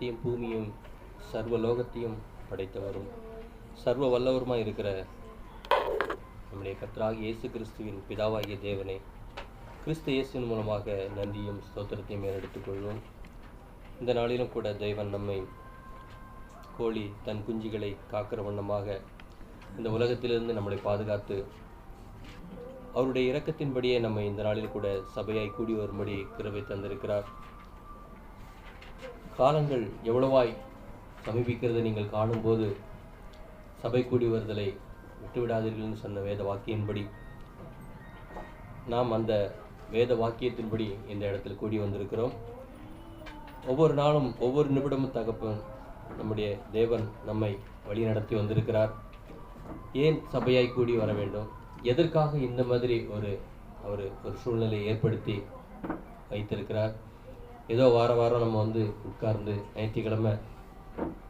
வானத்தையும் பூமியும் சர்வ லோகத்தையும் படைத்தவரும் சர்வ வல்லவருமாய் இருக்கிற நம்முடைய கர்த்தராகிய இயேசு கிறிஸ்துவின் பிதாவாகிய தேவனே, கிறிஸ்து இயேசுவின் மூலமாக நன்றியும் ஸ்தோத்திரத்தையும் எடுத்துக்கொள்வோம். இந்த நாளிலும் கூட தேவன் நம்மை கோழி தன் குஞ்சுகளை காக்கிற வண்ணமாக இந்த உலகத்திலிருந்து நம்மளை பாதுகாத்து அவருடைய இரக்கத்தின்படியே நம்மை இந்த நாளில் கூட சபையாய் கூடி வரும்படி கிருபை தந்திருக்கிறார். காலங்கள் எவ்வளவாய் சமீபிக்கிறதை நீங்கள் காணும்போது சபை கூடி வருதலை விட்டுவிடாதீர்கள்னு சொன்ன வேத வாக்கியின்படி நாம் அந்த வேத வாக்கியத்தின்படி இந்த இடத்தில் கூடி வந்திருக்கிறோம். ஒவ்வொரு நாளும் ஒவ்வொரு நிமிடமும் தகப்பன் நம்முடைய தேவன் நம்மை வழி நடத்தி வந்திருக்கிறார். ஏன் சபையாய் கூடி வர வேண்டும், எதற்காக இந்த மாதிரி ஒரு சூழ்நிலையை ஏற்படுத்தி வைத்திருக்கிறார். ஏதோ வாரம் நம்ம உட்கார்ந்து ஞாயிற்றுக்கிழமை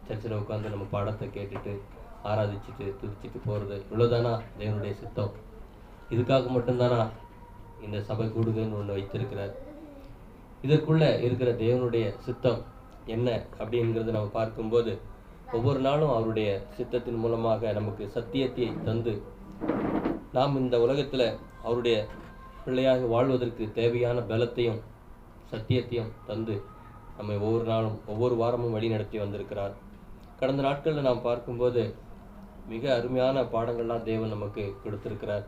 சர்ச்சில் உட்கார்ந்து நம்ம பாடத்தை கேட்டுட்டு ஆராதிச்சுட்டு துதிச்சுட்டு போகிறது இவ்வளோதானா தேவனுடைய சித்தம்? இதுக்காக மட்டும்தானா இந்த சபை கூடுதல்னு ஒன்று வைத்திருக்கிறார்? இதற்குள்ளே இருக்கிற தேவனுடைய சித்தம் என்ன அப்படிங்கிறது நம்ம பார்க்கும்போது ஒவ்வொரு நாளும் அவருடைய சித்தத்தின் மூலமாக நமக்கு சத்தியத்தை தந்து நாம் இந்த உலகத்தில் அவருடைய பிள்ளையாக வாழ்வதற்கு தேவையான பலத்தையும் சத்தியத்தையும் தந்து நம்மை ஒவ்வொரு நாளும் ஒவ்வொரு வாரமும் வழி நடத்தி வந்திருக்கிறார். கடந்த நாட்களில் நாம் பார்க்கும்போது மிக அருமையான பாடங்கள்லாம் தேவன் நமக்கு கொடுத்திருக்கிறார்.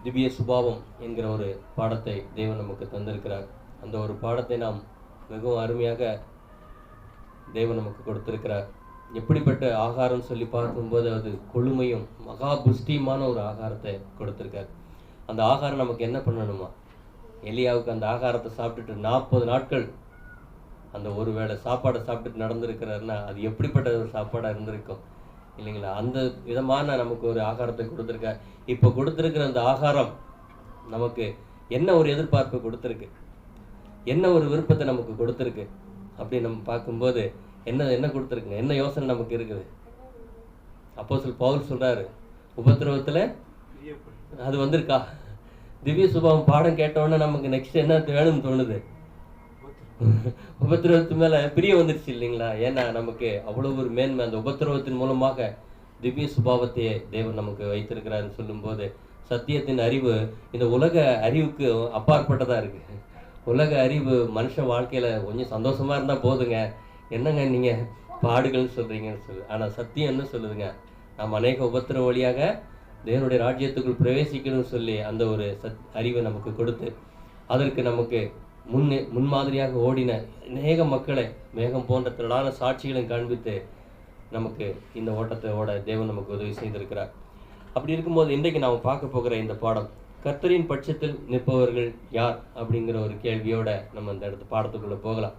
திவ்ய சுபாவம் என்கிற ஒரு பாடத்தை தேவன் நமக்கு தந்திருக்கிறார். அந்த ஒரு பாடத்தை நாம் மிகவும் அருமையாக தேவன் நமக்கு கொடுத்திருக்கிறார். எப்படிப்பட்ட ஆகாரம் சொல்லி பார்க்கும்போது அது கொழுமையும் மகா புஷ்டியுமான ஒரு ஆகாரத்தை கொடுத்திருக்கார். அந்த ஆகாரம் நமக்கு என்ன பண்ணணுமா? எலியாவுக்கு அந்த ஆகாரத்தை சாப்பிட்டுட்டு 40 நாட்கள் அந்த ஒரு வேளை சாப்பாடை சாப்பிட்டுட்டு நடந்திருக்கிறாருன்னா அது எப்படிப்பட்ட ஒரு சாப்பாடாக இருந்திருக்கும் இல்லைங்களா? அந்த விதமான நமக்கு ஒரு ஆகாரத்தை கொடுத்துருக்கார். இப்போ கொடுத்துருக்கிற அந்த ஆகாரம் நமக்கு என்ன ஒரு எதிர்பார்ப்பு கொடுத்துருக்கு, என்ன ஒரு விருப்பத்தை நமக்கு கொடுத்துருக்கு அப்படின்னு நம்ம பார்க்கும்போது என்ன கொடுத்துருக்குங்க, என்ன யோசனை நமக்கு இருக்குது? அப்போஸ்தலன் பவுல் சொல்றாரு, உபத்திரவத்தில் அது வந்திருக்கா? திவ்ய சுபாவம் பாடம் கேட்டோன்னே நமக்கு நெக்ஸ்ட் என்ன வேணும்னு தோணுது? உபத்திரவத்து மேல பிரியம் வந்துருச்சு இல்லைங்களா? ஏன்னா நமக்கு அவ்வளவு ஒரு மேன்மை அந்த உபத்திரவத்தின் மூலமாக திவ்ய சுபாவத்தையே தேவன் நமக்கு வைத்திருக்கிறாருன்னு சொல்லும்போது சத்தியத்தின் அறிவு இந்த உலக அறிவுக்கு அப்பாற்பட்டதா இருக்கு. உலக அறிவு மனுஷ வாழ்க்கையில கொஞ்சம் சந்தோஷமா இருந்தா போதுங்க, என்னங்க நீங்க பாடுகள்னு சொல்றீங்கன்னு சொல்லு. ஆனா சத்தியம் என்ன சொல்லுதுங்க? நாம் அநேக உபத்திரவ வழியாக தேவனுடைய ராஜ்யத்துக்குள் பிரவேசிக்கணும்னு சொல்லி அந்த ஒரு அறிவை நமக்கு கொடுத்து அதற்கு நமக்கு முன்மாதிரியாக ஓடின அநேக மக்களை மேகம் போன்ற திரளான சாட்சிகளையும் காண்பித்து நமக்கு இந்த ஓட்டத்தை ஓட தேவன் நமக்கு உதவி செய்திருக்கிறார். அப்படி இருக்கும்போது இன்றைக்கு நாம் பார்க்க போகிற இந்த பாடம் கர்த்தரின் பட்சத்தில் நிற்பவர்கள் யார் அப்படிங்கிற ஒரு கேள்வியோட நம்ம இந்த இடத்து பாடத்துக்குள்ளே போகலாம்.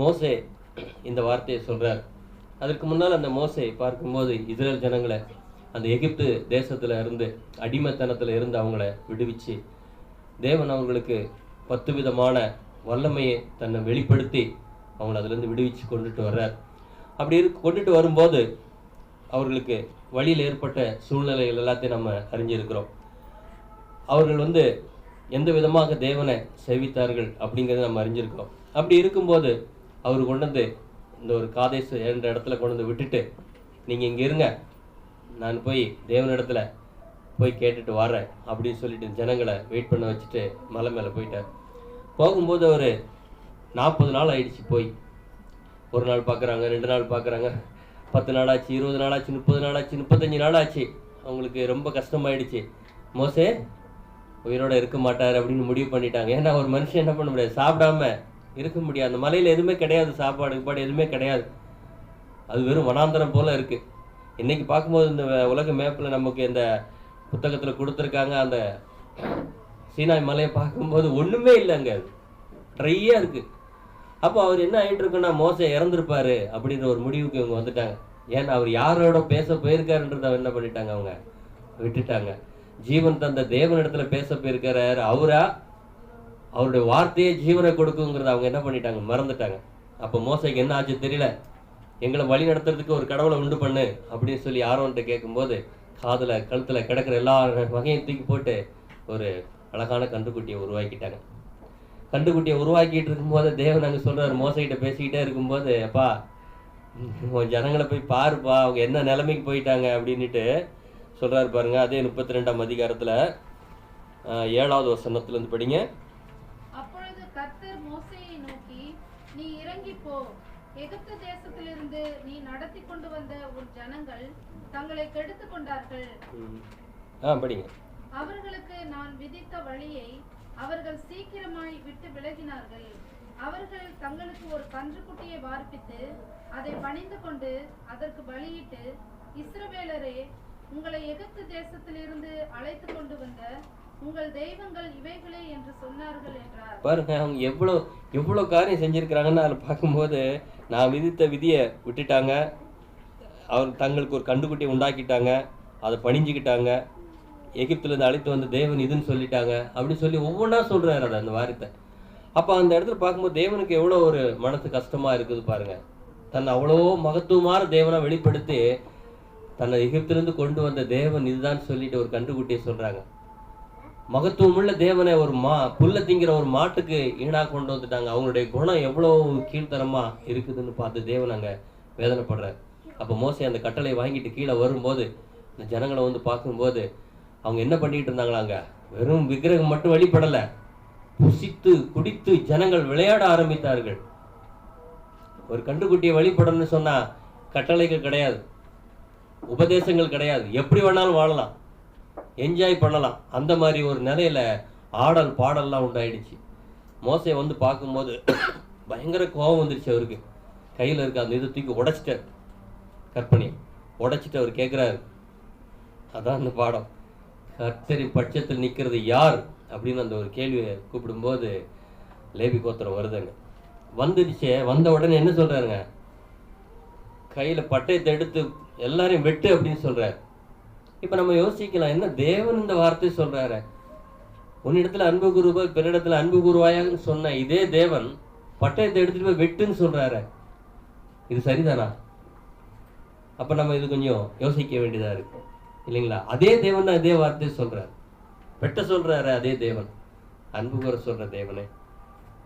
மோசே இந்த வார்த்தையை சொல்கிறார். அதற்கு முன்னால் அந்த மோசே பார்க்கும்போது இஸ்ரேல் ஜனங்களை அந்த எகிப்து தேசத்தில் இருந்து அடிமைத்தனத்தில் இருந்து அவங்கள விடுவிச்சு தேவன் அவங்களுக்கு 10 விதமான வல்லமையை தன்னை வெளிப்படுத்தி அவங்கள அதிலிருந்து விடுவிச்சு கொண்டுட்டு வர்றார். அப்படி கொண்டுட்டு வரும்போது அவர்களுக்கு வழியில் ஏற்பட்ட சூழ்நிலைகள் எல்லாத்தையும் நம்ம அறிஞ்சிருக்கிறோம். அவர்கள் எந்த விதமாக தேவனை சேவித்தார்கள் அப்படிங்கிறத நம்ம அறிஞ்சிருக்கிறோம். அப்படி இருக்கும்போது அவர் கொண்டு இந்த ஒரு காதேஸ் என்ற இடத்துல கொண்டு விட்டுட்டு நீங்கள் இங்கே இருங்க, நான் போய் தேவனிடத்துல போய் கேட்டுட்டு வரேன் அப்படின்னு சொல்லிட்டு ஜனங்களை வெயிட் பண்ண வச்சுட்டு மலை மேலே போயிட்டார். போகும்போது அவர் 40 நாள் ஆயிடுச்சு. போய் ஒரு நாள் பார்க்குறாங்க, 2 நாள் பார்க்குறாங்க, 10 நாள் ஆச்சு, 20 நாள் ஆச்சு, 30 நாள் ஆச்சு, 35 நாள் ஆச்சு. அவங்களுக்கு ரொம்ப கஷ்டமாயிடுச்சு. மோசே உயிரோட இருக்க மாட்டார் அப்படின்னு முடிவு பண்ணிட்டாங்க. ஏன்னா ஒரு மனுஷன் என்ன பண்ண முடியாது, சாப்பிடாம இருக்க முடியாது. அந்த மலையில் எதுவுமே கிடையாது, சாப்பாடு எதுவுமே கிடையாது. அது வெறும் வனாந்தரம் போல இருக்கு. இன்னைக்கு பார்க்கும்போது இந்த உலக மேப்பில் நமக்கு இந்த புத்தகத்தில் கொடுத்துருக்காங்க. அந்த சீனாய் மலையை பார்க்கும்போது ஒன்றுமே இல்லைங்க, அது ட்ரையாக இருக்குது. அப்போ அவர் என்ன ஆகிட்டு இருக்குன்னா மோசே இறந்துருப்பாரு அப்படின்ற ஒரு முடிவுக்கு இவங்க வந்துட்டாங்க. ஏன்னா அவர் யாரோட பேச போயிருக்காருன்றதை என்ன பண்ணிட்டாங்க, அவங்க விட்டுட்டாங்க. ஜீவன் தந்த தேவனிடத்துல பேச போயிருக்கிறாரு அவரா, அவருடைய வார்த்தையே ஜீவனை கொடுக்குங்கிறத அவங்க என்ன பண்ணிட்டாங்க, மறந்துட்டாங்க. அப்போ மோசைக்கு என்ன ஆச்சு தெரியல. எங்களை வழி நடத்துறதுக்கு ஒரு கடவுளை உண்டு பண்ணு அப்படின்னு சொல்லி ஆரோன்ட்ட கேட்கும்போது காதில் கழுத்தில் கிடக்கிற எல்லா வகையும் தூக்கி போட்டு ஒரு அழகான கன்றுக்குட்டியை உருவாக்கிட்டாங்க. கண்டுக்குட்டியை உருவாக்கிட்டு இருக்கும்போது தேவன் அங்கே சொல்றாரு, மோசைகிட்ட பேசிக்கிட்டே இருக்கும்போது, அப்பா உன் ஜனங்களை போய் பாருப்பா, அவங்க என்ன நிலைமைக்கு போயிட்டாங்க அப்படின்ட்டு சொல்றாரு பாருங்க. அதே 32ஆம் அதிகாரத்துல 7வது வசனத்துல இருந்து படிங்க. அப்பொழுது கர்த்தர் மோசேயை நோக்கி, நீ இறங்கி போ, எகிப்து தேசத்திலிருந்து நீ நடத்தி கொண்டு வந்த உன் ஜனங்கள் தங்களை கெடுத்துக் கொண்டார்கள். படிங்க. அவர்களுக்கு நான் விதித்த வழியை அவர்கள் சீக்கிரமாய் விட்டு விலகினார்கள். அவர்கள் தங்களுக்கு ஒரு கன்றுக்குட்டியை வார்ப்பித்து அதை பணிந்து கொண்டு அதற்கு பலியிட்டு, இஸ்ரவேலரே, உங்களை எகிப்து தேசத்திலிருந்து அழைத்து கொண்டு வந்த உங்கள் தெய்வங்கள் இவைகளே என்று சொன்னார்கள் என்றார். பாருங்க, அவங்க எவ்வளோ காரியம் செஞ்சிருக்கிறாங்கன்னு அதில் பார்க்கும்போது, நான் விதித்த விதியை விட்டுட்டாங்க, அவர் தங்களுக்கு ஒரு கண்டுக்குட்டியை உண்டாக்கிட்டாங்க, அதை பணிஞ்சுக்கிட்டாங்க, எகிப்துலேருந்து அழைத்து வந்த தேவன் இதுன்னு சொல்லிட்டாங்க அப்படின்னு சொல்லி ஒவ்வொன்றா சொல்கிறாரு அதை, அந்த வார்த்தை. அப்போ அந்த இடத்துல பார்க்கும்போது தேவனுக்கு எவ்வளோ ஒரு மனசு கஷ்டமாக இருக்குது பாருங்க. தன்னை அவ்வளோ மகத்துவமான தேவனாக வெளிப்படுத்தி தன்னை எகிப்திலிருந்து கொண்டு வந்த தேவன் இதுதான் சொல்லிட்டு ஒரு கண்டுக்குட்டியை சொல்கிறாங்க. மகத்துவமுள்ள தேவனை ஒரு புல்ல திங்கிற ஒரு மாட்டுக்கு ஈடாக கொண்டு வந்துட்டாங்க. அவங்களுடைய குணம் எவ்வளோ கீழ்த்தரமாக இருக்குதுன்னு பார்த்து தேவன் அங்கே வேதனைப்படுறார். அப்போ மோசே அந்த கட்டளை வாங்கிட்டு கீழே வரும்போது இந்த ஜனங்களை வந்து பார்க்கும்போது அவங்க என்ன பண்ணிட்டு இருந்தாங்களாங்க, வெறும் விக்கிரகம் மட்டும் வழிபடலை, புசித்து குடித்து ஜனங்கள் விளையாட ஆரம்பித்தார்கள். ஒரு கண்டுக்குட்டியை வழிபடணும்னு சொன்னா கட்டளைகள் கிடையாது, உபதேசங்கள் கிடையாது, எப்படி வேணாலும் வாழலாம், என்ஜாய் பண்ணலாம். அந்த மாதிரி ஒரு நிலையில ஆடல் பாடல்லாம் உண்டாயிடுச்சு. மோசே வந்து பார்க்கும்போது பயங்கர கோபம் வந்துருச்சு அவருக்கு. கையில் இருக்க அந்த இதை தூக்கி உடைச்சிட்டார், கற்பனையை உடைச்சிட்டு அவர் கேட்குறாரு. அதான் அந்த பாடம், கர்த்தரின் பட்சத்தில் நிற்கிறது யார் அப்படின்னு அந்த ஒரு கேள்வியை கூப்பிடும்போது லேவி கோத்திரம் வருதுங்க. வந்துடுச்சே, வந்த உடனே என்ன சொல்றாருங்க, கையில் பட்டயத்தை எடுத்து எல்லாரையும் வெட்டு அப்படின்னு சொல்றாரு. இப்போ நம்ம யோசிக்கலாம், என்ன தேவன் இந்த வார்த்தை சொல்றாரு, உன்னிடத்துல அன்பு கூறுவாய் பிறரிடத்துல அன்பு கூறுவாயான்னு சொன்ன இதே தேவன் பட்டயத்தை எடுத்துட்டு போய் வெட்டுன்னு சொல்றாரு. இது சரிதானா? அப்ப நம்ம இது கொஞ்சம் யோசிக்க வேண்டியதா இருக்கு இல்லைங்களா? அதே தேவன் தான் இதே வார்த்தையை சொல்றாரு, வெட்ட சொல்றாரு அதே தேவன், அன்பு கூற சொல்ற தேவனே.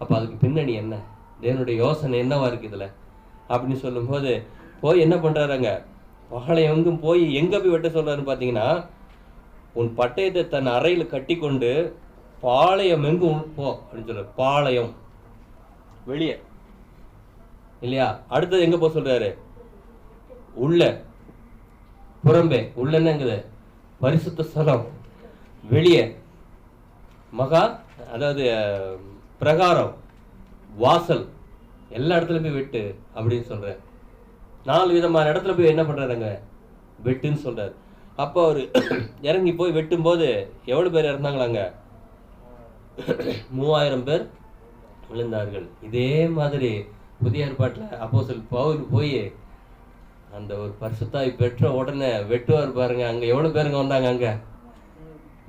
அப்ப அதுக்கு பின்னணி என்ன, தேவனுடைய யோசனை என்னவா இருக்கு இதுல அப்படின்னு சொல்லும் போது போய் என்ன பண்றாருங்க, பாளையம் எங்கும் போய் எங்க போய் வெட்ட சொல்றாருன்னு பாத்தீங்கன்னா, உன் பட்டயத்தை தன் அறையில் கட்டி கொண்டு பாளையம் எங்கும் போ அப்படின்னு சொல்ற. பாளையம் வெளியே இல்லையா? அடுத்தது எங்க போக சொல்றாரு, உள்ள, புறம்பே, உள்ளன்னுங்குது பரிசுத்த ஸ்தலம், வெளியே மகா, அதாவது பிரகாரம், வாசல், எல்லா இடத்துலையும் போய் வெட்டு அப்படின்னு சொல்ற. 4 விதமான இடத்துல போய் என்ன பண்றாருங்க, வெட்டுன்னு சொல்றாரு. அப்போ அவர் இறங்கி போய் வெட்டும் போது எவ்வளவு பேர் இறந்தாங்களாங்க, 3000 பேர் விழுந்தார்கள். இதே மாதிரி புதிய ஏற்பாட்டில் அப்போஸ்தலன் பவுல் போய் அந்த ஒரு பரிசுத்தாய் பெற்ற உடனே வெட்டுவார் பாருங்க, அங்க எவ்வளவு பேருங்க வந்தாங்க, அங்க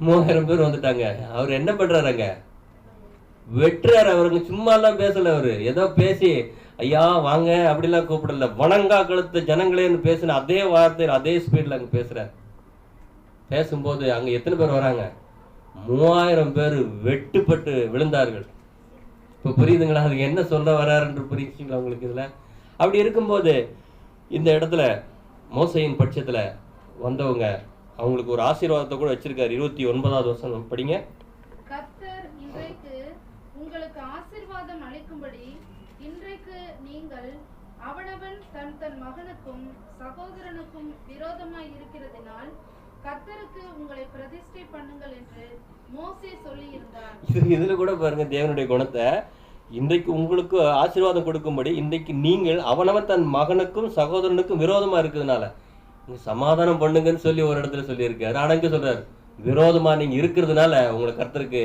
3000 பேர் வந்துட்டாங்க. அவர் என்ன பண்றாருங்க, வெட்டுறாரு. அவருங்க சும்மா எல்லாம் பேசல, அவரு ஏதோ பேசி ஐயா வாங்க அப்படிலாம் கூப்பிடல, வணங்கா கழுத்த ஜனங்களேன்னு பேசின அதே வார்த்தையில் அதே ஸ்பீட்ல அங்க பேசுறாரு. பேசும்போது அங்க எத்தனை பேர் வராங்க, 3000 பேர் வெட்டுப்பட்டு விழுந்தார்கள். இப்ப புரியுதுங்களா, அதுக்கு என்ன சொல்ல வர்றாருன்ற புரியுதுங்களா உங்களுக்கு இதுல? அப்படி இருக்கும்போது இந்த இடத்துல மோசையின் பட்சத்துல வந்தவங்க அவங்களுக்கு ஒரு ஆசீர்வாதத்தை கூட வச்சிருக்காரு. 29வது வசனம் படிங்க. கர்த்தர் இன்றைக்கு உங்களுக்கு ஆசீர்வாதம் அளிக்கும்படி இன்றைக்கு நீங்கள் அவனவன் தன் தன் மகனுக்கும் சகோதரனுக்கும் விரோதமாய் இருக்கிறதினால் கர்த்தருக்கு உங்களை பிரதிஷ்டை பண்ணுங்கள் என்று மோசே சொல்லி இருந்தார். இதுல கூட பாருங்க தேவனுடைய குணத்தை. இன்றைக்கு உங்களுக்கு ஆசீர்வாதம் கொடுக்கும்படி இன்றைக்கு நீங்கள் அவனவன் தன் மகனுக்கும் சகோதரனுக்கும் விரோதமா இருக்கிறதுனால நீங்க சமாதானம் பண்ணுங்கன்னு சொல்லி ஒரு இடத்துல சொல்லியிருக்காரு. ஆனா இங்க சொல்றாரு, விரோதமா நீங்க இருக்கிறதுனால உங்களை கர்த்தருக்கு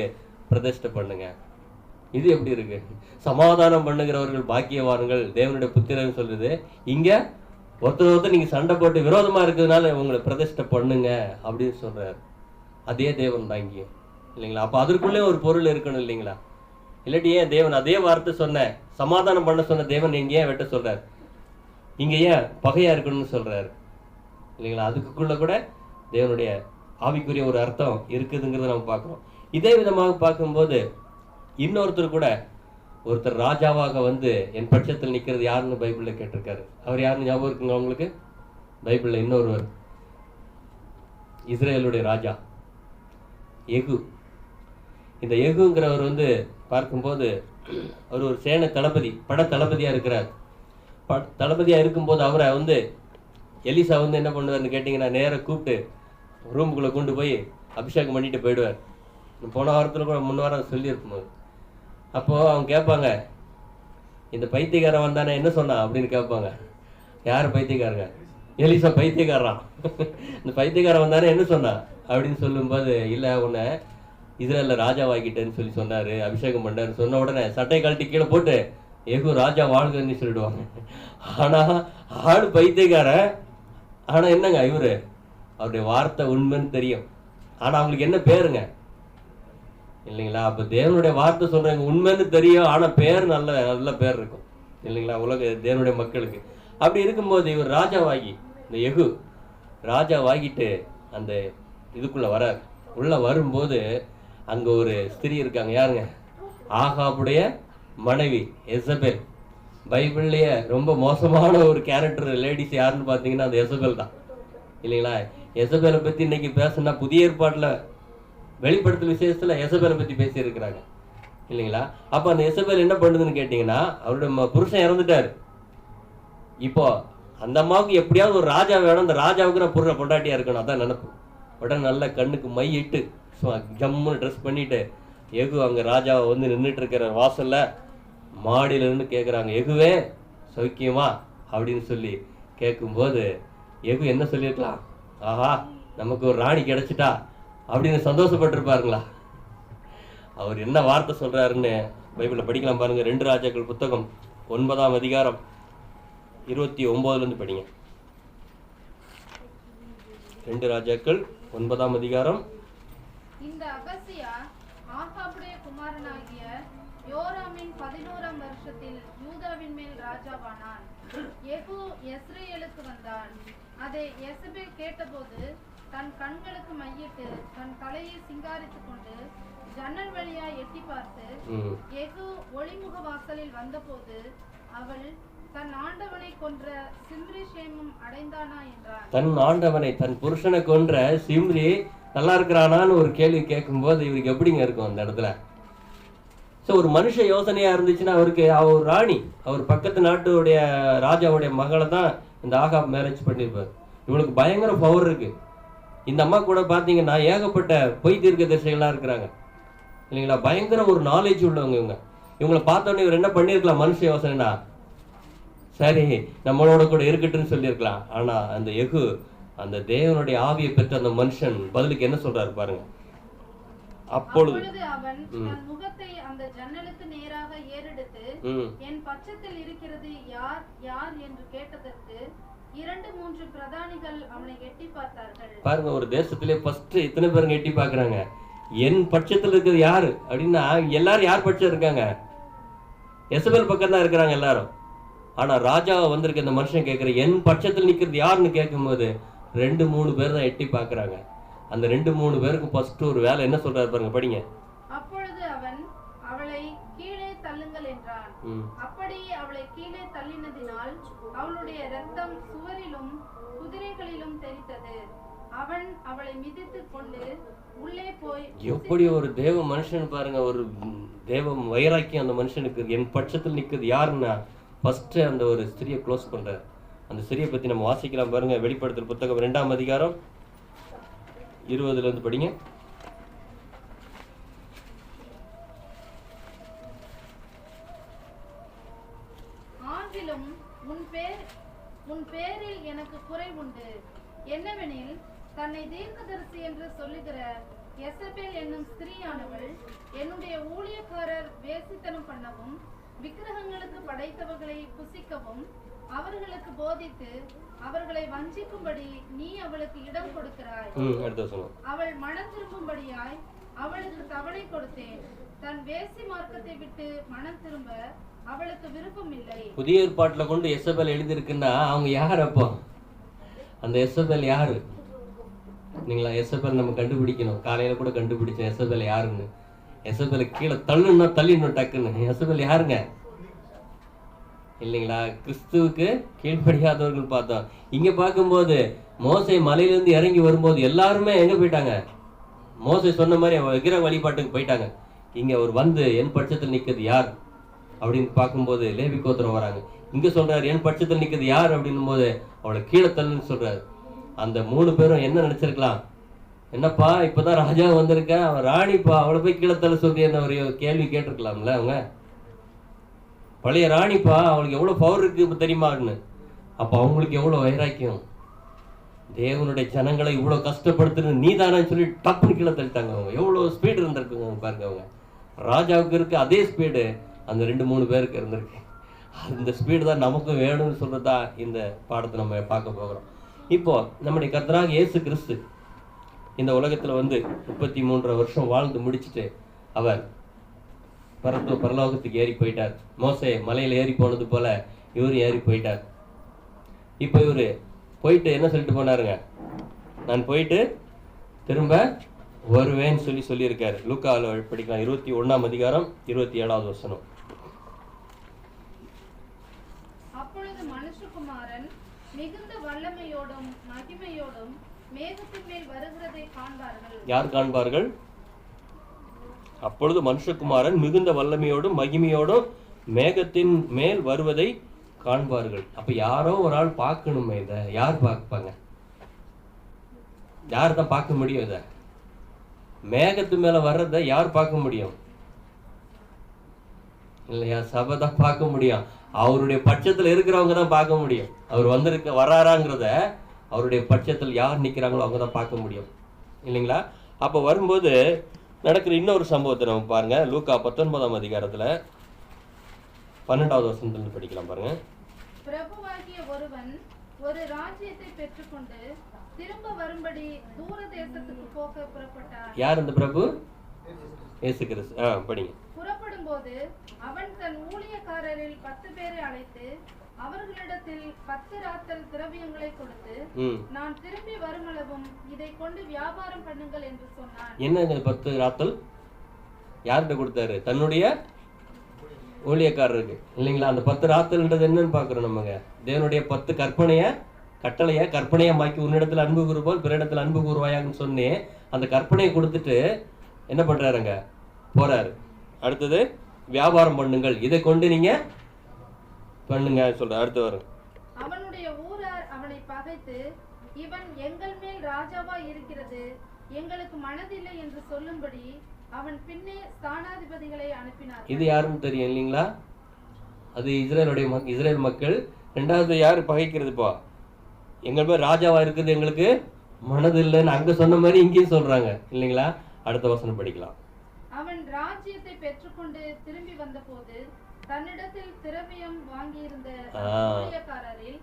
பிரதிஷ்டை பண்ணுங்க. இது எப்படி இருக்கு, சமாதானம் பண்ணுகிறவர்கள் பாக்கியவான்கள் தேவனுடைய புத்திரன்னு சொல்லுது. இங்க ஒருத்தர் நீங்க சண்டை போட்டு விரோதமா இருக்கிறதுனால உங்களை பிரதிஷ்டை பண்ணுங்க அப்படின்னு சொல்றாரு. அதே தேவன் தான் இங்கேயும் இல்லைங்களா? அப்ப அதற்குள்ளே ஒரு பொருள் இருக்கணும் இல்லைங்களா? இல்லாட்டி ஏன் தேவன் அதே வார்த்தை சொன்ன சமாதானம் பண்ண சொன்ன தேவன் இங்க ஏன் வெட்ட சொல்றாரு, இங்க ஏன் பகையா இருக்கணும்னு சொல்றாரு இல்லைங்களா? அதுக்குள்ள கூட தேவனுடைய ஆவிக்குரிய ஒரு அர்த்தம் இருக்குதுங்கிறத நம்ம பார்க்கிறோம். இதே விதமாக பார்க்கும்போது இன்னொருத்தர் கூட ஒருத்தர் ராஜாவாக வந்து என் பட்சத்தில் நிற்கிறது யாருன்னு பைபிளில் கேட்டிருக்காரு. அவர் யாருன்னு ஞாபகம் இருக்குங்க உங்களுக்கு? பைபிளில் இன்னொருவர், இஸ்ரேலுடைய ராஜா எகு. இந்த எகுங்கிறவர் வந்து பார்க்கும்போது அவர் ஒரு சேனை தளபதி, பட தளபதியாக இருக்கிறார். தளபதியாக இருக்கும்போது அவரை வந்து எலிசா வந்து என்ன பண்ணுவார்னு கேட்டிங்கன்னா, நேராக கூப்பிட்டு ரூமுக்குள்ளே கொண்டு போய் அபிஷேகம் பண்ணிட்டு போயிடுவார். போன வாரத்தில் கூட முன்ன வாரம் சொல்லியிருக்கும் போது, அப்போது அவங்க கேட்பாங்க, இந்த பைத்தியக்காரன் வந்தானே என்ன சொன்னான் அப்படின்னு கேட்பாங்க. யார் பைத்தியக்காரங்க? எலிசா பைத்தியக்காரன். இந்த பைத்தியக்காரன் வந்தானே என்ன சொன்னான் அப்படின்னு சொல்லும்போது, இல்லை உன்னை இஸ்ரேலில் ராஜாவாக்கிட்டேன்னு சொல்லி சொன்னார், அபிஷேகம் பண்ணாருன்னு சொன்ன உடனே சட்டை கழட்டி கீழே போட்டு எகு ராஜா வாழ்கன்னு சொல்லிடுவாங்க. ஆனால் ஆடு பைத்தியக்காரன். ஆனால் என்னங்க இவரு, அவருடைய வார்த்தை உண்மைன்னு தெரியும். ஆனால் அவங்களுக்கு என்ன பேருங்க இல்லைங்களா? அப்போ தேவனுடைய வார்த்தை சொல்கிறாங்க உண்மைன்னு தெரியும், ஆனால் பேர் நல்ல நல்ல பேர் இருக்கும் இல்லைங்களா உலக தேவனுடைய மக்களுக்கு. அப்படி இருக்கும்போது இவர் ராஜாவாகி, இந்த எகு ராஜாவாகிட்டு அந்த இதுக்குள்ளே வரார். உள்ளே வரும்போது அங்கே ஒரு ஸ்திரீ இருக்காங்க. யாருங்க? ஆகாபுடைய மனைவி எசபேல். பைபிள்லேயே ரொம்ப மோசமான ஒரு கேரக்டர் லேடிஸ் யாருன்னு பார்த்தீங்கன்னா அந்த எசபேல் தான் இல்லைங்களா? எசபேலை பற்றி இன்னைக்கு பேசுனா புதிய ஏற்பாட்டில் வெளிப்படுத்தல் விசேஷத்தில் எசபேலை பற்றி பேசியிருக்கிறாங்க இல்லைங்களா? அப்போ அந்த எசபேல் என்ன பண்ணுதுன்னு கேட்டிங்கன்னா, அவருடைய புருஷன் இறந்துட்டார். இப்போ அந்த அம்மாவுக்கு எப்படியாவது ஒரு ராஜா வேணும், அந்த ராஜாவுக்கு நான் புருஷ பொண்டாட்டியாக இருக்கணும், அதான் நினைப்பு. உடனே நல்ல கண்ணுக்கு மை இட்டு ஜம்முன்னு ட்ரெஸ் பண்ணிட்டு எகு அங்கே ராஜாவை வந்து நின்றுட்டு இருக்கிற வாசல்ல மாடியில இருந்து கேட்குறாங்க, எகுவே சௌக்கியமா அப்படின்னு சொல்லி கேட்கும்போது எகு என்ன சொல்லியிருக்கலாம்? ஆஹா, நமக்கு ஒரு ராணி கிடைச்சிட்டா அப்படின்னு சந்தோஷப்பட்டிருப்பாருங்களா? அவர் என்ன வார்த்தை சொல்றாருன்னு பைபிளில் படிக்கலாம் பாருங்க. 2 ராஜாக்கள் புத்தகம் 9ஆம் அதிகாரம் 29 படிங்க. 2 ராஜாக்கள் 9ஆம் அதிகாரம். இந்த அகசியா ஆகாபுடைய குமாரனாகிய யோராமின் 11ஆம் வருஷத்தில் யூதாவின் மேல் ராஜாவானான். யெகூ யெஸ்ரயேலுக்கு வந்தான். அதை யெசபேல் கேட்டபோது தன் கண்களுக்கு மையிட்டு தன் தலையை சிங்காரித்துக் கொண்டு ஜன்னல் வழியா எட்டி பார்த்து, யெகூ ஒளிமுக வாசலில் வந்தபோது அவள் தன் ஆண்டவனை கொன்ற சிம்ரி சேமம் அடைந்தானா என்றான். தன் ஆண்டவனை, தன் புருஷனை கொன்ற சிம்ரி நல்லா இருக்கிறானான்னு ஒரு கேள்வி கேட்கும்போது இவருக்கு எப்படிங்க இருக்கும் அந்த இடத்துல? ஸோ ஒரு மனுஷ யோசனையா இருந்துச்சுன்னா அவருக்கு, அவர் ராணி, அவர் பக்கத்து நாட்டுடைய ராஜாவுடைய மகளை தான் இந்த ஆகாப் மேரேஜ் பண்ணியிருப்பார். இவளுக்கு பயங்கர பவர் இருக்கு. இந்த அம்மா கூட பார்த்தீங்கன்னா ஏகப்பட்ட பொய் தீர்க்கதரிசிகளாக இருக்கிறாங்க இல்லைங்களா? பயங்கர ஒரு நாலேஜ் உள்ளவங்க. இவங்களை பார்த்தோன்னே இவர் என்ன பண்ணியிருக்கலாம்? மனுஷ யோசனைனா சரி நம்மளோட கூட இருக்கட்டுன்னு சொல்லியிருக்கலாம். ஆனா அந்த எகு, அந்த தேவனுடைய ஆவியை பெற்ற அந்த மனுஷன் பதிலுக்கு என்ன சொல்றாரு பாருங்க. அப்பொழுது அவன் தன் முகத்தை அந்த ஜன்னலுக்கு நேராக ஏறெடுத்து, என் பட்சத்தில் இருக்கிறது யார் யார் என்று கேட்டதற்கு 2-3 பிரதானிகள் அவனை எட்டி பார்த்தார்கள். பாருங்க, ஒரு தேசத்திலே ஃபர்ஸ்ட் இத்தனை பேருங்க எட்டி பார்க்கறாங்க. என் பட்சத்தில் இருக்கிறது யாரு அப்படின்னா எல்லாரும் யார் பட்சம் இருக்காங்க? எசபேல் பக்கம் தான் இருக்கிறாங்க எல்லாரும். ஆனா ராஜாவை வந்திருக்க இந்த மனுஷன் கேட்கிற என் பட்சத்தில் நிக்கிறது யாருன்னு கேட்கும்போது 2-3 பேர் தான் எட்டி பார்க்கறாங்க. அந்த 2-3 பேருக்கு ஃபர்ஸ்ட் ஒரு வேலை என்ன சொல்றாரு பாருங்க, படிங்க. அப்பொழுது அவன் அவளை கீழே தள்ளுங்கள் என்றான். அப்படியே அவளை கீழே தள்ளினதினால் அவளுடைய இரத்தம் சுவரிலும் குதிரைகளிலும் தெரித்தது. அவன் அவளை மிதித்துக் கொண்டு உள்ளே போய், எப்படி ஒரு தேவ மனுஷன் பாருங்க, ஒரு தேவ வைராக்கியம் அந்த மனுஷனுக்கு. என் பட்சத்தில் நிற்கிறது யாருன்னா ஃபர்ஸ்ட் அந்த ஒரு ஸ்திரியை க்ளோஸ் பண்ற. அந்த ஸ்திரியை பத்தி நம்ம வாசிக்கலாம் பாருங்க. வெளிப்படுத்தல் புத்தகம் 2ஆம் அதிகாரம் 20 இருந்து படிங்க. ஆகிலும் உன் பேரில் எனக்கு குறை உண்டு. என்னவெனில் தன்னை தீர்க்கதரிசி என்று சொல்லுகிற யெசபேல் என்னும் ஸ்திரீயானவள் என்னுடைய ஊழியக்காரர் வேசித்தனம் பண்ணவும் விக்கிரகங்களுக்கு படைத்தவர்களை புசிக்கவும் அவர்களுக்கு போதித்து அவர்களை வஞ்சிக்கும்படி நீ அவளுக்கு இடம் கொடுக்கிறாய். அவள் மனம் திரும்பும்படியாய் அவளுக்கு தவணை கொடுத்தேன். தன் வேசி மார்க்கத்தை விட்டு மனம் திரும்ப அவளுக்கு விருப்பம் இல்லை. புதிய ஏற்பாட்டுல கொண்டு யெசபேல் எழுதியிருக்குன்னா அவங்க யார்? அப்போ அந்த யெசபேல் யாரு? நீங்களா யெசபேல் நம்ம கண்டுபிடிக்கணும். காலையில கூட கண்டுபிடிச்ச யெசபேல் யாருன்னு. எசபேலை கீழே தள்ளுன்னா தள்ளிடணும் டக்குன்னு. எசபேல் யாருங்க? இல்லைங்களா? கிறிஸ்துவுக்கு கீழ்ப்படியாதவர்கள் பார்த்தோம். இங்க பார்க்கும்போது மோசே மலையிலிருந்து இறங்கி வரும்போது எல்லாருமே எங்க போயிட்டாங்க? மோசே சொன்ன மாதிரி விக்கிர வழிபாட்டுக்கு போயிட்டாங்க. இங்க அவர் வந்து என் பட்சத்தில் நிற்கிறது யார் அப்படின்னு பார்க்கும்போது லேவி கோத்திரம் வராங்க. இங்க சொல்றாரு என் பட்சத்தில் நிற்கிறது யார் அப்படின்னும் போது அவளை கீழே தள்ளுன்னு சொல்றாரு. அந்த 3 பேரும் என்ன நினைச்சிருக்கலாம்? என்னப்பா இப்பதான் ராஜா வந்திருக்க, அவன் ராணிப்பா, அவளை போய் கீழே தள்ள சொல்றேன்னு ஒரு கேள்வி கேட்டிருக்கலாம்ல. அவங்க பழைய ராணிப்பா, அவளுக்கு எவ்வளவு பவர் இருக்கு தெரியுமான்னு. அப்ப அவங்களுக்கு எவ்வளவு வைராக்கியம், தேவனுடைய ஜனங்களை இவ்வளவு கஷ்டப்படுத்துன்னு நீ தானே சொல்லி டப்புன்னு கீழே தள்ளிட்டாங்க. அவங்க எவ்வளவு ஸ்பீடு இருந்திருக்குங்க பாருங்க. அவங்க ராஜாவுக்கு இருக்கு அதே ஸ்பீடு அந்த 2-3 பேருக்கு இருந்திருக்கு. அந்த ஸ்பீடு தான் நமக்கும் வேணும்னு சொல்றதா இந்த பாடத்தை நம்ம பார்க்க போகிறோம். இப்போ நம்முடைய கர்த்தராகிய இயேசு கிறிஸ்து இந்த உலகத்துல வந்து 33 வருஷம் வாழ்ந்து முடிச்சுட்டு அவர் பரலோகத்துக்கு ஏறி போயிட்டார். மோசே மலையில ஏறி போனது போல இவரு ஏறி போயிட்டார். இப்போ இவரு போயிட்டு என்ன சொல்லிட்டு போனாருங்க? நான் போயிட்டு திரும்ப வருவேன்னு சொல்லியிருக்காரு. லூக்காவில் படிக்கலாம், 21ஆம் அதிகாரம் 27வது வசனம். அப்பொழுது மனுஷகுமாரன் மிகுந்த வல்லமையோடும் மகிமையோடும் மேகத்தின் மேல் வருகிறதை காண்பார்கள். யார் காண்பார்கள்? அப்பொழுது மனுஷகுமாரன் மிகுந்த வல்லமையோடும் மகிமையோடும் மேகத்தின் மேல் வருவதை காண்பார்கள். அப்ப யாரோ ஒரு ஆள் பார்க்கணுமே. இதை யார் பார்ப்பாங்க? யார் தான் பார்க்க முடியும்? இதை மேகத்து மேல வர்றத யார் பார்க்க முடியும்? இல்லையா? சபை தான் பார்க்க முடியும். அவருடைய பட்சத்துல இருக்கிறவங்க தான் பார்க்க முடியும். அவர் வராராங்கிறத அவருடைய பட்சத்தில் யார் நிற்கிறாங்களோ அவங்க தான் பார்க்க முடியும். இல்லைங்களா? அப்போ வரும்போது நடக்கிற இன்னொரு சம்பவத்தை நம்ம பாருங்க. லூக்கா 19ஆம் அதிகாரத்துல 12வது வசனத்துல படிக்கலாம் பாருங்க. பிரபுவாகிய ஒருவன் ஒரு ராஜ்யத்தை பெற்றுக்கொண்டு திரும்ப வரும்படி தூர தேசத்துக்கு போக புறப்பட்டார். யார் அந்த பிரபு? இயேசு கிறிஸ்து. படிங்க. புறப்படும் போது அவன் தன் ஊழியக்காரரில் 10 பேரை அழைத்து அவர்களிடத்தில் 10 ராத்தல் திரவியங்களை கொடுத்து, நான் திரும்பி வருமளவும் இதை கொண்டு வியாபாரம் பண்ணுங்கள் என்று சொன்னான். என்ன 10 ராத்தல் யார்கிட்ட கொடுத்தாரு? தன்னுடைய ஊழியக்காரருக்கு. இல்லைங்களா? அந்த 10 ராத்தல்ன்றது என்னன்னு பாக்குறோம் நமங்க. தேவனுடைய 10 கற்பனையை மாக்கி உன்னிடத்துல அன்பு கூறுபோல் பிறரிடத்துல அன்பு கூறுவாயான்னு சொன்னேன். அந்த கற்பனையை கொடுத்துட்டு என்ன பண்றாருங்க? போறாரு. அடுத்தது வியாபாரம் பண்ணுங்கள், இதை கொண்டு நீங்க பண்ணுங்க சொல்ற. அடுத்து வரும். அவனுடைய ஊரார் அவனை பகைத்து, இவன் எங்கள் மேல் ராஜாவா இருக்கிறது, எங்களுக்கு மனதில்லை என்று சொல்லும்படி அவன் பின்னே ஸ்தானாதிபதிகளை அனுப்பினார். இது யாருன்னு தெரியும் இல்லைங்களா? அது இஸ்ரேல் மக்கள். ரெண்டாவது யாரு பகைக்கிறதுப்பா? எங்கள் மேல் ராஜாவா இருக்குது, எங்களுக்கு மனதில்லைன்னு அங்க சொன்ன மாதிரி இங்கேயும் சொல்றாங்க இல்லைங்களா? அடுத்த வசனம் படிக்கலாம். அவன் ராஜ்யத்தை பெற்றுக்கொண்டு திரும்பி வந்த போது தன்னிடத்தில் திரவியம் வாங்கியிருந்த ஊழியக்காரரில்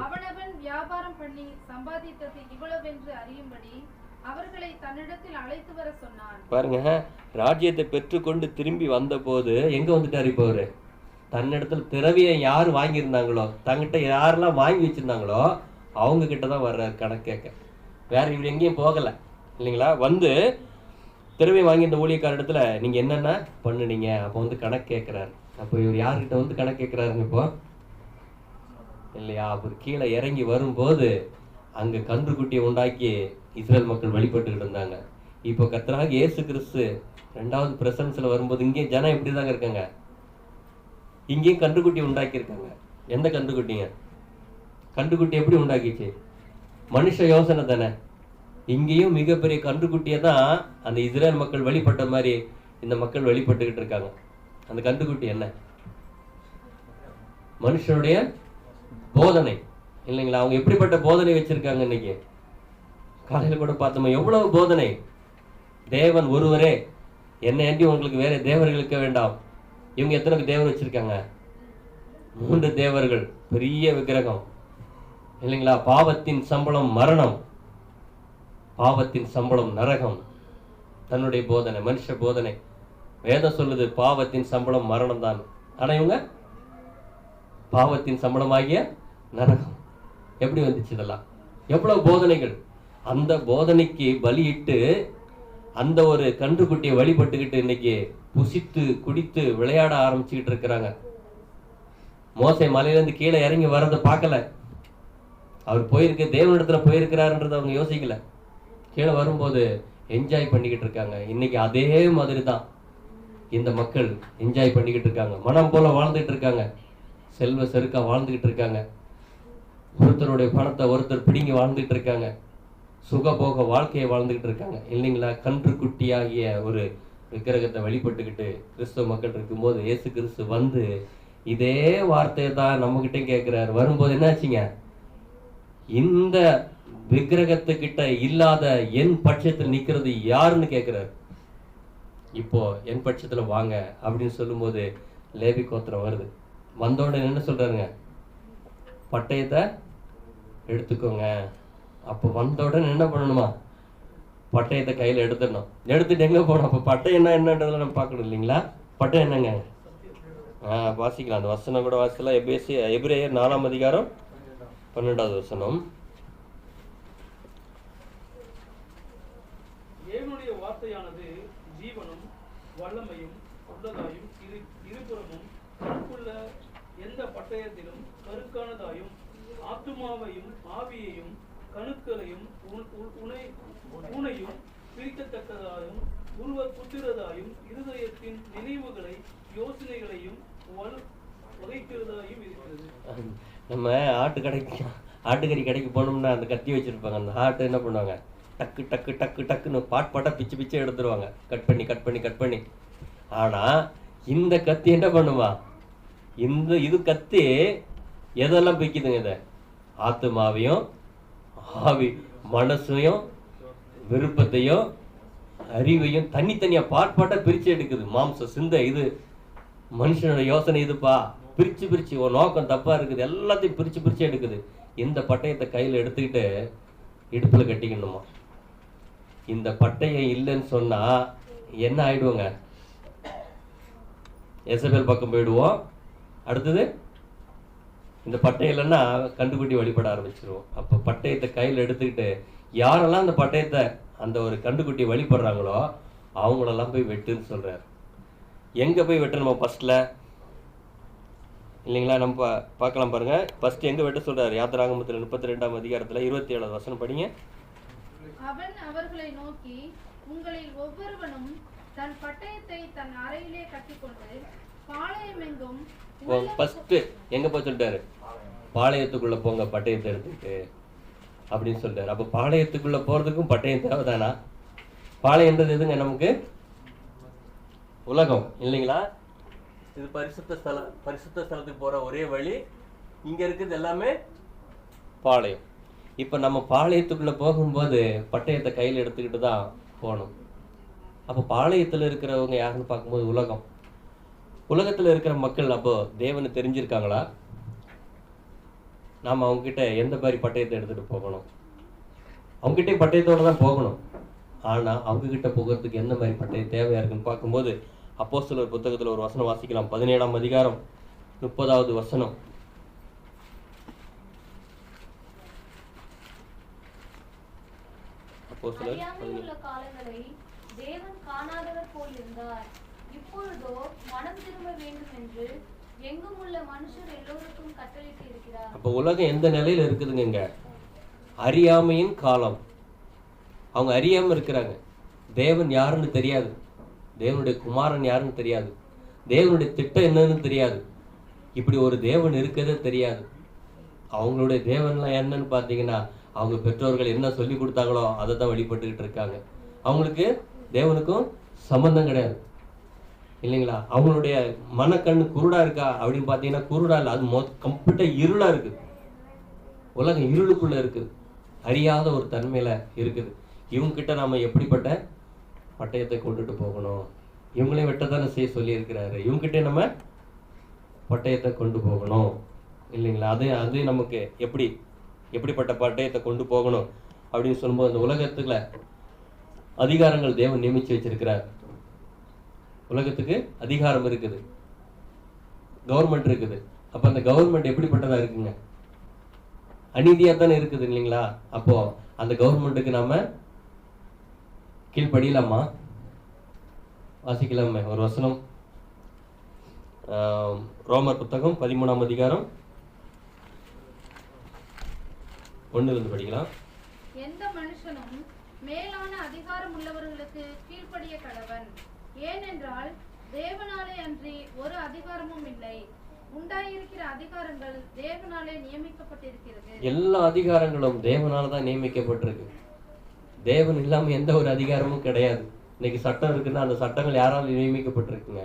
அவனவன் வியாபாரம் பண்ணி சம்பாதித்தது இவ்வளவென்று அறியும்படி அவர்களை தன்னிடத்தில் அழைத்து வர சொன்னான். பாருங்க, ராஜ்யத்தை பெற்றுக்கொண்டு திரும்பி வந்த போது எங்க வந்துட்டாரு? இப்போ அவரு தன்னிடத்தில் திரவியம் யாரு வாங்கியிருந்தாங்களோ, தங்கிட்ட யாரெல்லாம் வாங்கி வச்சிருந்தாங்களோ அவங்க கிட்டதான் வர்றாரு கணக்கு கேட்க. வேற இவர் எங்கேயும் போகல இல்லைங்களா? வந்து திரவியம் வாங்கி இந்த ஊழியக்கார இடத்துல நீங்க என்னென்ன பண்ணுனீங்க அப்போ வந்து கணக்கு கேட்கிறாரு. அப்போ இவர் யாருக்கிட்ட வந்து கணக்கு கேட்கிறாருங்க இப்போ? இல்லையா? அவர் கீழே இறங்கி வரும்போது அங்க கன்றுக்குட்டியை உண்டாக்கி இஸ்ரேல் மக்கள் வழிபட்டுக்கிட்டு இருந்தாங்க. இப்போ கர்த்தராகிய இயேசு கிறிஸ்து 2வது பிரசன்ஸ்ல வரும்போது இங்கேயும் ஜனம் இப்படிதாங்க இருக்காங்க. இங்கேயும் கன்றுக்குட்டி உண்டாக்கி இருக்காங்க. எந்த கன்றுக்குட்டிங்க? கன்றுக்குட்டி எப்படி உண்டாக்கிச்சு? மனுஷ யோசனை தானே. இங்கேயும் மிகப்பெரிய கன்றுக்குட்டியை தான் அந்த இஸ்ரேல் மக்கள் வழிபட்ட மாதிரி இந்த மக்கள் வழிபட்டுக்கிட்டு இருக்காங்க. அந்த கன்றுக்குட்டி என்ன? மனுஷனுடைய போதனை இல்லைங்களா? அவங்க எப்படிப்பட்ட போதனை வச்சிருக்காங்க? இன்னைக்கு காலையில கூட பார்த்தோமா எவ்வளவு போதனை. தேவன் ஒருவரே, என்னை அண்டி உங்களுக்கு வேற தேவர்கள் இருக்க வேண்டாம். இவங்க எத்தனை தேவன் வச்சிருக்காங்க? 3 தேவர்கள், பெரிய விக்கிரகம் இல்லைங்களா? பாவத்தின் சம்பளம் மரணம், பாவத்தின் சம்பளம் நரகம். தன்னுடைய போதனை, மனுஷ போதனை. வேதம் சொல்லுது பாவத்தின் சம்பளம் மரணம் தான். ஆனா இவங்க பாவத்தின் சம்பளமாகிய நரகம். எப்படி வந்துச்சு இதெல்லாம்? எவ்வளவு போதனைகள். அந்த போதனைக்கு பலியிட்டு அந்த ஒரு கன்றுக்குட்டியை வழிபட்டுக்கிட்டு இன்னைக்கு புசித்து குடித்து விளையாட ஆரம்பிச்சுக்கிட்டு இருக்கிறாங்க. மோசே மலையிலேருந்து கீழே இறங்கி வர்றதை பார்க்கல. அவர் போயிருக்க தேவனிடத்துல போயிருக்கிறாருன்றதை அவங்க யோசிக்கல. கீழே வரும்போது என்ஜாய் பண்ணிக்கிட்டு இருக்காங்க. இன்னைக்கு அதே மாதிரி தான் இந்த மக்கள் என்ஜாய் பண்ணிக்கிட்டு இருக்காங்க. மனம் போல வாழ்ந்துட்டு இருக்காங்க. செல்வ செருக்கா வாழ்ந்துகிட்டு இருக்காங்க. ஒருத்தருடைய பணத்தை ஒருத்தர் பிடிங்கி வாழ்ந்துட்டு இருக்காங்க. சுகபோக வாழ்க்கையை வாழ்ந்துகிட்டு இருக்காங்க இல்லைங்களா? கன்றுக்குட்டியாகிய ஒரு விக்கிரகத்தை வழிபட்டுக்கிட்டு கிறிஸ்தவ மக்கள் இருக்கும்போது இயேசு கிறிஸ்து வந்து இதே வார்த்தையை தான் நம்மகிட்ட கேட்கிறாரு. வரும்போது என்னாச்சுங்க? இந்த விக்கிரகத்துக்கிட்ட இல்லாத என் பட்சத்தில் நிக்கிறது யாருன்னு கேட்கிறாரு. இப்போ என் பட்சத்துல வாங்க அப்படின்னு சொல்லும்போது லேவி கோத்திரம் வருது. வந்தோடனே என்ன சொல்றாருங்க? பட்டயத்தை எடுத்துக்கோங்க. அப்போ வந்த உடனே என்ன பண்ணணுமா? பட்டயத்தை கையில் எடுத்துடணும். எடுத்துட்டு எங்கே போகணும்? அப்போ பட்டயம் என்னன்றதை நம்ம பார்க்கணும் இல்லைங்களா? பட்டயம் என்னங்க? வாசிக்கலாம். அந்த வசனம் கூட வாசிக்கலாம். எபிரேயர் 4ஆம் அதிகாரம் 12வது வசனம். தேவனுடைய வார்த்தையானது ஜீவனும் வல்லமையும் உள்ளதாயும் இருபுறமும் கருப்புள்ள எந்த பட்டயத்திலும் கருக்கானதாயும் ஆத்துமாவையும் ஆவியையும் கணுக்களையும் உனையும் பிரிக்கத்தக்கதாயும் உருவ குத்துறதாயும் இருதயத்தின் நினைவுகளை யோசனைகளையும் வகைக்கிறதாயும் இருக்கிறது. நம்ம ஆட்டுக்கறி கடைக்கு போனோம்னா அந்த கத்தி வச்சிருப்பாங்க. அந்த ஆட்டு என்ன பண்ணுவாங்க? டக்கு டக்கு டக்கு டக்குன்னு பாட்டா பிச்சு பிச்சு எடுத்துருவாங்க. கட் பண்ணி கட் பண்ணி கட் பண்ணி. ஆனா இந்த கத்தி என்ன பண்ணுவா? இது கத்தி எதெல்லாம் பிக்குதுங்க? இதை ஆத்துமாவையும் ஆவி மனசையும் விருப்பத்தையும் அறிவையும் தனித்தனியா பாட்டா பிரிச்சு எடுக்குது. மாம்ச சிந்தை இது மனுஷனோட யோசனை இதுப்பா. பிரிச்சு பிரிச்சு ஒரு நோக்கம் தப்பா இருக்குது, எல்லாத்தையும் பிரிச்சு பிரிச்சு எடுக்குது. இந்த பட்டயத்தை கையில எடுத்துக்கிட்டு இடுப்புல கட்டிக்கணுமா? இந்த பட்டயம் இல்லைன்னு சொன்னா என்ன ஆயிடுவோங்க? எசபேல் பக்கம் போயிடுவோம். அடுத்தது இந்த பட்டயம் இல்லைன்னா கண்டுபிடி வழிபட ஆரம்பிச்சிருவோம். அப்போ பட்டயத்தை கையில் எடுத்துக்கிட்டு யாரெல்லாம் அந்த பட்டயத்தை அந்த ஒரு கண்டுக்குட்டியை வழிபடுறாங்களோ அவங்களெல்லாம் போய் வெட்டுன்னு சொல்றாரு. எங்க போய் வெட்டணுமா? ஃபர்ஸ்ட்ல இல்லைங்களா? நம்ம பார்க்கலாம் பாருங்க. ஃபர்ஸ்ட் எங்க வெட்ட சொல்றாரு? யாத்திராகமத்தில் 32ஆம் அதிகாரத்துல 27வது வசனம் படிங்க. அவன் அவர்களை நோக்கி, உங்களில் ஒவ்வொருவனும் தன் பட்டயத்தை தன் அறையிலே கட்டிக்கொண்டு பாளையம் எங்கும். ஃபர்ஸ்ட் எங்க போய் சொல்லிட்டாரு? பாளையத்துக்குள்ள போங்க பட்டயத்தை எடுத்துக்கிட்டு அப்படின்னு சொல்றாரு. அப்ப பாளையத்துக்குள்ள போறதுக்கும் பட்டயம் தேவைதானா? பாளையன்றது எதுங்க? நமக்கு உலகம் இல்லைங்களா? இது பரிசுத்த ஸ்தலத்துக்கு போற ஒரே வழி. இங்க இருக்குது எல்லாமே பாளையம். இப்ப நம்ம பாளையத்துக்குள்ள போகும்போது பட்டயத்தை கையில் எடுத்துக்கிட்டு தான் போகணும். அப்போ பாளையத்துல இருக்கிறவங்க யாருன்னு பார்க்கும்போது உலகம். உலகத்துல இருக்கிற மக்கள் அப்போ தேவனை தெரிஞ்சிருக்காங்களா? நாம அவங்க கிட்ட எந்த மாதிரி பட்டயத்தை எடுத்துட்டு போகணும்? அவங்க கிட்டே பட்டயத்தோட தான் போகணும். ஆனா அவங்க கிட்ட போகிறதுக்கு எந்த மாதிரி பட்டயம் தேவையா இருக்குன்னு பார்க்கும்போது அப்போஸ்தலர் புத்தகத்துல ஒரு வசனம் வாசிக்கலாம். 17ஆம் அதிகாரம் 30வது வசனம். அப்போஸ்தலர் காலங்களை தேவன் காணாதவர் போல் இருந்தார். இப்பொழுதோ மனம் திரும்ப வேண்டும் என்று எங்கும் உள்ள மனுஷர் எல்லோருக்கும் கட்டளையிட்டு இருக்கிறார். அப்ப உலகம் எந்த நிலையில இருக்குதுங்க? அறியாமையின் காலம். அவங்க அறியாம இருக்கிறாங்க. தேவன் யாருன்னு தெரியாது, தேவனுடைய குமாரன் யாருன்னு தெரியாது, தேவனுடைய திட்டம் என்னன்னு தெரியாது. இப்படி ஒரு தேவன் இருக்கிறதே தெரியாது. அவங்களுடைய தேவன்லாம் என்னன்னு பார்த்தீங்கன்னா அவங்க பெற்றோர்கள் என்ன சொல்லி கொடுத்தாங்களோ அதை தான் வழிபட்டுக்கிட்டு இருக்காங்க. அவங்களுக்கு தேவனுக்கும் சம்பந்தம் கிடையாது இல்லைங்களா? அவங்களுடைய மனக்கண்ணு குருடா இருக்கா அப்படின்னு பார்த்தீங்கன்னா குருடா இல்லை, அது கம்ப்ளீட்டா இருளா இருக்குது. உலகம் இருளுக்குள்ள இருக்குது, அறியாத ஒரு தன்மையில இருக்குது. இவங்க கிட்ட நாம எப்படிப்பட்ட பட்டயத்தை கொண்டுட்டு போகணும்? இவங்களையும் வெட்டத்தானே செய்ய சொல்லி இருக்கிறாரு. இவங்ககிட்ட நம்ம பட்டயத்தை கொண்டு போகணும் இல்லைங்களா? அது நமக்கு எப்படிப்பட்ட பட்டயத்தை கொண்டு போகணும் அப்படின்னு சொல்லும்போது அந்த உலகத்துல அதிகாரங்கள் தேவன் நியமிச்சு வச்சிருக்கிறார். உலகத்துக்கு அதிகாரம் இருக்குது, கவர்மெண்ட் இருக்குது. அப்ப அந்த கவர்மெண்ட் எப்படிப்பட்டதா இருக்குங்க? அநீதியா தானே இருக்குது இல்லைங்களா? அப்போ அந்த கவர்மெண்ட்டுக்கு நாம கீழ்ப்படியலாமா? வாசிக்கலாமே ஒரு வசனம். ரோமர் புத்தகம் 13ஆம் அதிகாரம் 1 படிக்கலாம். எந்த மனுஷனும் மேலான அதிகாரம் உள்ளவர்களுக்கு கீழ்ப்படிய கடவன். ஏனென்றால் தேவனாலே அன்றி ஒரு அதிகாரமும் இல்லை. உண்டாயிருக்கிற அதிகாரங்கள் தேவனாலே நியமிக்கப்பட்டிருக்கிறது. எல்லா அதிகாரங்களும் தேவனால தான் நியமிக்கப்பட்டிருக்கு. தேவன் இல்லாம எந்த ஒரு அதிகாரமும் கிடையாது. இன்னைக்கு சட்டம் இருக்குன்னா அந்த சட்டங்கள் யாரால் நியமிக்கப்பட்டிருக்குங்க?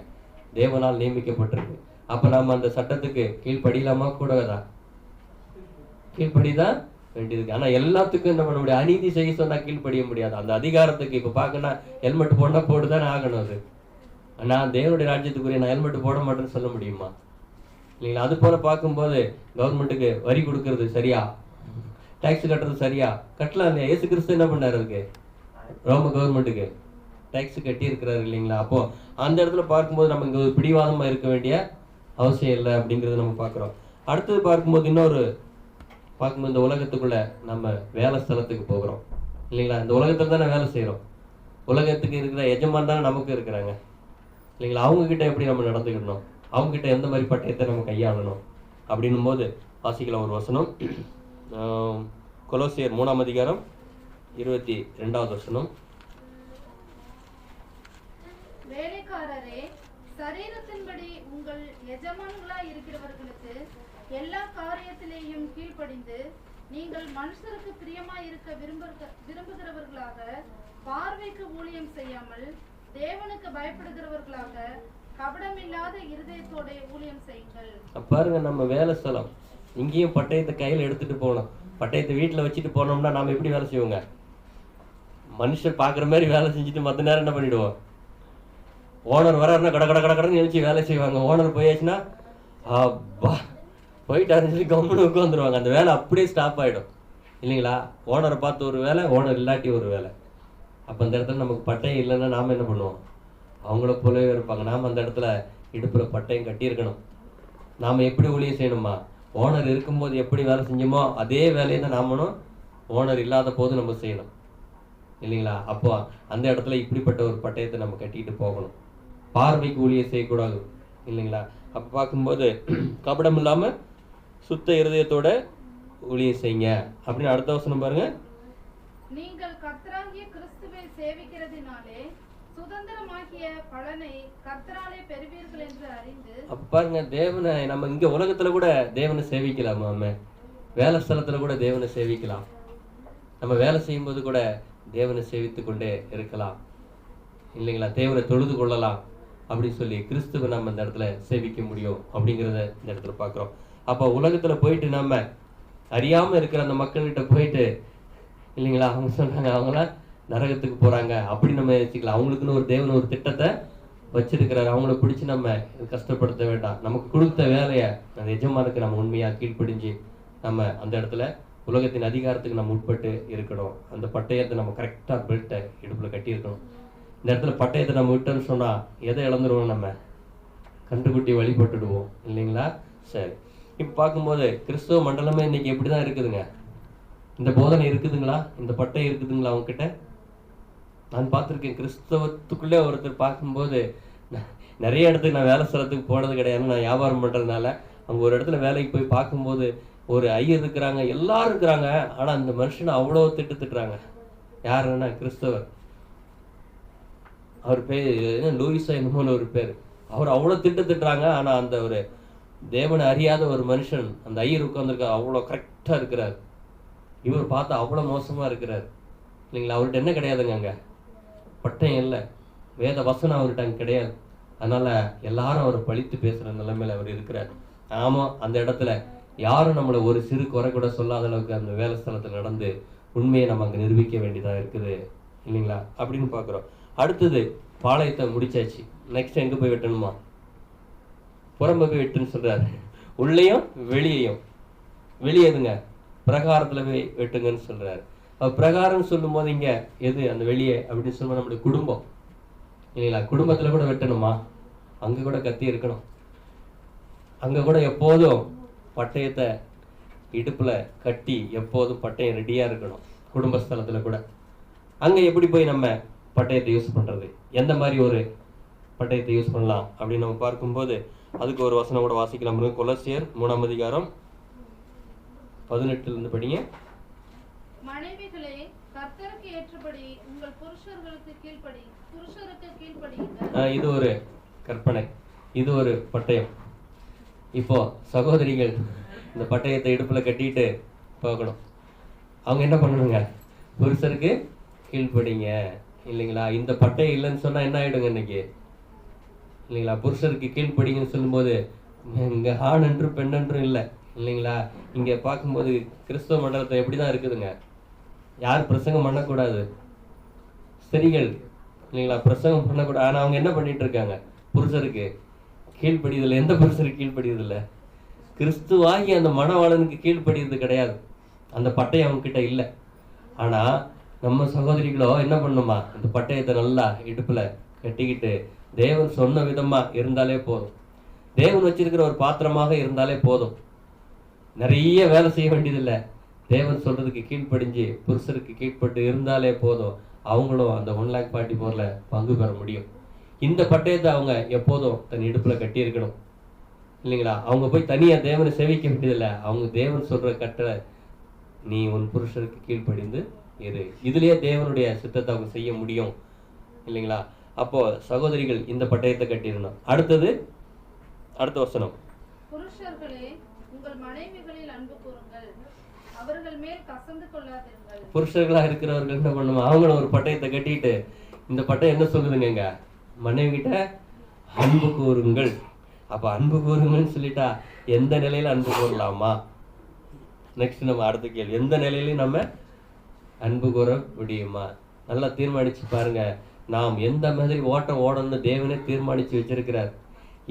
தேவனால் நியமிக்கப்பட்டிருக்கு. அப்ப நாம அந்த சட்டத்துக்கு கீழ்ப்படியலாமா? கூடாதா? கீழ்ப்படிதான் வேண்டியதுக்கு. ஆனா எல்லாத்துக்கும் நம்மளுடைய அநீதி செய்ய சொன்னா கீழ்ப்படிய முடியாது. அந்த அதிகாரத்துக்கு இப்ப பாக்கணும், ஹெல்மெட் போடா போட்டுதான் ஆகணும். அது நான் தேவனுடைய ராஜ்யத்துக்குரிய நான் ஹெல்மெட் போட மாட்டேன்னு சொல்ல முடியுமா? இல்லைங்களா? அது போல பார்க்கும்போது கவர்மெண்ட்டுக்கு வரி கொடுக்கறது சரியா? டேக்ஸ் கட்டுறது சரியா? கட்டலாம் இல்லையா? இயேசு கிறிஸ்து என்ன பண்ணாரு? அதுக்கு ரோம கவர்மெண்ட்டுக்கு டேக்ஸ் கட்டி இருக்கிறாரு இல்லைங்களா? அப்போ அந்த இடத்துல பார்க்கும்போது நம்ம இங்க ஒரு பிடிவாதமா இருக்க வேண்டிய அவசியம் இல்லை அப்படிங்கிறத நம்ம பார்க்குறோம். அடுத்தது பார்க்கும்போது பார்க்கும்போது இந்த உலகத்துக்குள்ள நம்ம வேலை ஸ்தலத்துக்கு போகிறோம் இல்லைங்களா? இந்த உலகத்துல தானே வேலை செய்யறோம். உலகத்துக்கு இருக்கிற எஜமான் தானே நமக்கு இருக்கிறாங்க இல்லைங்களா? அவங்க கிட்ட எப்படி நம்ம நடந்துக்கணும், அவங்க கிட்ட எந்த மாதிரி பட்டயத்தை நம்ம கையாளணும் அப்படின்னும் போது வாசிக்கலாம் ஒரு வசனம். கொலோசியர் 3ஆம் அதிகாரம் 22வது வசனம். வேலைக்காரரே, சரீரத்தின்படி உங்கள் எஜமான்களாய் இருக்கிறவர்களுக்கு எல்லா காரியத்திலேயும் கீழ்ப்படிந்து, நீங்கள் மனுஷருக்கு பிரியமாய் இருக்க விரும்புகிறவர்களாக, பார்வைக்கு ஊழியம் செய்யாமல் தேவனுக்கு பயப்படுகிறவர்களாக, கபடமில்லாத இருதயத்தோட ஊழியம் செய்யுங்கள். பாருங்க, நம்ம வேலை ஸ்தலம் இங்கேயும் பட்டயத்தை கையில் எடுத்துட்டு போகணும். பட்டயத்தை வீட்டில் வச்சுட்டு போனோம்னா நாம எப்படி வேலை செய்வோங்க? மனுஷர் பார்க்குற மாதிரி வேலை செஞ்சுட்டு மற்ற நேரம் என்ன பண்ணிடுவோம்? ஓனர் வராருன்னா கட கட கட கடன்னு எழுச்சி வேலை செய்வாங்க. ஓனர் போயாச்சுன்னா அப்பா போயிட்டாருன்னு சொல்லி கம்முன்னு உட்காந்துருவாங்க. அந்த வேலை அப்படியே ஸ்டாப் ஆகிடும் இல்லைங்களா? ஓனரை பார்த்து ஒரு வேலை, ஓனர் இல்லாட்டி ஒரு வேலை. அப்போ அந்த இடத்துல நமக்கு பட்டயம் இல்லைன்னா நாம் என்ன பண்ணுவோம்? அவங்கள போலவே இருப்பாங்க. நாம் அந்த இடத்துல இடுப்பில் பட்டயம் கட்டியிருக்கணும். நாம் எப்படி ஊழியம் செய்யணுமா? ஓனர் இருக்கும்போது எப்படி வேலை செஞ்சோமோ அதே வேலையை தான் நாமளும் ஓனர் இல்லாத போது நம்ம செய்யணும் இல்லைங்களா? அப்போ அந்த இடத்துல இப்படிப்பட்ட ஒரு பட்டயத்தை நம்ம கட்டிட்டு போகணும். பார்வைக்கு ஊழியம் செய்யக்கூடாது இல்லைங்களா? அப்போ பார்க்கும்போது கபடம் இல்லாமல் சுத்த இருதயத்தோட ஊழியம் செய்யுங்க அப்படின்னு அடுத்த வசனம் பாருங்க. நீங்கள் கர்த்தராகிய கிறிஸ்துவை சேவிக்கிறதினாலே சுதந்திரமாகிய பலனை கர்த்தராலே பெறுவீர்கள் என்று அறிந்து. அப்ப பாருங்க, தேவனை நம்ம இங்க உலகத்துல கூட தேவனை சேவிக்கலாமா? வேலை ஸ்தலத்துல கூட தேவனை சேவிக்கலாம். நம்ம வேலை செய்யும் போது கூட தேவனை சேவித்து கொண்டே இருக்கலாம் இல்லைங்களா? தேவனை தொழுது கொள்ளலாம் அப்படின்னு சொல்லி கிறிஸ்துவை நம்ம இந்த இடத்துல சேவிக்க முடியும் அப்படிங்கிறத இந்த இடத்துல பார்க்குறோம். அப்போ உலகத்துல போயிட்டு நம்ம அறியாம இருக்கிற அந்த மக்கள்கிட்ட போயிட்டு இல்லைங்களா, அவங்க சொன்னாங்க அவங்களாம் நரகத்துக்கு போறாங்க அப்படி நம்ம யோசிக்கலாம். அவங்களுக்குன்னு ஒரு தேவன் ஒரு திட்டத்தை வச்சிருக்கிறாரு. அவங்கள பிடிச்சி நம்ம கஷ்டப்படுத்த வேண்டாம். நமக்கு கொடுத்த வேலையை அந்த எஜமானுக்கு நம்ம உண்மையா கீழ்ப்படிஞ்சு நம்ம அந்த இடத்துல உலகத்தின் அதிகாரத்துக்கு நம்ம உட்பட்டு இருக்கணும். அந்த பட்டயத்தை நம்ம கரெக்டாக பெல்ட்டை இடுப்புல கட்டி இருக்கணும். இந்த இடத்துல பட்டயத்தை நம்ம விட்டோன்னு சொன்னா எதை இழந்துருவோம்? நம்ம கண்டுகுட்டி வழிபட்டுடுவோம் இல்லைங்களா? சரி, இப்போ பார்க்கும்போது கிறிஸ்தவ மண்டலமே இன்னைக்கு எப்படிதான் இருக்குதுங்க? இந்த போதனை இருக்குதுங்களா? இந்த பட்டயம் இருக்குதுங்களா அவங்க கிட்ட? நான் பார்த்துருக்கேன். கிறிஸ்தவத்துக்குள்ளே ஒருத்தர் பார்க்கும்போது நிறைய இடத்துக்கு நான் வேலை ஸ்தலத்துக்கு போனது கிடையாது. நான் வியாபாரம் பண்ணுறதுனால அவங்க ஒரு இடத்துல வேலைக்கு போய் பார்க்கும்போது ஒரு ஐயர் இருக்கிறாங்க, எல்லாரும் இருக்கிறாங்க. ஆனால் அந்த மனுஷனை அவ்வளோ திட்டுறாங்க. யாருன்னா கிறிஸ்தவர். அவர் பேர் லூயிஸா என்னமோன்னு ஒரு பேர். அவர் அவ்வளோ திட்டுறாங்க. ஆனால் அந்த ஒரு தேவனை அறியாத ஒரு மனுஷன் அந்த ஐயர் உட்காந்துருக்க அவ்வளோ கரெக்டாக இருக்கிறார். இவர் பார்த்தா அவ்வளோ மோசமாக இருக்கிறார் இல்லைங்களா? அவர்கிட்ட என்ன கிடையாதுங்க? அங்கே பட்டயம் இல்லை, வேத வசனம் அவர்கிட்ட அங்கே கிடையாது. அதனால எல்லாரும் அவரை பழித்து பேசுகிற நிலைமையில அவர் இருக்கிறார். ஆமாம், அந்த இடத்துல யாரும் நம்மளை ஒரு சிறு குறை கூட சொல்லாத அளவுக்கு அந்த வேலை ஸ்தலத்தில் நடந்து உண்மையை நம்ம அங்கே நிரூபிக்க வேண்டியதாக இருக்குது இல்லைங்களா? அப்படின்னு பார்க்குறோம். அடுத்தது பாளையத்தை முடிச்சாச்சு. நெக்ஸ்ட் எங்கே போய் வெட்டணுமா? புறம்ப போய் வெட்டுன்னு சொல்கிறாரு. உள்ளேயும் வெளியையும். வெளியேதுங்க பிரகாரத்தில் போய் வெட்டுங்கன்னு சொல்கிறாரு. பிரகாரம் சொல்லும் போது இங்கே எது அந்த வெளியே அப்படின்னு சொல்லுவோம்? நம்மளுடைய குடும்பம் இல்லைங்களா? குடும்பத்தில் கூட வெட்டணுமா? அங்கே கூட கத்தி இருக்கணும். அங்கே கூட எப்போதும் பட்டயத்தை இடுப்பில் கட்டி எப்போதும் பட்டயம் ரெடியாக இருக்கணும். குடும்பஸ்தலத்தில் கூட அங்கே எப்படி போய் நம்ம பட்டயத்தை யூஸ் பண்றது? எந்த மாதிரி ஒரு பட்டயத்தை யூஸ் பண்ணலாம் அப்படின்னு நம்ம பார்க்கும்போது அதுக்கு ஒரு வசனம் கூட வாசிக்கலாம். கொலோசியர் 3ஆம் அதிகாரம் 18 படிங்க. மனைவிகளே, கர்த்தருக்கு ஏற்றபடி உங்கள் புருஷருக்கு கீழ்ப்படியுங்கள். இது ஒரு கற்பனை, இது ஒரு பட்டயம். இப்போ சகோதரிகள் இந்த பட்டயத்தை இடுப்புல கட்டிட்டு போகணும். அவங்க என்ன பண்ணணுங்க? புருஷருக்கு கீழ்ப்படிங்க, இல்லைங்களா? இந்த பட்டயம் இல்லைன்னு சொன்னா என்ன ஆயிடுங்க இன்னைக்கு, இல்லைங்களா? புருஷருக்கு கீழ்ப்படிங்கன்னு சொல்லும்போது இங்க ஆண் என்றும் பெண் என்றும் இல்லை, இல்லைங்களா? இங்க பார்க்கும்போது கிறிஸ்தவ மண்டலத்தை எப்படிதான் இருக்குதுங்க. யார் பிரசங்கம் பண்ணக்கூடாது? ஸ்திரீகள், இல்லைங்களா? பிரசங்கம் பண்ணக்கூடாது. ஆனா அவங்க என்ன பண்ணிட்டு இருக்காங்க? புருஷருக்கு கீழ்ப்படியதில்லை. எந்த புருஷருக்கு கீழ்ப்படியதில்லை? கிறிஸ்துவாகி அந்த மணவாளனுக்கு கீழ்ப்படியது கிடையாது. அந்த பட்டயம் அவங்க கிட்ட இல்லை. ஆனா நம்ம சகோதரிகளோ என்ன பண்ணுமா? இந்த பட்டயத்தை நல்லா இடுப்புல கட்டிக்கிட்டு தேவன் சொன்ன விதமா இருந்தாலே போதும், தேவன் வச்சிருக்கிற ஒரு பாத்திரமாக இருந்தாலே போதும். நிறைய வேலை செய்ய வேண்டியதில்லை. தேவன் சொல்றதுக்கு கீழ்ப்படிஞ்சு புருஷருக்கு கீழ்ப்பட்டு இருந்தாலே போதும், அவங்களும் அந்த 1,44,000 பங்கு பெற முடியும். இந்த பட்டயத்தை அவங்க எப்போதும் தன் இடுப்புல கட்டி இருக்கணும், இல்லைங்களா? அவங்க போய் தனியா தேவனை சேவிக்க வேண்டியதில்லை. அவங்க தேவன் சொல்ற கட்டளை, நீ உன் புருஷருக்கு கீழ்ப்படிந்து இரு. இதுலயே தேவனுடைய சித்தத்தை அவங்க செய்ய முடியும், இல்லைங்களா? அப்போ சகோதரிகள் இந்த பட்டயத்தை கட்டிடணும். அடுத்த வசனம். புருஷர்களே, உங்கள் மனைவிகளில் அன்பு கூறுங்கள், அவர்கள் மேல் கசந்து கொள்ளாதீர்கள். புருஷர்களா இருக்கிறவர்கள் என்ன பண்ணுவோம்? அவங்களும் ஒரு பட்டயத்தை கட்டிட்டு, இந்த பட்டயம் என்ன சொல்லுதுங்க? மனைவி கிட்ட அன்பு கூறுங்கள். அப்ப அன்பு கூறுங்கன்னு சொல்லிட்டா எந்த நிலையில அன்பு கூறலாமா? நெக்ஸ்ட் நம்ம அடுத்த கேள்வி, எந்த நிலையிலையும் நம்ம அன்பு கூற முடியுமா? நல்லா தீர்மானிச்சு பாருங்க. நாம் எந்த மாதிரி ஓட்டம் ஓடணும்னு தேவனே தீர்மானிச்சு வச்சிருக்கிறார்.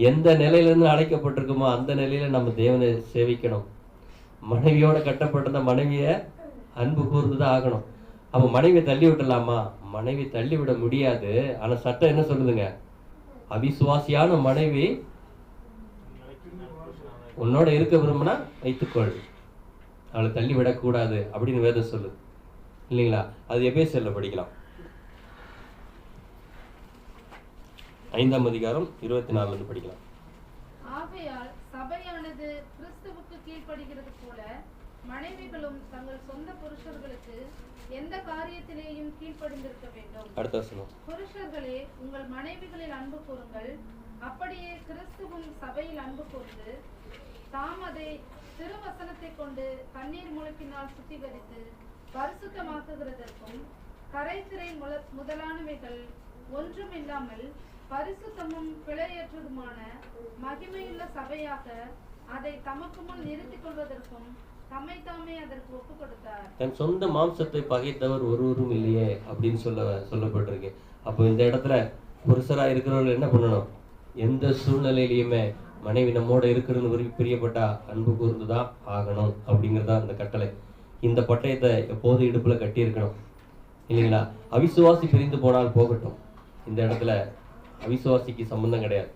எந்த நிலையிலிருந்து அழைக்கப்பட்டிருக்குமோ அந்த நிலையில நம்ம தேவனை சேவிக்கணும். மனைவியோட கட்டப்பட்டிருந்த மனைவியை அன்பு கூர்ந்துதான் ஆகணும். அப்ப மனைவியை தள்ளி விடலாமா? மனைவி தள்ளி விட முடியாது. ஆனா சட்டம் என்ன சொல்லுதுங்க? அவிசுவாசியான மனைவி உன்னோட இருக்க விரும்பினா வைத்துக்கொள், அவளை தள்ளி விடக்கூடாது அப்படின்னு வேதம் சொல்லுது, இல்லைங்களா? அது எபேசியர்ல படிக்கலாம். 5ஆம் அதிகாரம் 24 படிக்கலாம். ஆகையால் சபையானது கிறிஸ்துவுக்கு கீழ்ப்படுகிறது போல மனைவிகளும் தங்கள் சொந்த புருஷர்களுக்கு எந்த காரியத்திலேயும் கீழ்ப்படிந்திருக்க வேண்டும். அடுத்த வசனம். புருஷர்களே, உங்கள் மனைவிகளில் அன்பு கூறுங்கள், அப்படியே கிறிஸ்துவும் சபையில் அன்பு கூர்ந்து தாம் அதை திருவசனத்தை கொண்டு கண்ணீர் முழக்கினால் சுத்திகரித்து பரிசுத்தமாக்குகிறதற்கும் கரைதிரை முதலானவைகள் ஒன்றும் இல்லாமல் பரிசுத்தமும் பிழையற்றதுமான மகிமையுள்ள சபையாக அதை தமக்கு முன் நிறுத்திக் கொள்வதற்கும் தம்மை தாமே அதற்கு ஒப்பு கொடுத்தார். தன் சொந்த மாம்சத்தை பகைத்தவர் ஒருவரும் இல்லையே அப்படின்னு சொல்லப்பட்டிருக்கு. அப்போ இந்த இடத்துல புருஷரா இருக்கிறவர்கள் என்ன பண்ணணும்? எந்த சூழ்நிலையிலையுமே மனைவி நம்மோட இருக்கிறது பிரியப்பட்டா அன்பு கூர்ந்துதான் ஆகணும் அப்படிங்கிறதா அந்த கட்டளை. இந்த பட்டயத்தை எப்போதும் இடுப்புல கட்டி இருக்கணும், இல்லைங்களா? அவிசுவாசி பிரிந்து போனால் போகட்டும். இந்த இடத்துல அவிசுவாசிக்கு சம்பந்தம் கிடையாது.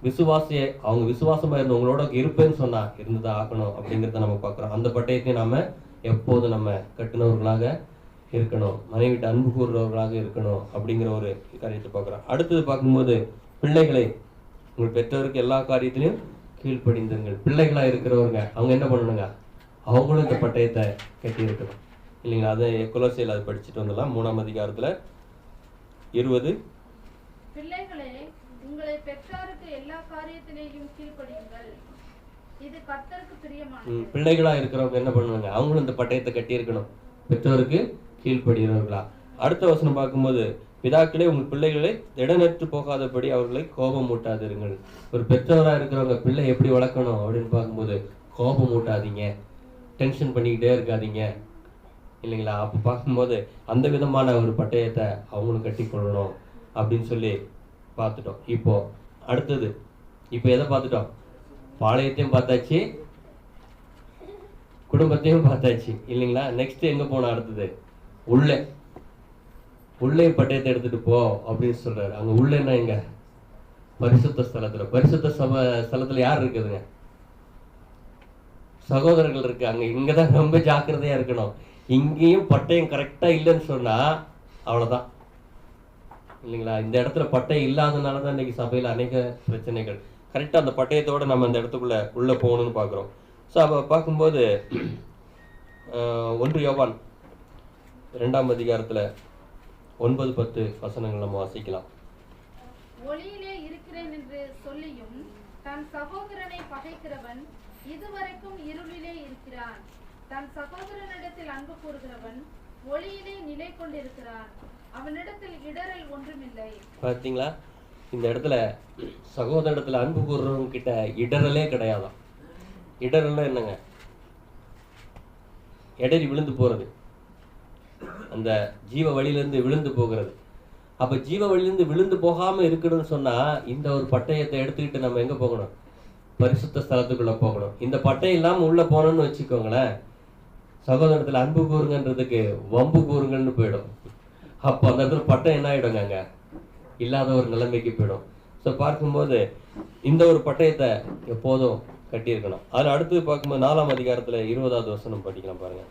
விசுவாசியை அவங்க விசுவாசமா இருந்து உங்களோட இருப்பேன்னு சொன்னா இருந்துதான் ஆகணும் அப்படிங்கிறத நம்ம பார்க்குறோம். அந்த பட்டயத்தையும் நாம எப்போதும் நம்ம கட்டுனவர்களாக இருக்கணும், மனைவிட்டு அன்பு கூறுறவர்களாக இருக்கணும் அப்படிங்கிற ஒரு காரியத்தை பார்க்குறோம். அடுத்தது பார்க்கும்போது, பிள்ளைகளை உங்கள் பெற்றோருக்கு எல்லா காரியத்திலையும் கீழ்ப்படிந்துங்கள். பிள்ளைகளா இருக்கிறவங்க அவங்க என்ன பண்ணணுங்க? அவங்களும் இந்த பட்டயத்தை கட்டி இருக்கணும், இல்லைங்களா? அதை கொலோசியர் அது படிச்சுட்டு வந்துடலாம். 3ஆம் அதிகாரத்துல 20. பிள்ளைகளே, உங்களை பெற்றாருக்கு எல்லா காரியத்திலேயும் கீழ்ப்படியுங்கள், இது கர்த்தருக்கு பிரியமானது. பிள்ளைகளா இருக்கிறவங்க என்ன பண்ணுவாங்க? அவங்களும் இந்த பட்டயத்தை கட்டி இருக்கணும், பெற்றோருக்கு கீழ்ப்படுகிறவர்களா. அடுத்த வசனம் பார்க்கும்போது, பிதாக்களே உங்கள் பிள்ளைகளை திடனற்று போகாதபடி அவர்களை கோபம் ஊட்டாதிருங்கள். ஒரு பெற்றோரா இருக்கிறவங்க பிள்ளை எப்படி வளர்க்கணும் அப்படின்னு பார்க்கும்போது, கோபம் ஊட்டாதீங்க, டென்ஷன் பண்ணிக்கிட்டே இருக்காதீங்க, இல்லைங்களா? அப்போ பார்க்கும்போது அந்த விதமான ஒரு பட்டயத்தை அவங்களும் கட்டி கொள்ளணும் அப்படின்னு சொல்லி பார்த்துட்டோம். இப்போ அடுத்தது, இப்போ எதை பார்த்துட்டோம்? பாளையத்தையும் பார்த்தாச்சு, குடும்பத்தையும் பார்த்தாச்சு, இல்லைங்களா? நெக்ஸ்ட் எங்க போனோம்? அடுத்தது உள்ளே பட்டயத்தை எடுத்துட்டு போ அப்படின்னு சொல்றாரு. அங்க உள்ளேன்னா எங்க? பரிசுத்த ஸ்தலத்துல. பரிசுத்த ஸ்தலத்துல யார் இருக்குதுங்க? சகோதரர்கள் இருக்கு. அங்க இங்கதான் ரொம்ப ஜாக்கிரதையா இருக்கணும். இங்கேயும் பட்டயம் கரெக்டா இல்லைன்னு சொன்னா அவ்வளவுதான். இல்லைங்களா? இந்த இடத்துல பட்டை இல்லாதனால தான் இன்னைக்கு சபையில் அநேக பிரச்சனைகள். கரெக்டாக அந்த பட்டயத்தோடு நம்ம அந்த இடத்துக்குள்ள உள்ளே போகணும்னு பார்க்குறோம். ஸோ அப்போ பார்க்கும்போது 1 யோவான் 2ஆம் அதிகாரத்தில் 9-10 வசனங்கள் நம்ம வாசிக்கலாம். ஒளியிலே இருக்கிறேன் என்று சொல்லியும் தன் சகோதரனை பகைக்கிறவன் இதுவரைக்கும் இருளிலே இருக்கிறான். தன் சகோதரனிடத்தில் அன்பு கூறுகிறவன் ஒளியிலே நிலை கொண்டிருக்கிறான். அவனிடத்தில் இடரல் ஒன்றுமில்லை. பார்த்தீங்களா? இந்த இடத்துல சகோதரத்தில் அன்பு கூறுறவங்க கிட்ட இடரலே கிடையாதான். இடரல் என்னங்க? இடறி விழுந்து போகிறது, அந்த ஜீவ வழியிலேருந்து விழுந்து போகிறது. அப்போ ஜீவ வழியிலேருந்து விழுந்து போகாமல் இருக்கணும்னு சொன்னால் இந்த ஒரு பட்டயத்தை எடுத்துக்கிட்டு நம்ம எங்கே போகணும்? பரிசுத்த ஸ்தலத்துக்குள்ளே போகணும். இந்த பட்டயம் இல்லாமல் உள்ளே போனோம்னு வச்சுக்கோங்களேன், சகோதரத்தில் அன்பு கூறுங்கன்றதுக்கு வம்பு கூறுங்கன்னு போயிடும். அப்போ அந்த இடத்துல பட்டம் என்ன ஆகிடுங்க? அங்கே இல்லாத ஒரு நிலைமைக்கு போயிடும். ஸோ பார்க்கும்போது இந்த ஒரு பட்டயத்தை எப்போதும் கட்டியிருக்கணும். அதில் அடுத்து பார்க்கும்போது 4ஆம் அதிகாரத்தில் 20வது வசனம் படிக்கலாம் பாருங்க.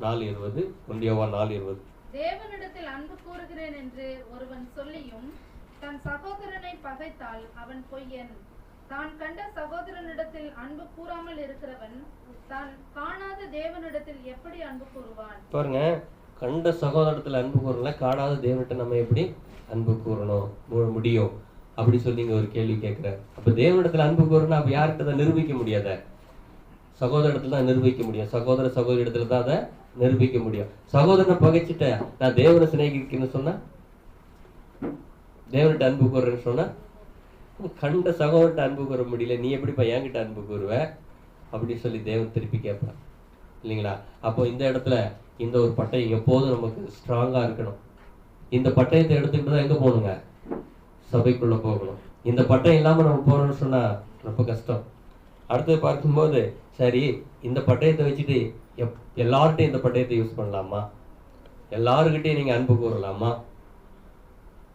4:20, 1 யோவான் 4:20. தேவனிடத்தில் அன்பு கூறுகிறேன் என்று ஒருவன் சொல்லியும் தன் சகோதரனை பகைத்தால் அவன் பொய்யன். தான் கண்ட சகோதரனிடத்தில் அன்பு கூறாமல் இருக்கிறவன் தான் காணாத தேவனிடத்தில் எப்படி அன்பு கூறுவான்? பாருங்க, கண்ட சகோதரத்தில் அன்பு கூறல, காணாத தேவன்கிட்ட நம்ம எப்படி அன்பு கூறணும் முடியும் அப்படி சொல்லி நீங்க ஒரு கேள்வி கேட்குற. அப்போ தேவனிடத்தில் அன்பு கூறணும், அப்போ யார்கிட்ட தான் நிரூபிக்க முடியாத? சகோதரத்தில் தான் நிரூபிக்க முடியும். சகோதர சகோதரி இடத்துல தான் அதை நிரூபிக்க முடியும். சகோதரனை பகைச்சிட்ட நான் தேவனை சிநேகிக்கிறேன்னு சொன்னா, தேவன்கிட்ட அன்பு கூறுறேன்னு சொன்னா, கண்ட சகோதரன்ட்ட அன்பு கூற முடியல, நீ எப்படிப்பா என்கிட்ட அன்பு கூறுவ அப்படின்னு சொல்லி தேவன் திருப்பி கேட்பான் இல்லைங்களா? அப்போ இந்த இடத்துல இந்த ஒரு பட்டயம் எப்போதும் நமக்கு ஸ்ட்ராங்கா இருக்கணும். இந்த பட்டயத்தை எடுத்துக்கிட்டு தான் எங்க போகணுங்க? சபைக்குள்ள போகணும். இந்த பட்டயம் இல்லாம நம்ம போறோம்னு சொன்னா ரொம்ப கஷ்டம். அடுத்தது பார்க்கும்போது சரி, இந்த பட்டயத்தை வச்சுட்டு எல்லார்ட்டையும் இந்த பட்டயத்தை யூஸ் பண்ணலாமா? எல்லாருக்கிட்டையும் நீங்க அன்பு கூறலாமா?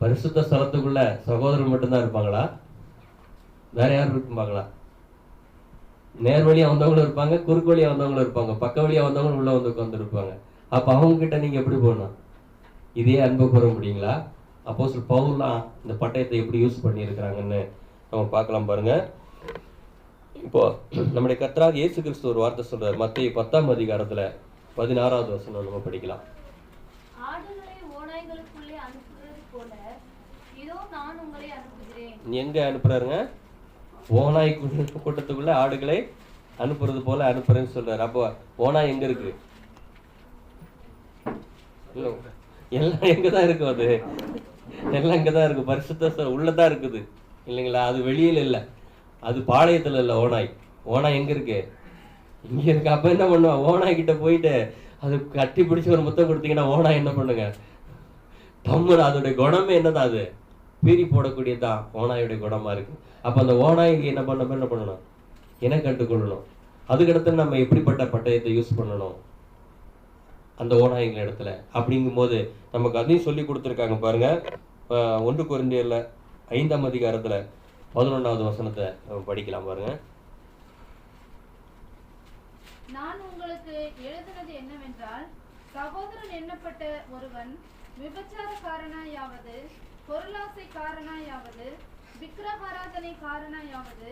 பரிசுத்த ஸ்தலத்துக்குள்ள சகோதரர் மட்டும்தான் இருப்பாங்களா? வேற யாரும் இருப்பாங்களா? நேர் வழியா வந்தவங்களும் இருப்பாங்க, குறுக்கு வழியா வந்தவங்களும் இருப்பாங்க, பக்க வழியா வந்தவங்களும் உள்ள வந்து உட்காந்துருப்பாங்க. அப்ப அவங்க கிட்ட நீங்க எப்படி போகணும்? இதே அன்பு கூற முடியுங்களா? அப்போஸ்தலர் பவுல்லாம் இந்த பட்டயத்தை எப்படி யூஸ் பண்ணியிருக்கிறாங்கன்னு நம்ம பார்க்கலாம் பாருங்க. இப்போ நம்முடைய கர்த்தராகிய இயேசு கிறிஸ்து ஒரு வார்த்தை சொல்றாரு. மத்தேயு 10ஆம் அதிகாரத்துல 16வது வசனம் நம்ம படிக்கலாம். ஆடுகளை ஓநாய்களுக்குள்ளே அனுப்புகிறது போல இதோ நான் உங்களை அனுப்புகிறேன். எங்க அனுப்புறாருங்க? ஓநாய் கூட்டத்துக்குள்ள ஆடுகளை அனுப்புறது போல அனுப்புறேன்னு சொல்றாரு. அப்போ ஓநாய் எங்க இருக்கு? எல்லாம் எங்கதான் இருக்கு? அது எல்லாம் இங்கதான் இருக்கு. பரிசுத்த உள்ளதான் இருக்குது இல்லைங்களா? அது வெளியில இல்லை, அது பாளையத்துல இல்லை. ஓநாய் எங்க இருக்கு? இங்க இருக்கு. அப்ப என்ன பண்ணுவா? ஓநாய் கிட்ட போயிட்டு அது கட்டி பிடிச்சி ஒரு முத்தம் கொடுத்தீங்கன்னா ஓநாய் என்ன பண்ணுங்க? தம்முன்னு. அதோடைய குணமே என்னதான்? அது பீறி போடக்கூடியதான் ஓநாயுடைய குணமா இருக்கு. அப்ப அந்த ஓநாய்க்கு என்ன பண்ணணும்? இன கண்டுகொள்ளணும். அதுக்கடுத்து நம்ம எப்படிப்பட்ட பட்டயத்தை யூஸ் பண்ணணும் அந்த ஓநாய்கள் இடத்துல அப்படிங்கும் போது நமக்கு அதையும் சொல்லி கொடுத்துருக்காங்க பாருங்க. 1 கொரிந்தியர்ல 5ஆம் அதிகாரத்துல 11வது வசனத்தை நம்ம படிக்கலாம் பாருங்க. நான் உங்களுக்கு எழுதினது என்னவென்றால், சகோதரன் எண்ணப்பட்ட ஒருவன் விபச்சாரக்காரனாயாவது, பொருளாசைக்காரனாயாவது, விக்கிரகாராதனைக்காரனாயாவது,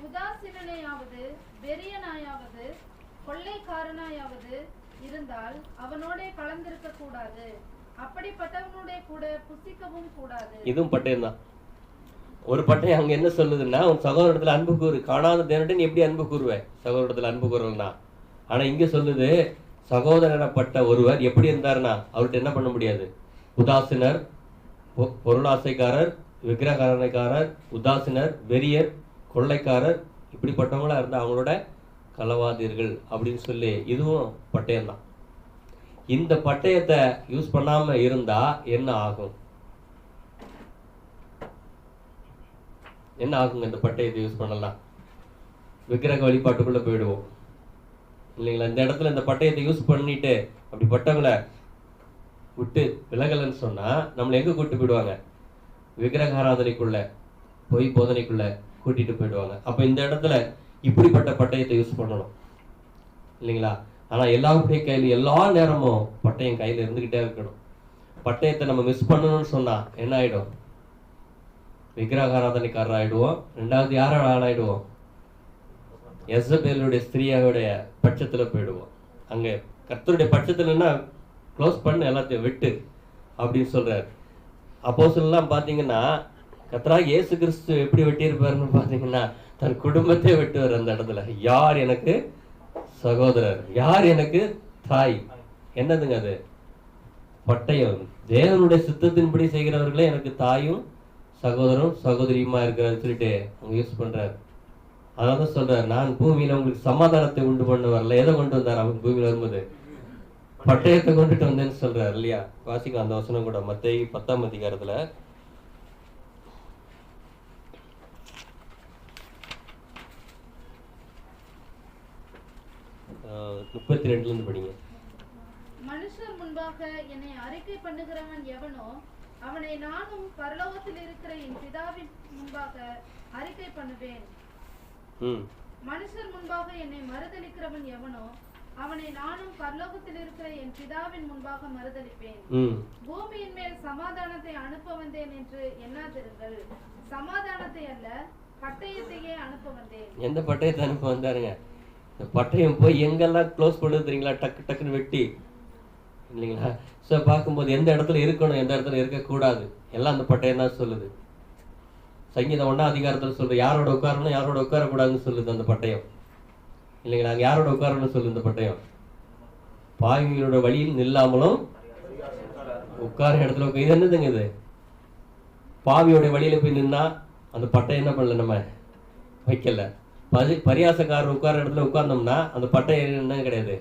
உதாசீனனையாவது, வெறியனாயாவது, கொள்ளைக்காரனாயாவது இருந்தால் அவனோட கலந்திருக்க கூடாது. அப்படிப்பட்டவனோட கூட புசிக்கவும் கூடாது. இதுவும் பட்டயம் தான். ஒரு பட்டயம் அங்க என்ன சொல்லுதுன்னா, உன் சகோதரத்துல அன்பு கூறு. காணாத தேவன்கிட்ட நீ எப்படி அன்பு கூறுவேன்? சகோதரத்துல அன்பு கூறலன்னா. ஆனா இங்க சொல்லுது, சகோதரனப்பட்ட ஒருவர் எப்படி இருந்தாருன்னா அவர்கிட்ட என்ன பண்ண முடியாது? உதாசீனர், பொருளாசைக்காரர், விக்கிரகாரனைக்காரர், உதாசீனர், வெறியர், கொள்ளைக்காரர், இப்படிப்பட்டவங்களா இருந்தா அவங்களோட கலவாதீர்கள் அப்படின்னு சொல்லி இதுவும் பட்டயம் தான். இந்த பட்டயத்தை யூஸ் பண்ணாம இருந்தா என்ன ஆகும்? என்ன ஆகுங்க? இந்த பட்டயத்தை யூஸ் பண்ணலாம், விக்கிரக வழிபாட்டுக்குள்ள போயிடுவோம் இல்லைங்களா? இந்த இடத்துல இந்த பட்டயத்தை யூஸ் பண்ணிட்டு அப்படிப்பட்டவங்களை விட்டு விலகலன்னு சொன்னா நம்மளை எங்க கூட்டிட்டு போயிடுவாங்க? விக்கிரக ஆராதனைக்குள்ள, பொய் போதனைக்குள்ள கூட்டிட்டு போயிடுவாங்க. அப்ப இந்த இடத்துல இப்படிப்பட்ட பட்டயத்தை யூஸ் பண்ணணும் இல்லைங்களா? ஆனா எல்லாருடைய கையில எல்லா நேரமும் பட்டயம் கையில இருந்துகிட்டே இருக்கணும். பட்டயத்தை நம்ம மிஸ் பண்ணணும்னு சொன்னா என்ன ஆயிடும்? விக்கிரகாராதனைக்காரர் ஆயிடுவோம். ரெண்டாவது யாரோட ஆளாயிடுவோம்? எசபேலுடைய ஸ்திரீயோடைய பட்சத்துல போயிடுவோம். அங்க கர்த்தருடைய பட்சத்துலன்னா க்ளோஸ் பண்ண எல்லாத்தையும் விட்டு அப்படின்னு சொல்றாரு. அப்போஸ்தலர்லாம் பாத்தீங்கன்னா கர்த்தராகிய இயேசு கிறிஸ்து எப்படி வெட்டியிருப்பாருன்னு பாத்தீங்கன்னா தன் குடும்பத்தை வெட்டுவார் அந்த இடத்துல. யார் எனக்கு சகோதரர், யார் எனக்கு தாய்? என்னதுங்க அது? பட்டயம். தேவனுடைய சித்தத்தின்படி செய்கிறவர்களே எனக்கு தாயும் சகோதரரும் சகோதரியுமா இருக்கிறாரு சொல்லிட்டு அவங்க யூஸ் பண்றாரு. அதனால சொல்றாரு, நான் பூமியில உங்களுக்கு சமாதானத்தை உண்டு பண்ண வரல. எதை கொண்டு வந்தார் அவங்க பூமியில வரும்போது? பட்டயத்தை கொண்டுட்டு வந்தேன்னு சொல்றாரு இல்லையா? வாசிக்கலாம் அந்த வசனம் கூட, மத்தேயு 10ஆம் அதிகாரத்துல 32ல இருந்து படிங்க. மனுஷர் முன்பாக என்னை அறிக்கை பண்ணுகிறவன் எவனோ அவனை நானும் பரலோகத்தில் இருக்கிற என் பிதாவின் முன்பாக அறிக்கை பண்ணுவேன். மனுஷர் முன்பாக என்னை மறுதலிக்கிறவன் எவனோ அவனை நானும் பரலோகத்தில் இருக்கிற என் பிதாவின் முன்பாக மறுதலிப்பேன். பூமியின் மேல் சமாதானத்தை அனுப்ப வந்தேன் என்று எண்ணாதிருங்கள். சமாதானத்தை அல்ல, பட்டயத்தையே அனுப்ப வந்தேன். எந்த பட்டயத்தை அனுப்ப வந்தாருங்க? பட்டயம் போய் எங்கெல்லாம் க்ளோஸ் பண்ணுது தெரியுங்களா? டக்கு டக்குன்னு வெட்டி இல்லைங்களா? ஸோ பார்க்கும்போது எந்த இடத்துல இருக்கணும், எந்த இடத்துல இருக்கக்கூடாது எல்லாம் அந்த பட்டயம் தான் சொல்லுது. சங்கீதம் 1ஆம் அதிகாரத்தில் சொல்லுது, யாரோட உட்காரணும் யாரோட உட்காரக்கூடாதுன்னு சொல்லுது அந்த பட்டயம் இல்லைங்களா? அங்கே யாரோட உட்காரணும்னு சொல்லுது இந்த பட்டயம்? பாவிகளோட வழியில் நில்லாமலும் உட்கார இடத்துல உட்கார. இது என்னதுங்க? இது பாவியோட வழியில போய் நின்னா அந்த பட்டயம் என்ன பண்ணல, நம்ம வைக்கல. பரியாசக்காரர் உட்கார இடத்துல உட்கார்ந்தோம்னா அந்த பட்டயம் என்ன கிடையாது,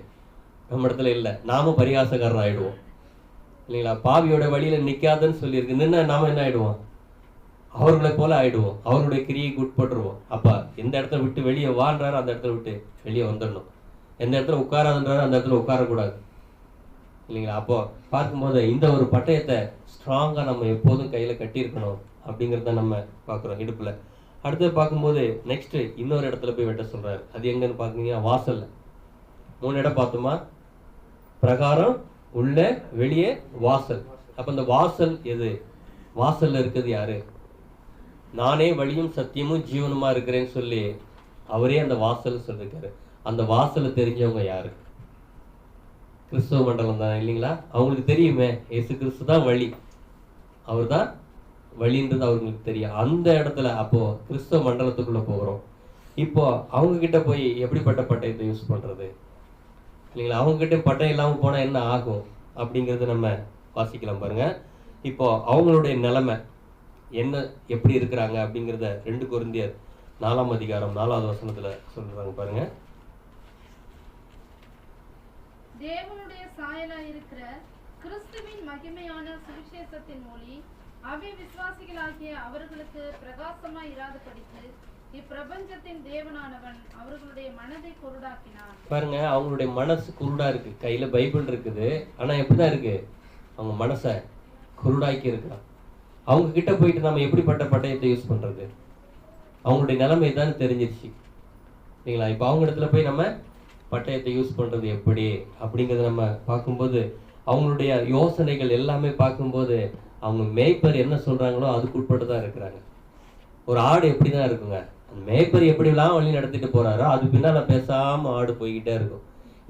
நம்ம இடத்துல இல்லை. நாமும் பரியாசக்காரர் ஆயிடுவோம் இல்லைங்களா? பாவியோட வழியில நிக்காதுன்னு சொல்லியிருக்கு. நின்னா நாம என்ன ஆயிடுவோம்? அவர்களை போல ஆயிடுவோம். அவருடைய கிரியைக்கு உட்பட்டுருவோம். அப்ப எந்த இடத்துல விட்டு வெளியே வாழ்றாரு அந்த இடத்துல விட்டு வெளியே வந்துடணும். எந்த இடத்துல உட்காராதுன்றாரு அந்த இடத்துல உட்காரக்கூடாது இல்லைங்களா? அப்போ பார்க்கும்போது இந்த ஒரு பட்டயத்தை ஸ்ட்ராங்கா நம்ம எப்போதும் கையில கட்டியிருக்கணும் அப்படிங்கிறத நம்ம பார்க்குறோம் இடுப்புல. அடுத்தது பார்க்கும்போது நெக்ஸ்ட் இன்னொரு இடத்துல போய் வெட்ட சொல்றாரு. அது எங்கன்னு பாத்தீங்கன்னா வாசல்ல 3 இடம் பார்த்தோமா? பிரகாரம், உள்ள, வெளியே, வாசல். அப்ப இந்த வாசல் எது? வாசல்ல இருக்குது யாரு? நானே வழியும் சத்தியமும் ஜீவனுமா இருக்கிறேன்னு சொல்லி அவரே அந்த வாசல் சொல்லிருக்காரு. அந்த வாசலை தெரிஞ்சவங்க யாரு? கிறிஸ்தவ மண்டலம் தான் இல்லைங்களா? அவங்களுக்கு தெரியுமே இயேசு கிறிஸ்து தான் வழி, அவர் தான் வழின்றது அவங்களுக்கு தெரியும். அந்த இடத்துல அப்போ கிறிஸ்தவ மண்டலத்துக்குள்ள போகிறோம். இப்போ அவங்க கிட்ட போய் எப்படிப்பட்ட பட்டயத்தை யூஸ் பண்றது இல்லைங்களா? அவங்க கிட்ட பட்டயம் இல்லாம போனா என்ன ஆகும் அப்படிங்கறத நம்ம வாசிக்கலாம் பாருங்க. இப்போ அவங்களுடைய நிலைமை என்ன, எப்படி இருக்கிறாங்க அப்படிங்கிறத 2 கொரிந்தியர் 4ஆம் அதிகாரம் 4வது வசனத்துல சொல்றாங்க பாருங்க. தேவனுடைய சாயலாய் இருக்கிற கிறிஸ்துவின் மகிமையான சுவிசேஷத்தின் ஒளி அவிசுவாசிகளாகிய அவர்களுக்கு பிரகாசமாய் இராதபடிக்கு இப்பிரபஞ்சத்தின் தேவனானவன் அவர்களுடைய மனதை குருடாக்கினான். பாருங்க, அவங்களுடைய மனசு குருடா இருக்கு. கையில பைபிள் இருக்குது, ஆனா எப்படிதான் இருக்கு? அவங்க மனசை குருடாக்கி இருக்கிறான். அவங்க கிட்ட போயிட்டு நம்ம எப்படிப்பட்ட பட்டயத்தை யூஸ் பண்றது? அவங்களுடைய நிலைமை தான் தெரிஞ்சிருச்சு இல்லைங்களா? இப்போ அவங்க இடத்துல போய் நம்ம பட்டயத்தை யூஸ் பண்றது எப்படி அப்படிங்கிறத நம்ம பார்க்கும்போது அவங்களுடைய யோசனைகள் எல்லாமே பார்க்கும்போது அவங்க மேய்ப்பர் என்ன சொல்றாங்களோ அதுக்கு உட்பட்டு தான் இருக்கிறாங்க. ஒரு ஆடு எப்படிதான் இருக்குங்க? அந்த மேய்ப்பர் எப்படிலாம் வழி நடத்திட்டு போறாரோ அது பின்னால பேசாம ஆடு போய்கிட்டே இருக்கும்.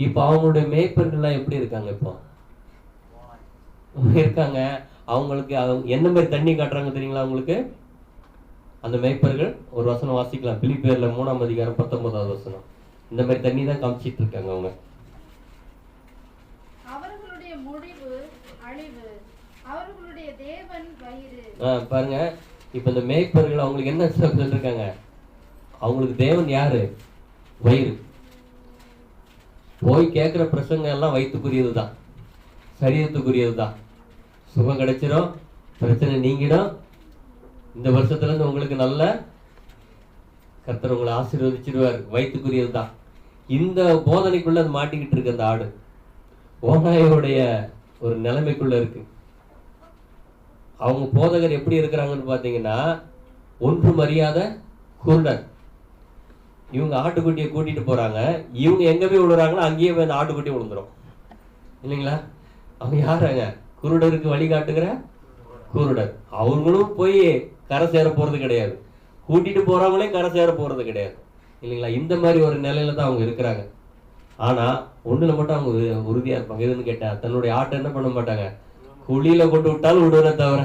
இப்போ அவங்களுடைய மேய்ப்பர்கள்லாம் எப்படி இருக்காங்க? இப்போ இருக்காங்க. அவங்களுக்கு எந்த மாதிரி தண்ணி காட்டுறாங்க தெரியுங்களா? அவங்களுக்கு அந்த மேய்ப்பர்கள் ஒரு வசனம் வாசிக்கலாம். பிலிப்பியர்ல 3ஆம் அதிகாரம் 19வது வசனம். இந்த மாதிரி தண்ணி தான் காமிச்சிட்டு இருக்காங்க அவங்க. அவர்களுடைய முடிவு அழிவு, அவர்களுடைய தேவன் வயிறு. பாருங்க, இப்ப இந்த மேய்ப்பர்கள் அவங்களுக்கு என்ன சொல்லிருக்காங்க? அவங்களுக்கு தேவன் யாரு? வயிறு. போய் கேட்கிற பிரசங்கம் எல்லாம் வயிற்றுக்குரியது தான், சரீரத்துக்குரியது தான். சுகம் கிடைச்சிடும், பிரச்சனை நீங்கிடும், இந்த வருஷத்துல இருந்து உங்களுக்கு நல்ல கர்த்தர் உங்களை ஆசீர்வதிச்சிடுவார், வயிற்றுக்குரியது தான். இந்த போதனைக்குள்ள அது மாட்டிக்கிட்டு இருக்கு அந்த ஆடு. ஓநாயோடைய ஒரு நிலைமைக்குள்ள இருக்கு. அவங்க போதகர் எப்படி இருக்கிறாங்கன்னு பாத்தீங்கன்னா ஒன்றும் அறியாத குருடன். இவங்க ஆட்டுக்குட்டியை கூட்டிட்டு போறாங்க, இவங்க எங்க போய் விழுறாங்களோ அங்கேயே போய் அந்த ஆட்டுக்குட்டி விழுந்துரும் இல்லைங்களா? அவங்க யாராங்க? குருடருக்கு வழி காட்டுகிற குருடர். அவங்களும் போய் கரை சேர போறது கிடையாது, கூட்டிட்டு போறவங்களே கரை சேர போறது கிடையாது இல்லைங்களா? இந்த மாதிரி ஒரு நிலையில தான் அவங்க இருக்கிறாங்க. ஆனா ஒண்ணுல மட்டும் அவங்க உறுதியா இருப்பாங்க. எதுன்னு கேட்டா, தன்னுடைய ஆட்டை என்ன பண்ண மாட்டாங்க, குழியில கொண்டு விட்டாலும் விடுவதை தவிர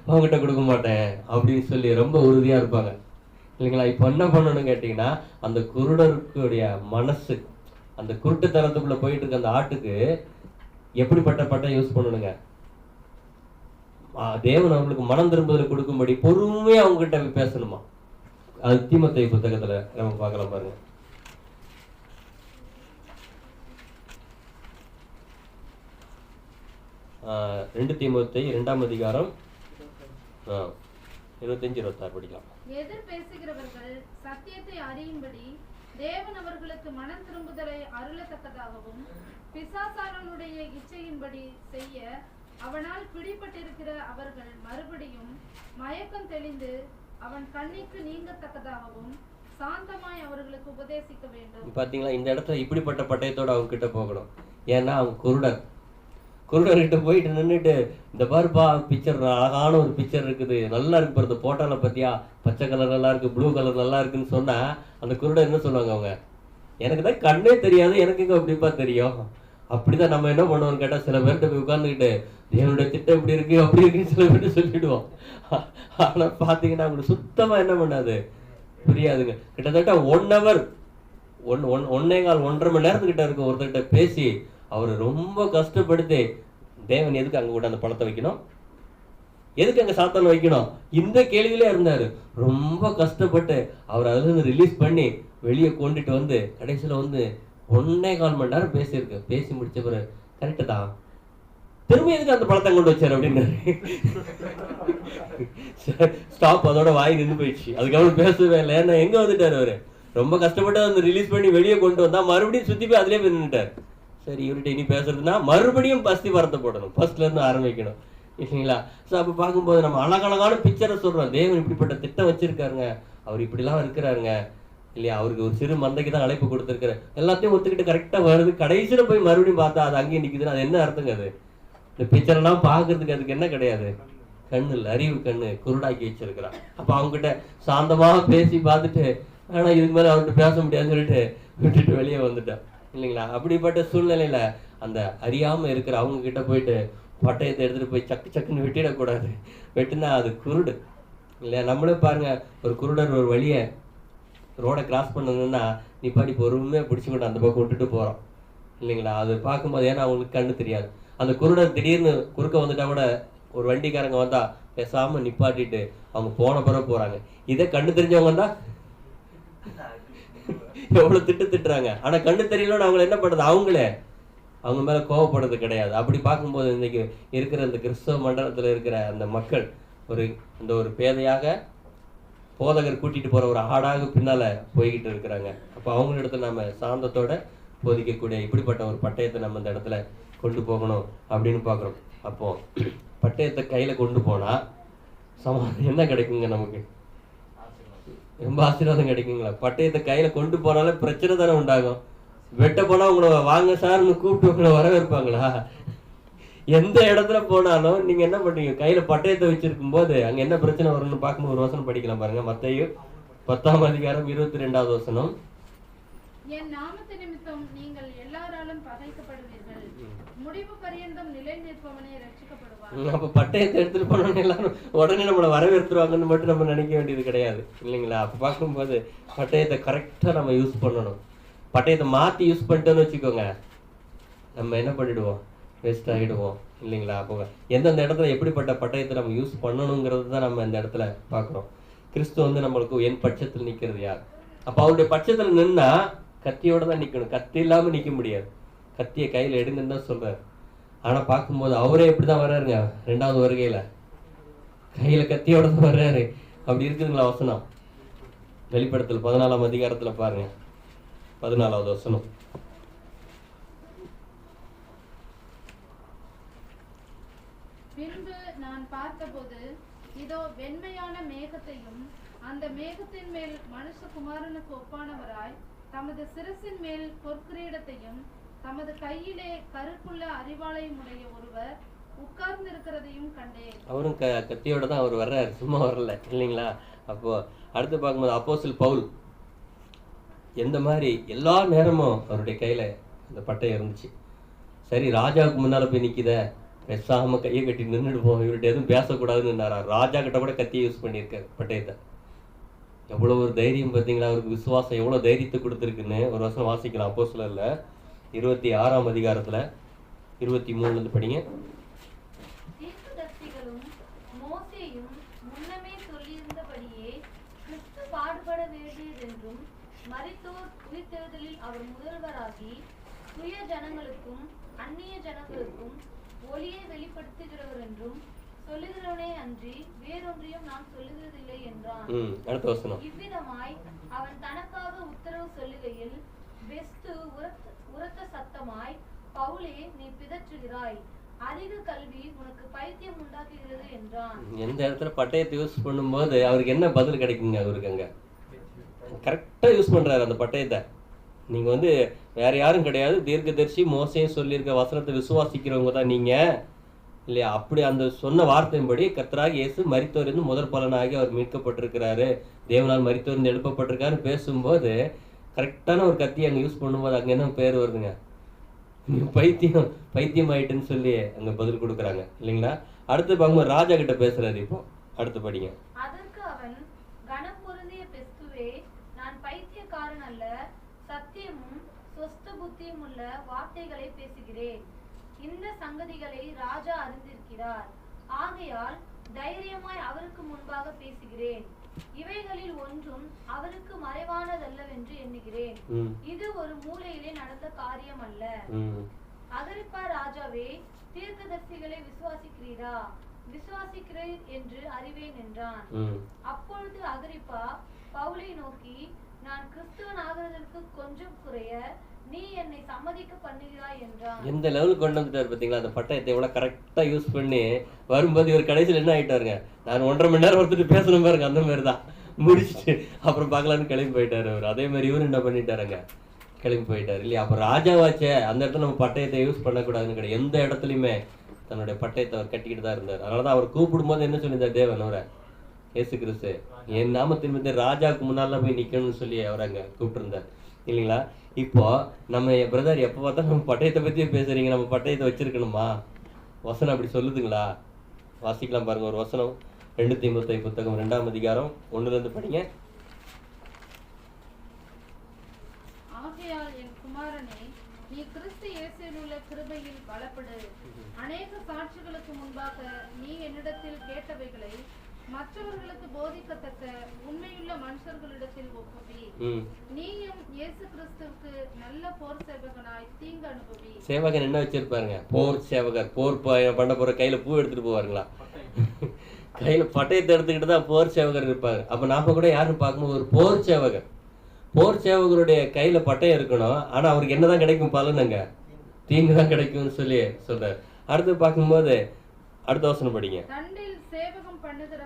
அவங்ககிட்ட கொடுக்க மாட்டேன் அப்படின்னு சொல்லி ரொம்ப உறுதியா இருப்பாங்க இல்லைங்களா? இப்ப என்ன பண்ணணும்னு கேட்டீங்கன்னா, அந்த குருடருக்குடைய மனசு, அந்த குருட்டுத்தனத்துக்குள்ள போயிட்டு இருக்க அந்த ஆட்டுக்கு எப்படிப்பட்ட பட்டை யூஸ் பண்ணணுங்க? தேவன் அவங்களுக்கு மனம் திரும்புதலை கொடுக்கும்படி பொறுமையா அவங்க கிட்ட பேசணுமா. அது தீமோத்தேயு புத்தகத்துல நம்ம பார்க்கலாம் பாருங்க. 2 தீமோத்தேயு 2ஆம் அதிகாரம் 25-26 படிக்கலாம். எதிர் பேசுகிறவர்கள் சத்தியத்தை அறியும்படி தேவன் அவர்களுக்கு மனம் திரும்புதலை அருளத்தக்கதாகவும் பிசாசாரனுடைய இச்சையின்படி செய்ய அவனால் பிடிபட்டிருக்கிற அவர்கள் மறுபடியும் மயக்கம் தெளிந்து அவன் கண்ணிக்கு நீங்கத்தக்கதாகவும் சாந்தமாய் அவர்களுக்கு உபதேசிக்க வேண்டும். பாத்தீங்களா, இந்த இடத்துல இப்படிப்பட்ட பட்டயத்தோட அவங்க கிட்ட போகணும். ஏன்னா அவங்க குருடர்கிட்ட போயிட்டு நின்றுட்டு, இந்த பாருப்பா பிக்சர், அழகான ஒரு பிக்சர் இருக்குது, நல்லா இருக்கு பாரு, போட்டோல பத்தியா, பச்சை கலர் நல்லா இருக்கு, ப்ளூ கலர் நல்லா இருக்குன்னு சொன்னா அந்த குருடர் என்ன சொல்லுவாங்க? அவங்க, எனக்கு தான் கண்ணே தெரியாது, எனக்கு இங்க அப்படிப்பா தெரியும். அப்படிதான் நம்ம என்ன பண்ணுவோம்னு கேட்டா, சில பேர்கிட்ட போய் உட்கார்ந்துக்கிட்டு தேவனுடைய திட்டம் இப்படி இருக்கு அப்படி இருக்குன்னு சில பேர்ட்டு சொல்லிடுவோம். ஆனா பாத்தீங்கன்னா அவங்களுக்கு சுத்தமா என்ன பண்ணாது, புரியாதுங்க. கிட்டத்தட்ட 1 hour 1.25 மணி நேரத்துக்கிட்ட இருக்கு ஒருத்தர்கிட்ட பேசி அவரை ரொம்ப கஷ்டப்படுத்தி, தேவன் எதுக்கு அங்க கூட அந்த பழத்தை வைக்கணும், எதுக்கு அங்க சாத்தான வைக்கணும், இந்த கேள்வியிலே இருந்தாரு. ரொம்ப கஷ்டப்பட்டு அவர் அதுல இருந்து ரிலீஸ் பண்ணி வெளியே கொண்டுட்டு வந்து கடைசியில வந்து 1.25 மணி நேரம் பேசியிருக்கு. பேசி முடிச்ச பிறகு, கரெக்டு தான், திரும்ப எதுக்கு அந்த பழத்தை கொண்டு வச்சாரு அப்படின்னு ஸ்டாப். அதோட வாய் நின்று போயிடுச்சு. அதுக்கப்புறம் பேசவே இல்லை. ஏன்னா எங்க வந்துட்டாரு அவரு, ரொம்ப கஷ்டப்பட்டு அந்த ரிலீஸ் பண்ணி வெளியே கொண்டு வந்தா மறுபடியும் சுத்தி போய் அதுலயே நின்றுட்டார். சரி, இவர்கிட்ட இனி பேசுறதுன்னா மறுபடியும் பஸ்தி வரத்தை போடணும், ஃபர்ஸ்ட்ல இருந்து ஆரம்பிக்கணும் இல்லைங்களா? ஸோ அப்போ பார்க்கும்போது நம்ம அழகழகான பிக்சரை சொல்றோம். தேவன் இப்படிப்பட்ட திட்டம் வச்சிருக்காருங்க, அவர் இப்படிலாம் இருக்கிறாருங்க இல்லையா? அவருக்கு ஒரு சிறு மந்தைக்கு தான் அழைப்பு கொடுத்துருக்காரு, எல்லாத்தையும் ஒத்துக்கிட்டு கரெக்டா வருது. கடைசியில போய் மறுபடியும் பார்த்தா அது அங்கேயே நிக்குதுன்னா அது என்ன அர்த்தங்க? அது இந்த பிக்சர் எல்லாம் பாக்குறதுக்கு அதுக்கு என்ன கிடையாது, கண்ணு இல்லை, அறிவு கண்ணு குருடாக்கி வச்சிருக்கிறான். அப்ப அவங்க கிட்ட சாந்தமாக பேசி பார்த்துட்டு, ஆனா இதுக்கு மேல அவர்கிட்ட பேச முடியாதுன்னு சொல்லிட்டு விட்டுட்டு வெளியே வந்துட்டான் இல்லைங்களா? அப்படிப்பட்ட சூழ்நிலையில அந்த அறியாம இருக்கிற அவங்க கிட்ட போயிட்டு பட்டயத்தை எடுத்துட்டு போய் சக்கு சக்குன்னு வெட்டிடக்கூடாது. வெட்டினா அது குருடு இல்லையா? நம்மளே பாருங்க, ஒரு குருடர் ஒரு வழியை ரோடை கிராஸ் பண்ணணும்னா நீ பாடி பொறுமையா பிடிச்சுக்கிட்டு அந்த பக்கம் விட்டுட்டு போறோம் இல்லைங்களா? அது பார்க்கும்போது, ஏன்னா அவங்களுக்கு கண்ணு தெரியாது. அந்த குருடர் திடீர்னு குறுக்க வந்துட்டா கூட ஒரு வண்டிக்காரங்க வந்தா பேசாம நிப்பாட்டிட்டு அவங்க போன பிறகு போறாங்க. இதே கண்ணு தெரிஞ்சவங்க வந்தா எவ்வளவு திட்டுறாங்க. ஆனா கண்ணு தெரியலன்னு அவங்களை என்ன பண்றது, அவங்களே அவங்க மேல கோவப்படுறது கிடையாது. அப்படி பார்க்கும்போது இன்னைக்கு இருக்கிற இந்த கிறிஸ்தவ மண்டலத்துல இருக்கிற அந்த மக்கள் ஒரு பேதையாக போதகர் கூட்டிட்டு போற ஒரு ஆடாக பின்னால போய்கிட்டு இருக்கிறாங்க. அப்ப அவங்க இடத்துல நம்ம சாந்தத்தோட போதிக்கக்கூடிய இப்படிப்பட்ட ஒரு பட்டயத்தை நம்ம இந்த இடத்துல கொண்டு போகணும் அப்படின்னு பாக்குறோம். அப்போ பட்டயத்தை கையில கொண்டு போனா சமாதானம் என்ன கிடைக்குங்க? நமக்கு ரொம்ப ஆசீர்வாதம் கிடைக்குங்களா? பட்டயத்தை கையில கொண்டு போனாலே பிரச்சனை தானே உண்டாகும். வெட்ட போனா உங்களை வாங்க சார்னு கூப்பிட்டு உங்களை வரவேற்பாங்களா? எந்த இடத்துல போனாலும் நீங்க என்ன பண்றீங்க, கையில பட்டயத்தை வச்சிருக்கும் போது அங்க என்ன பிரச்சனை வரும்னு பார்க்கும்போது ஒரு வசனம் படிக்கலாம் பாருங்க. மத்தேயு 10ஆம் அதிகாரம் 22வது வசனம். என் நாமத்து நிமித்தம் நீங்கள் எல்லாராலும் பகைக்கப்படுவீர்கள், முடிவு பரியந்தம் நிலை நிற்பவனே ரட்சிக்கப்படுவான். அப்ப பட்டயத்தை எடுத்துட்டு போனோம்னு எல்லாரும் உடனே நம்மளை வரவேற்றுவாங்கன்னு மட்டும் நம்ம நினைக்க வேண்டியது கிடையாது இல்லைங்களா? அப்ப பார்க்கும்போது பட்டயத்தை கரெக்டா நம்ம யூஸ் பண்ணணும். பட்டயத்தை மாத்தி யூஸ் பண்ணிட்டோன்னு வச்சுக்கோங்க, நம்ம என்ன பண்ணிடுவோம், வேஸ்ட் ஆகிடுவோம் இல்லைங்களா? அப்போ எந்தெந்த இடத்துல எப்படிப்பட்ட பட்டயத்தை நம்ம யூஸ் பண்ணணுங்கிறது தான் நம்ம இந்த இடத்துல பார்க்குறோம். கிறிஸ்து வந்து நம்மளுக்கு என் பட்சத்தில் நிற்கிறது யார்? அப்போ அவருடைய பட்சத்தில் நின்னா கத்தியோட தான் நிற்கணும், கத்தி இல்லாம நிற்க முடியாது. கத்தியை கையில் எடுங்கன்னு தான் சொல்றாரு. ஆனா பார்க்கும்போது அவரே எப்படிதான் வர்றாருங்க, 2வது வருகையில கையில கத்தியோட தான் வர்றாரு. அப்படி இருக்குதுங்களா வசனம்? வெளிப்படுத்தல் 14ஆம் அதிகாரத்துல பாருங்க, 14வது வசனம். பின்பு நான் பார்த்தபோது இதோ வெண்மையான மேகத்தையும் அந்த மேகத்தின் மேல் மனுஷகுமாரனுக்கு ஒப்பானவராய் தமது சிரசின் மேல் பொற்கிரீடத்தையும் தமது கையிலே கருப்புள்ள அறிவாளையும் உடைய ஒருவர் உட்கார்ந்திருக்கிறதையும் கண்டேன். அவரும் கத்தியோட தான் அவர் வர்றாரு, சும்மா வரல இல்லைங்களா? அப்போ அடுத்து பார்க்கும்போது அப்போஸ்தலன் பவுல் எந்த மாதிரி எல்லா நேரமும் அவருடைய கையில அந்த பட்டை இருந்துச்சு. சரி, ராஜாவுக்கு முன்னால போய் நிக்குத, பேசாம கையை கட்டி நின்றுடுவோம், இவர்கிட்ட எதுவும் பேசக்கூடாதுன்னு ராஜா கிட்ட கூட கத்தியை யூஸ் பண்ணியிருக்காரு பட்டயத்தை. எவ்வளவு ஒரு தைரியம் பார்த்தீங்களா? அவருக்கு விசுவாசம் எவ்வளவு தைரியத்தை கொடுத்துருக்குன்னு ஒரு வசனம் வாசிக்கலாம். அப்போஸ்தலர்ல 26ஆம் அதிகாரத்துல 23 படிங்க. தீர்க்கதரிசிகளும் மோசேயும் முன்னமே சொல்லியிருந்தபடியே கிறிஸ்து பாடுபட வேண்டியதென்றும் மரித்தோர் உயிர்த்தெழுதலில் அவர் முதல்வராகி சுய ஜனங்களுக்கும் அந்நிய ஜனங்களுக்கும் ஒளியை வெளிப்படுத்துகிறவர் என்றும் சொல்லுகிறவனே அன்றி வேறொன்றையும் நான் சொல்லுகிறதில்லை என்றான். அடுத்த வசனம். இவ்விதமாய் அவன் தனக்காக உத்தரவு சொல்லுகையில் பெஸ்து உரத்த சத்தமாய், பவுலே, நீ பிதற்றுகிறாய், அதிக கல்வி உனக்கு பைத்தியம் உண்டாக்குகிறது என்றான். எந்த இடத்துல பட்டயத்தை யூஸ் பண்ணும்போது அவருக்கு என்ன பதில் கிடைக்குங்க? அவருக்கு அங்க கரெக்டா யூஸ் பண்றாரு அந்த பட்டயத்தை. நீங்க வேற யாரும் கிடையாது, தீர்க்கதரிசி மோசேயும் சொல்லியிருக்க வசனத்தை விசுவாசிக்கிறவங்க தான் நீங்க இல்லையா? அப்படி அந்த சொன்ன வார்த்தையின்படி கர்த்தராகிய இயேசு மரித்தோரிலிருந்து முதற் பலனாகி அவர் மீட்கப்பட்டிருக்கிறாரு, தேவனால் மரித்தோரிலிருந்து எழுப்பப்பட்டிருக்காரு பேசும்போது கரெக்டான ஒரு கத்தியை அங்கே யூஸ் பண்ணும்போது அங்கே என்ன பேர் வருதுங்க? பைத்தியம் ஆயிட்டுன்னு சொல்லி அங்க பதில் கொடுக்குறாங்க இல்லைங்களா? அடுத்து பார்க்கும்போது ராஜா கிட்ட பேசுறாரு. இப்போ அடுத்து படிங்க. அதற்கு அவன், கனம் பொருந்திய பெஸ்துவே, நான் பைத்தியக்காரன் அல்ல, சத்தியமும் சொஸ்த புத்தியும் உள்ள வார்த்தைகளை பேசுகிறேன். இந்த சங்கதிகளை ராஜா அறிந்திருக்கிறார், ஆகையால் தைரியமாய் அவருக்கு முன்பாக பேசுகிறேன். இவைகளில் ஒன்றும் அவருக்கு மறைவானதல்லவென்று எண்ணுகிறேன். இது ஒரு மூலையிலே நடந்த காரியம் அல்ல. அகிரிப்பா ராஜாவே, தீர்க்கதரிசிகளை விசுவாசிக்கிறீரா? விசுவாசிக்கிறீர் என்று அறிவேன் என்றான். அப்பொழுது அகிரிப்பா பவுலை நோக்கி, நான் கிறிஸ்துவன் ஆகிறதற்கு கொஞ்சம் குறைய நீ என்னை சம்மதிக்க பண்ணுகிறாய் என்றான். எந்த லெவலுக்கு கொண்டு வந்துட்டாரு பாத்தீங்களா? அந்த பட்டயத்தை எவ்வளவு கரெக்டா யூஸ் பண்ணி வரும்போது இவர் கடைசியில் என்ன ஆயிட்டாருங்க? நான் 1.5 மணி நேரம் ஒருத்தர் பேசணும் பாருங்க, அந்த மாதிரி தான் முடிச்சுட்டு அப்புறம் பார்க்கலான்னு கிளம்பி போயிட்டாரு அவர். அதே மாதிரி இவரு என்ன பண்ணிட்டாருங்க? கிளம்பி போயிட்டாரு இல்லையா? அப்ப ராஜாவாச்சே அந்த இடத்துல நம்ம பட்டயத்தை யூஸ் பண்ணக்கூடாதுன்னு கிடையாது. எந்த இடத்துலையுமே தன்னுடைய பட்டயத்தை அவர் கட்டிக்கிட்டு தான் இருந்தார். அதனாலதான் அவர் கூப்பிடும் போது என்ன சொல்லியிருந்தார் தேவன்? அவரை இயேசு கிறிஸ்து என் நாமத்தின் மீது ராஜாவுக்கு முன்னால போய் நிக்கணும்னு சொல்லி அவர் அங்க கூப்பிட்டு இருந்தார் இல்லைங்களா? இப்போ நம்ம பிரதர் எப்போ பார்த்தா நம்ம பட்டயத்தை பத்தியே பேசுறீங்க, நம்ம பட்டயத்தை வச்சிருக்கணுமா? வசனம் அப்படி சொல்லுதுங்களா? வாசிக்கலாம் பாருங்க ஒரு வசனம். 2 தீமோத்தேயு புத்தகம் 2ஆம் அதிகாரம் 1 படிங்க. ஆகையால் என் குமாரனே, நீ கிறிஸ்து இயேசுவில் உள்ள கிருபையில் பலப்படு. அநேக சாட்சிகளுக்கு முன்பாக நீ என்னிடத்தில் கேட்டவைகளை மற்றவர்களுக்கு போதிக்கத்தக்க உண்மையுள்ள மனுஷர்களிடத்தில் ஒப்புவி. நீயும் இயேசு கிறிஸ்துவுக்கு நல்ல போர் சேவகனாய் தீங்கு அனுபவி. சேவகன் என்ன வச்சிருப்பாருங்க? போர் சேவகர். போர் பண்ண போற கையில பூ எடுத்துட்டு போவாருங்களா? கையில பட்டயத்தை எடுத்துக்கிட்டு தான் போர் சேவகர் இருப்பாரு. அப்ப நாம கூட யாருன்னு பார்க்கும்போது ஒரு போர் சேவகர். போர் சேவகருடைய கையில பட்டயம் இருக்கணும், ஆனா அவருக்கு என்னதான் கிடைக்கும்? பலனுங்க தீங்கு தான் கிடைக்கும்னு சொல்லி சொல்றாரு. அடுத்து பார்க்கும்போது அடுத்த வசனம் படிங்க. தண்டில் சேவகம் பண்ணுகிற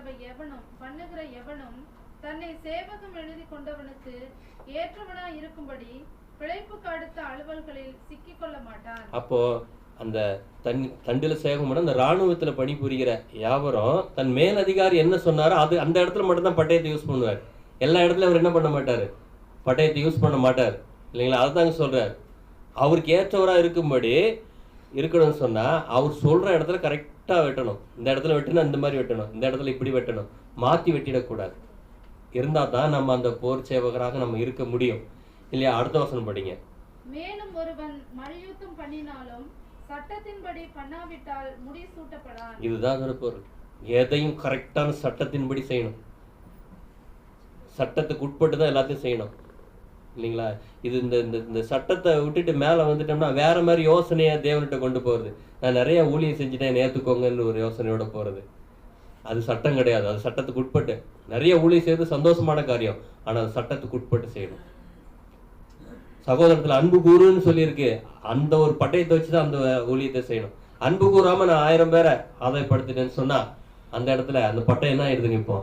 எவனும் தன்னை சேவகம் எழுதி கொண்டவனுக்கு ஏற்றவனாய் இருக்கும்படி பிழைப்புக்கு அடுத்த அலுவல்களில் சிக்கிக் கொள்ள மாட்டான். அப்போ அந்த தண்டில சேவகம் அந்த ராணுவத்துல பணிபுரிகிற யாவரும் தன் மேல் அதிகாரி என்ன சொன்னாரோ அது அந்த இடத்துல மட்டும்தான் பட்டயத்தை யூஸ் பண்ணுவார். எல்லா இடத்துலயும் அவர் என்ன பண்ண மாட்டாரு? பட்டயத்தை யூஸ் பண்ண மாட்டார் இல்லைங்களா? அதுதாங்க சொல்றாரு. அவருக்கு ஏற்றவரா இருக்கும்படி இருக்கணும்னு சொன்னா அவர் சொல்ற இடத்துல கரெக்டா வெட்டணும். இந்த இடத்துல வெட்டணும், இந்த மாதிரி வெட்டணும், இந்த இடத்துல இப்படி வெட்டணும், மாத்தி வெட்டிடக்கூடாது. இருந்தா தான் நம்ம அந்த போர் சேவகராக நம்ம இருக்க முடியும் இல்லையா? அடுத்த வசனம் படிங்க. மேலும் ஒருவன் மல்யுத்தம் பண்ணினாலும் சட்டத்தின்படி பண்ணாவிட்டால் முடி சூட்டப்படான். இதுதான் பொருள். எதையும் கரெக்டான சட்டத்தின்படி செய்யணும். சட்டத்துக்கு உட்பட்டு தான் எல்லாத்தையும் செய்யணும் இல்லைங்களா? இது இந்த சட்டத்தை விட்டுட்டு மேலே வந்துட்டோம்னா வேற மாதிரி யோசனையை தேவன்கிட்ட கொண்டு போகிறது. நான் நிறைய ஊழியம் செஞ்சுட்டேன் ஏற்றுக்கோங்கன்னு ஒரு யோசனையோட போகிறது. அது சட்டம் கிடையாது. அது சட்டத்துக்கு உட்பட்டு நிறைய ஊழியம் செய்வது சந்தோஷமான காரியம், ஆனால் அது சட்டத்துக்கு உட்பட்டு செய்யணும். சகோதரத்தில் அன்பு கூறுன்னு சொல்லியிருக்கு. அந்த ஒரு பட்டயத்தை வச்சுதான் அந்த ஊழியத்தை செய்யணும். அன்பு கூறாம நான் 1000 பேரை ஆதாயப்படுத்திட்டேன்னு சொன்னா அந்த இடத்துல அந்த பட்டயம் என்ன ஆயிடுதுங்க, இப்போ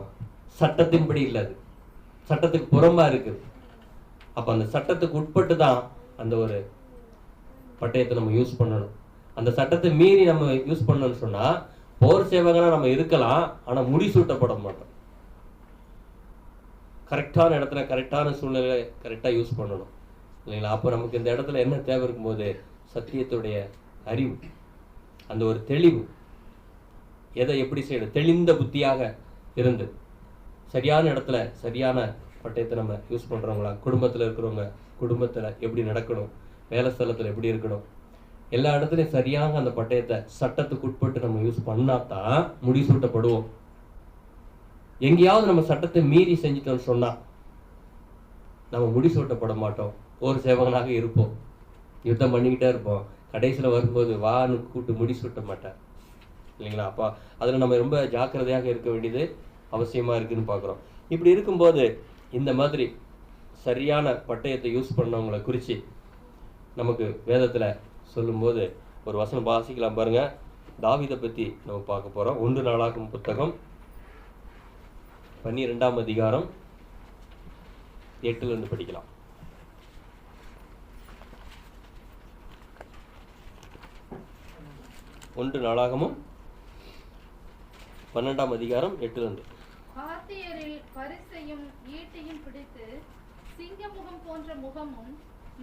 சட்டத்தின்படி இல்லை, அது சட்டத்துக்கு புறம்பா இருக்குது. அப்ப அந்த சட்டத்துக்கு உட்பட்டு தான் அந்த ஒரு பட்டயத்தை நம்ம யூஸ் பண்ணணும். அந்த சட்டத்தை மீறி நம்ம யூஸ் பண்ணணும்னு சொன்னா போர் சேவகனா நம்ம இருக்கலாம், ஆனா முடிசூட்டப்பட மாட்டோம். கரெக்டான இடத்துல கரெக்டான சூழ்நிலை கரெக்டா யூஸ் பண்ணணும் இல்லைங்களா? அப்போ நமக்கு இந்த இடத்துல என்ன தேவை இருக்கும்போது சத்தியத்துடைய அறிவு, அந்த ஒரு தெளிவு, எதை எப்படி செய்யணும், தெளிந்த புத்தியாக இருந்து சரியான இடத்துல சரியான பட்டயத்தை நம்ம யூஸ் பண்றவங்களா, குடும்பத்துல இருக்கிறவங்க குடும்பத்துல எப்படி நடக்கணும், வேலை ஸ்தலத்துல எப்படி இருக்கணும், எல்லா இடத்துலையும் சரியாக அந்த பட்டயத்தை சட்டத்துக்கு உட்பட்டு நம்ம யூஸ் பண்ணாதான் முடிசூட்டப்படுவோம். எங்கேயாவது நம்ம சட்டத்தை மீறி செஞ்சிட்டோம்னு சொன்னா நம்ம முடிசூட்டப்பட மாட்டோம், ஒரு சேவகனாக இருப்போம், யுத்தம் பண்ணிக்கிட்டே இருப்போம், கடைசியில் வரும்போது வான்னு கூட்டு முடிசூட்ட மாட்டேன் இல்லைங்களா? அப்போ அதில் நம்ம ரொம்ப ஜாக்கிரதையாக இருக்க வேண்டியது அவசியமா இருக்குன்னு பார்க்குறோம். இப்படி இருக்கும்போது இந்த மாதிரி சரியான பட்டயத்தை யூஸ் பண்ணவங்களை குறித்து நமக்கு வேதத்தில் சொல்லும்போது ஒரு வசனம் வாசிக்கலாம் பாருங்க. தாவீதை பற்றி நம்ம பார்க்க போகிறோம். 1 நாளாகும் புத்தகம் 12ஆம் அதிகாரம் 8 படிக்கலாம். 1 நாளாகமும் 12ஆம் அதிகாரம் 8. ஆத்தியரில் பரிசையும் ஈட்டியும் பிடித்து சிங்கமுகம் போன்ற முகமும்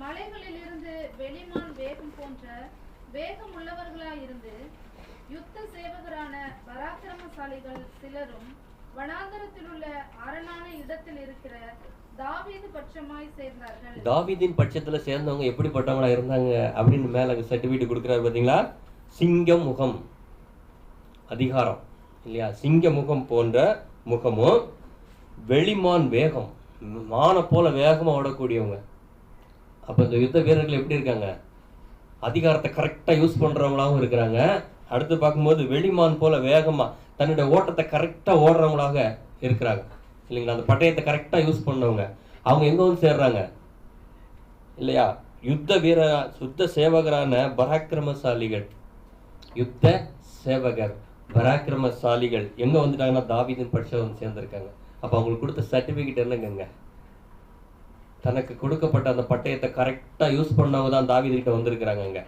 மலைகளிலிருந்து வெளிமான் வேகம் போன்ற வேகம் உள்ளவர்களாயிருந்து யுத்த சேவகரான பராக்கிரமசாலிகள் சிலரும் வனாந்தரத்தில் உள்ள அரணான இடத்தில் இருக்கிற தாவீது பட்சமாய் சேர்ந்தார்கள். தாவீதின் பட்சத்துல சேர்ந்தவங்க எப்படிப்பட்டவங்களா இருந்தாங்க அப்படின்னு மேல சர்டிபிகேட் கொடுக்குறாரு பாத்தீங்களா? சிங்க முகம் அதிகாரம் இல்லையா? சிங்க முகம் போன்ற முகமும் வெளிமான் வேகம், மான போல வேகமா ஓடக்கூடியவங்க. அப்ப இந்த யுத்த வீரர்கள் எப்படி இருக்காங்க? அதிகாரத்தை கரெக்டா யூஸ் பண்றவங்களாகவும் இருக்கிறாங்க. அடுத்து பார்க்கும்போது வெளிமான் போல வேகமா தன்னுடைய ஓட்டத்தை கரெக்டா ஓடுறவங்களாக இருக்கிறாங்க இல்லைங்களா? அந்த பட்டயத்தை கரெக்டா யூஸ் பண்ணவங்க. அவங்க எங்க வந்து சேர்றாங்க இல்லையா? யுத்த சேவகரான பராக்கிரமசாலிகள், யுத்த சேவகர் பராக்கிரமசாலிகள் எங்க வந்துட்டாங்கன்னா தாவீதின் பட்சம் வந்து சேர்ந்திருக்காங்க. அப்ப அவங்களுக்கு கொடுத்த சர்டிபிகேட் என்னங்க? தனக்கு கொடுக்கப்பட்ட அந்த பட்டயத்தை கரெக்டா யூஸ் பண்ணவங்க தான் தாவீது கிட்ட வந்திருக்கிறாங்க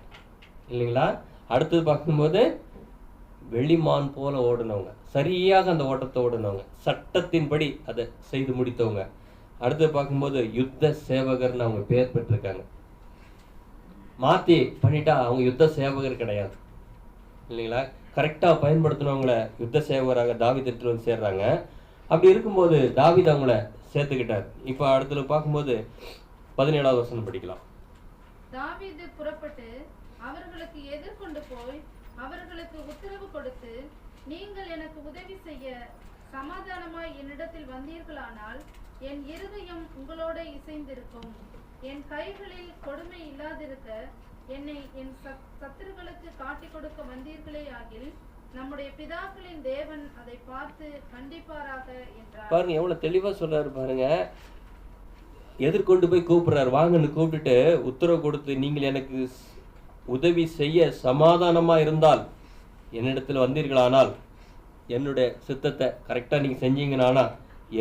இல்லைங்களா? அடுத்தது பார்க்கும்போது வெளிமான் போல ஓடுனவங்க, சரியாக அந்த ஓட்டத்தை ஓடுனவங்க, சட்டத்தின்படி அதை செய்து முடித்தவங்க. அடுத்து பார்க்கும்போது யுத்த சேவகர்னு அவங்க பேர் பெற்றிருக்காங்க. மாத்தி பண்ணிட்டா அவங்க யுத்த சேவகர் கிடையாது இல்லைங்களா? கரெக்டா பயன்படுத்தினவங்கள யுத்த சேவகராக தாவீது வந்து சேர்றாங்க. அப்படி இருக்கும்போது தாவீது அவங்கள சேர்த்துக்கிட்டார். இப்ப அடுத்துல பார்க்கும்போது 17ஆவது வசனம் படிக்கலாம். தாவீது புறப்பட்டு அவர்களுக்கு எதிர்கொண்டு போய் அவர்களுக்கு உத்தரவு கொடுத்து, நீங்கள் எனக்கு உதவி செய்ய சமாதானமாய் என்னிடத்தில் வந்தீர்களானால் என் இருதயம் உங்களோட இசைந்திருக்கும். என் கைகளில் கொடுமை இல்லாதிருக்க என்னை என் சத்துருக்களுக்கு காட்டிக் கொடுக்க வந்தீர்களே ஆகில் நம்முடைய பிதாக்களின் தேவன் அதை பார்த்து கண்டிப்பாராக என்றார். பாருங்க எவ்வளவு தெளிவா சொல்றாரு பாருங்க. எதிர்கொண்டு போய் கூப்பிடுறாரு, வாங்கன்னு கூப்பிட்டுட்டு உத்தரவு கொடுத்து, நீங்கள் எனக்கு உதவி செய்ய சமாதானமா இருந்தால் என்னிடத்தில் வந்தீர்களானால், என்னுடைய சித்தத்தை கரெக்டா நீங்க செஞ்சீங்கன்னா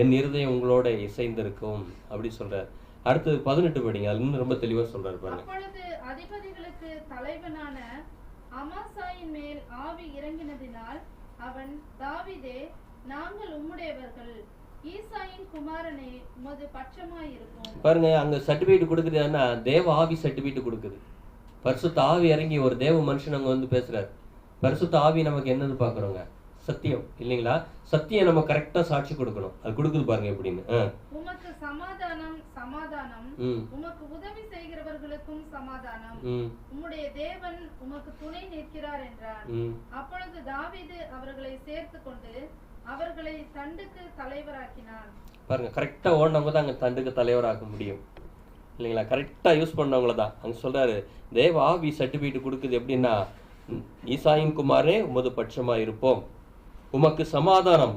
என் இருதயம் உங்களோட இசைந்திருக்கும் அப்படி சொல்றாரு. அடுத்தது 18 படிங்க, அது இன்னும் ரொம்ப தெளிவா சொல்றாரு பாருங்க. அப்பொழுது அதிபதிகளுக்கு தலைவனான அமாசாயின் மேல் ஆவி இறங்கினதினால் அவன், தாவீதே, நாங்கள் உம்முடையவர்கள், ஈசாயின் குமாரனே உமது பட்சமாய் இருக்கும். பாருங்க அங்க சர்டிபிகேட் கொடுக்குறதுன்னா தேவ ஆவி சர்டிபிகேட் கொடுக்குது. பரிசுத்த ஆவி இறங்கி ஒரு தேவ மனுஷன் அங்க வந்து பேசுறாரு. பரிசுத்த ஆவி நமக்கு என்னன்னு பாக்குறோங்க? சத்தியம் இல்லைங்களா? சத்தியம் நம்ம கரெக்டா சாட்சி கொடுக்கணும். அது கொடுக்குது பாருங்க எப்படின்னு. உமக்கு சமாதானம் சமாதானம், உமக்கு உதவி செய்கிறவர்களுக்கும் சமாதானம், உம்முடைய தேவன் உமக்கு துணை நிற்கிறார் என்றார். அப்பொழுது தாவீது அவர்களை சேர்த்து கொண்டு அவர்களை தண்டுக்கு தலைவராக்கினார். பாருங்க கரெக்டா ஓடினவங்க தான் அங்க தண்டுக்கு தலைவராக்க முடியும் இல்லைங்களா? கரெக்டா யூஸ் பண்ணவங்கள தான் அங்க சொல்றாரு. தேவ ஆவி சர்டிபிகேட் கொடுக்குது எப்படின்னா, ஈசாயின் குமாரே உமது பட்சமா இருப்போம், உமக்கு சமாதானம்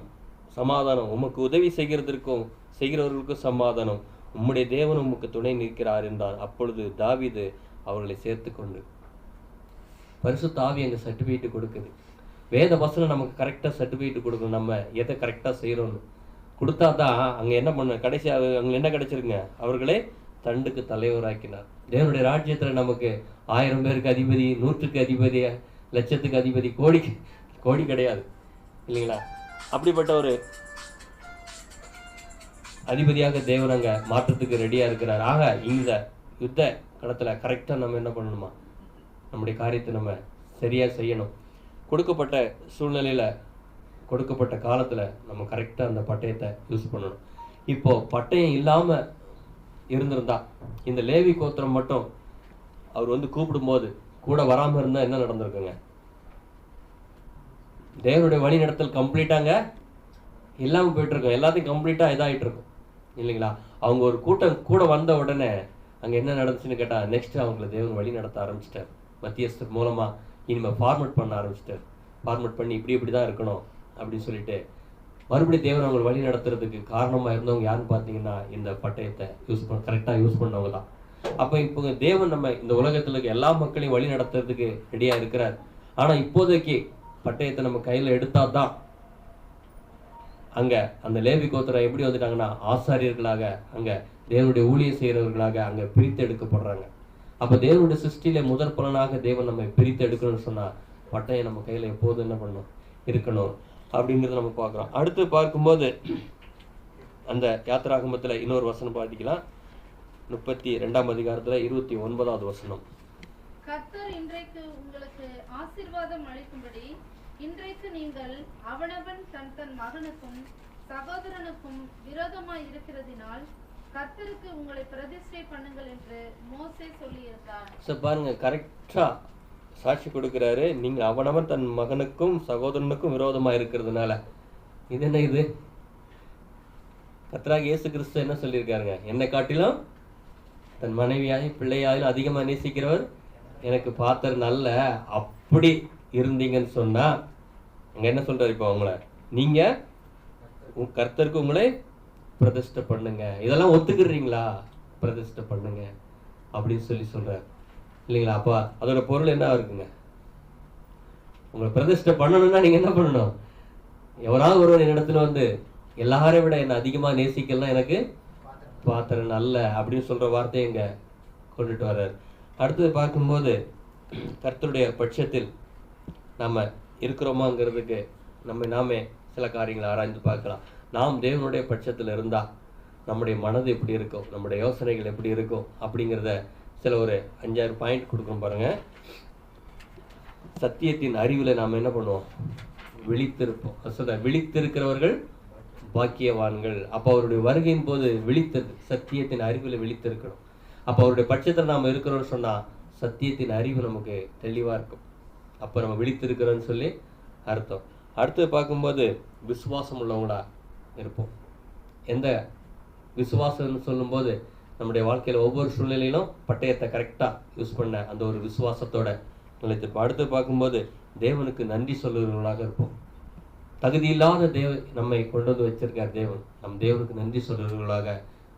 சமாதானம், உமக்கு உதவி செய்கிறவர்களுக்கும் சமாதானம், உம்முடைய தேவன் உமக்கு துணை நிற்கிறார் என்றார். அப்பொழுது தாவீது அவர்களை சேர்த்து கொண்டு, பரிசுத்த ஆவி அங்க சர்டிபிகேட் கொடுக்குது. வேத வசனம் நமக்கு கரெக்டாக சர்டிஃபிகேட் கொடுக்கணும், நம்ம எதை கரெக்டாக செய்கிறோன்னு. கொடுத்தா தான் அங்கே என்ன பண்ண கடைசி அங்கே என்ன கிடைச்சிருங்க, அவர்களே தண்டுக்கு தலைவராக்கினார். தேவனுடைய ராஜ்யத்தில் நமக்கு 1000 பேருக்கு அதிபதி, 100க்கு அதிபதி, லட்சத்துக்கு அதிபதி, கோடி கிடையாது இல்லைங்களா? அப்படிப்பட்ட ஒரு அதிபதியாக தேவன் அங்கே மாற்றத்துக்கு ரெடியாக இருக்கிறார். ஆக இந்த யுத்த களத்தில் கரெக்டாக நம்ம என்ன பண்ணணுமா, நம்முடைய காரியத்தை நம்ம சரியாக செய்யணும். கொடுக்கப்பட்ட சூழ்நிலையில், கொடுக்கப்பட்ட காலத்தில் நம்ம கரெக்டாக அந்த பட்டயத்தை யூஸ் பண்ணணும். இப்போது பட்டயம் இல்லாமல் இருந்திருந்தா, இந்த லேவி கோத்திரம் மட்டும் அவர் கூப்பிடும்போது கூட வராமல் இருந்தால் என்ன நடந்திருக்குங்க? தேவனுடைய வழி நடத்தல் கம்ப்ளீட்டாங்க இல்லாமல் போயிட்டுருக்கோம், எல்லாத்தையும் கம்ப்ளீட்டாக இதாகிட்டு இருக்கும் இல்லைங்களா? அவங்க ஒரு கூட்டம் கூட வந்த உடனே அங்கே என்ன நடந்துச்சுன்னு கேட்டால், நெக்ஸ்ட் அவங்கள தேவன் வழி நடத்த ஆரம்பிச்சிட்டார். மத்தியஸ்தர் மூலமாக இனிமேல் ஃபார்மேட் பண்ண ஆரம்பிச்சிட்டார். ஃபார்மேட் பண்ணி இப்படி தான் இருக்கணும் அப்படின்னு சொல்லிட்டு மறுபடியும் தேவன் அவங்க வழி நடத்துறதுக்கு காரணமாக இருந்தவங்க யாருன்னு பார்த்தீங்கன்னா, இந்த பட்டயத்தை கரெக்டாக யூஸ் பண்ணவங்க தான். அப்போ இப்போ தேவன் நம்ம இந்த உலகத்தில் இருக்க எல்லா மக்களையும் வழி நடத்துறதுக்கு ரெடியாக இருக்கிறார். ஆனால் இப்போதைக்கு பட்டயத்தை நம்ம கையில் எடுத்தால் தான் அங்கே அந்த லேவி கோத்திரம் எப்படி வந்துட்டாங்கன்னா, ஆசாரியர்களாக அங்கே தேவனுடைய ஊழியம் செய்கிறவர்களாக அங்கே பிரித்து எடுக்கப்படுறாங்க. அப்போ தேவனுடைய சிருஷ்டியில முதற் பலனாக தேவன் நம்ம பிரித்து எடுக்கணும்னு சொன்னால் பட்டயம் நம்ம கையில் எப்போதும் என்ன பண்ணணும், இருக்கணும் அப்படிங்கிறத நம்ம பார்க்குறோம். அடுத்து பார்க்கும்போது அந்த யாத்திராகமத்தில் இன்னொரு வசனம் பார்த்திக்கலாம். 32ஆம் அதிகாரத்தில் 29வது வசனம். கர்த்தர் இன்றைக்கு உங்களுக்கு ஆசீர்வாதம் அளிக்கும்படி இன்றைக்கு நீங்கள் அவனவன் தன் தன் மகனுக்கும் சகோதரனுக்கும் விரோதமாய் இருக்கிறதினால் கர்த்தருக்கு உங்களை பிரதிஷ்டை பண்ணுங்கள் என்று மோசே சொல்லியிருந்தார். பாருங்க, கரெக்டா சாட்சி கொடுக்கிறாரு. நீங்க அவனவன் தன் மகனுக்கும் சகோதரனுக்கும் விரோதமா இருக்கிறதுனால. இது என்ன? இது கர்த்தராகிய இயேசு கிறிஸ்து என்ன சொல்லியிருக்காருங்க? என்னை காட்டிலும் தன் மனைவியாய் பிள்ளையாயும் அதிகமா நேசிக்கிறவர் எனக்கு பார்த்தர் நல்ல. அப்படி இருந்தீங்கன்னு சொன்னா அங்க என்ன சொல்றாரு? இப்போ உங்களை நீங்க கர்த்தருக்கு உங்களை பிரதிஷ்டை பண்ணுங்க. இதெல்லாம் ஒத்துக்கிறீங்களா? பிரதிஷ்டை பண்ணுங்க அப்படின்னு சொல்றாரு இல்லைங்களா? அப்போ அதோட பொருள் என்ன இருக்குங்க? உங்களை பிரதிஷ்டை பண்ணணும்னா நீங்க என்ன பண்ணணும்? எவராவது ஒருவர் என்னிடத்துல எல்லாரையும் விட என்னை அதிகமா நேசிக்கலாம், எனக்கு பாத்திரம் நல்ல அப்படின்னு சொல்ற வார்த்தையை இங்க கொண்டுட்டு வர்றாரு. அடுத்தது பார்க்கும்போது கர்த்தருடைய பட்சத்தில் நம்ம இருக்கிறோமாங்கிறதுக்கு நாமே சில காரியங்களை ஆராய்ந்து பார்க்கலாம். நாம் தேவனுடைய பட்சத்தில் இருந்தா நம்முடைய மனது எப்படி இருக்கும், நம்முடைய யோசனைகள் எப்படி இருக்கும் அப்படிங்கிறத சில ஒரு 5-6 பாயிண்ட் கொடுக்கணும் பாருங்க. சத்தியத்தின் அறிவுல நாம் என்ன பண்ணுவோம்? விழித்திருப்போம். விழித்திருக்கிறவர்கள் பாக்கியவான்கள். அப்போ அவருடைய வருகையின் போது சத்தியத்தின் அறிவுல விழித்திருக்கணும். அப்போ அவருடைய பட்சத்தில் நாம் இருக்கிறோம்னு சொன்னா சத்தியத்தின் அறிவு நமக்கு தெளிவா இருக்கும். அப்போ நம்ம விழித்திருக்கிறோன்னு சொல்லி அர்த்தம். அடுத்து பார்க்கும்போது விசுவாசம் உள்ளவங்களா இருப்போம். எந்த விசுவாசம்னு சொல்லும்போது நம்முடைய வாழ்க்கையில் ஒவ்வொரு சூழ்நிலையிலும் பட்டயத்தை கரெக்டாக யூஸ் பண்ண அந்த ஒரு விசுவாசத்தோட நிலைத்திருப்போம். அடுத்து பார்க்கும்போது தேவனுக்கு நன்றி சொல்லுறவர்களாக இருப்போம். தகுதி இல்லாத நம்மை கொண்டு வந்து வச்சிருக்கார் தேவன். நம் தேவனுக்கு நன்றி சொல்லுறவர்களாக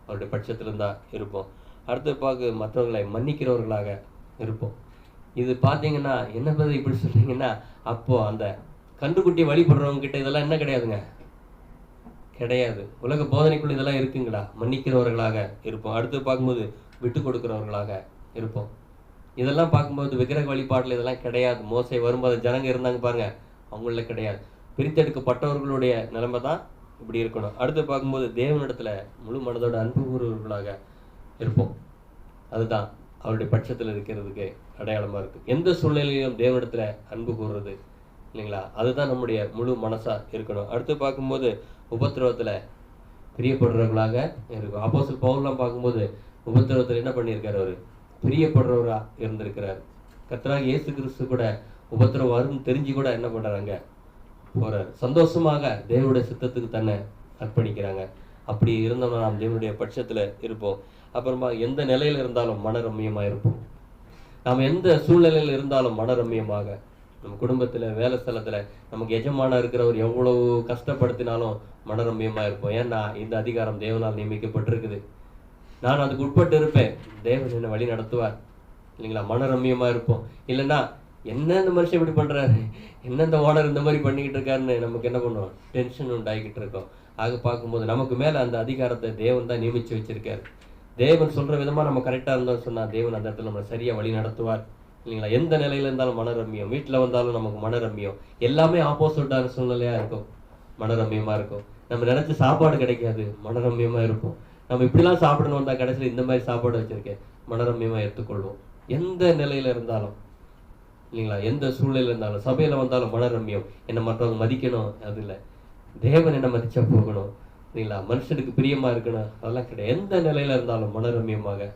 அவருடைய பட்சத்தில் இருந்தால் இருப்போம். அடுத்து பார்க்க மற்றவர்களை மன்னிக்கிறவர்களாக இருப்போம். இது பார்த்தீங்கன்னா என்ன பதில் இப்படி சொல்றீங்கன்னா, அப்போ அந்த கண்டுக்குட்டி வழிபடுறவங்க கிட்ட இதெல்லாம் என்ன கிடையாதுங்க? கிடையாது. உலக போதனைக்குள்ள இதெல்லாம் இருக்குங்களா? மன்னிக்கிறவர்களாக இருப்போம். அடுத்து பார்க்கும்போது விட்டு கொடுக்கிறவர்களாக இருப்போம். இதெல்லாம் பார்க்கும்போது விக்கிரக வழிபாட்டில் இதெல்லாம் கிடையாது. மோசே வரும்போது ஜனங்க இருந்தாங்க பாருங்க, அவங்கள கிடையாது. பிரித்தெடுக்கப்பட்டவர்களுடைய நிலைமை தான் இப்படி இருக்கணும். அடுத்து பார்க்கும்போது தேவனிடத்துல முழு மனதோட அன்பு கூறுவர்களாக இருப்போம். அதுதான் அவருடைய பட்சத்தில் இருக்கிறதுக்கு அடையாளமா இருக்கு. எந்த சூழ்நிலையிலும் தேவனிடத்துல அன்பு கூறுறது இல்லைங்களா? அதுதான் நம்முடைய முழு மனசா இருக்கணும். அடுத்து பார்க்கும்போது உபத்திரவத்துல பிரியப்படுறவர்களாக இருக்கும். அப்போஸ்தலர் பவுல்லாம் பார்க்கும்போது உபத்திரவத்தில் என்ன பண்ணியிருக்காரு? அவர் பிரியப்படுறவரா இருந்திருக்கிறார். கர்த்தராகிய இயேசு கிறிஸ்து கூட உபத்திரவம் வரும்னு தெரிஞ்சு கூட என்ன பண்றாங்க? போறாரு. சந்தோஷமாக தேவனுடைய சித்தத்துக்கு தன்னை அர்ப்பணிக்கிறாங்க. அப்படி இருந்தோம்னா நாம் தேவனுடைய பட்சத்துல இருப்போம். அப்புறமா எந்த நிலையில இருந்தாலும் மனரம்யமா இருப்போம். நாம் எந்த சூழ்நிலையில இருந்தாலும் மனரம்யமாக, நம்ம குடும்பத்துல வேலை ஸ்தலத்துல நமக்கு எஜமானா இருக்கிறவர் எவ்வளவு கஷ்டப்படுத்தினாலும் மனரம்யமா இருப்போம். ஏன்னா இந்த அதிகாரம் தேவனால் நியமிக்கப்பட்டிருக்குது. நான் அதுக்கு உட்பட்டு இருப்பேன், தேவன் என்னை வழி நடத்துவார் இல்லைங்களா? மனரம்யமா இருப்போம். இல்லைன்னா என்ன இந்த மனுஷன் இப்படி பண்றாரு, என்ன இந்த ஓனர் இந்த மாதிரி பண்ணிக்கிட்டு இருக்காருன்னு நமக்கு என்ன பண்ணுவோம், டென்ஷன் உண்டாகிக்கிட்டு இருக்கோம். ஆக பார்க்கும்போது நமக்கு மேல அந்த அதிகாரத்தை தேவன் தான் நியமிச்சு வச்சிருக்காரு. தேவன் சொல்ற விதமா நம்ம கரெக்டா இருந்தோம்னு சொன்னா தேவன் அந்த இடத்துல நம்மளை சரியா வழி நடத்துவார் இல்லைங்களா. எந்த நிலையில இருந்தாலும் மனரம்யம், வீட்டுல வந்தாலும் நமக்கு மனரம்யம், எல்லாமே ஆப்போசிட்டான சூழ்நிலையா இருக்கும், மனரம்யமா இருக்கும். நம்ம நினைச்ச சாப்பாடு கிடைக்காது, மனரம்யமா இருப்போம். நம்ம இப்படிலாம் சாப்பிடணும் வந்தா கடைசியில் இந்த மாதிரி சாப்பாடு வச்சிருக்கேன், மனரம்யமா எடுத்துக்கொள்வோம். எந்த நிலையில இருந்தாலும் இல்லைங்களா, எந்த சூழ்நிலையில இருந்தாலும், சபையில வந்தாலும் மனரம்யம், என்னை மற்றவங்க மதிக்கணும், அது இல்லை, தேவன் என்ன மதிச்சா போகணும் இல்லைங்களா, மனுஷனுக்கு பிரியமா இருக்கணும், அதெல்லாம் கிடையாது. எந்த நிலையில இருந்தாலும் மனரம்யமாக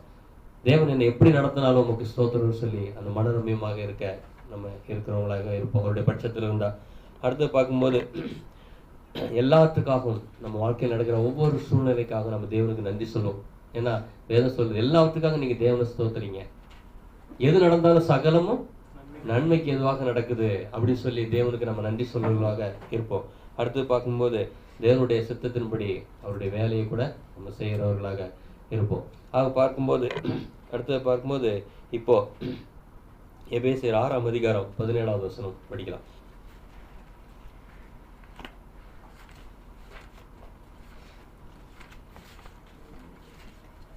தேவன் என்னை எப்படி நடத்தினாலும் உங்களுக்கு ஸ்தோத்திரம்னு சொல்லி அந்த மனரம்யமாக இருக்க நம்ம இருக்கிறவங்களாக இருப்போம் அவருடைய பட்சத்தில் இருந்தா. அடுத்து பார்க்கும்போது எல்லாத்துக்காகவும் நம்ம வாழ்க்கையில் நடக்கிற ஒவ்வொரு சூழ்நிலைக்காக நம்ம தேவனுக்கு நன்றி சொல்லுவோம். ஏன்னா வேதம் சொல்லுது எல்லாத்துக்காக நீங்க தேவனை ஸ்தோத்திரீங்க, எது நடந்தாலும் சகலமும் நன்மைக்கு எதுவாக நடக்குது அப்படின்னு சொல்லி தேவனுக்கு நம்ம நன்றி சொல்றவர்களாக இருப்போம். அடுத்து பார்க்கும்போது தேவனுடைய சித்தத்தின்படி அவருடைய வேலையை கூட நம்ம செய்கிறவர்களாக இருப்போம். ஆக பார்க்கும்போது அடுத்து பார்க்கும்போது இப்போ எபேசியர் 6ஆம் அதிகாரம் 17வது வசனம் படிக்கலாம்.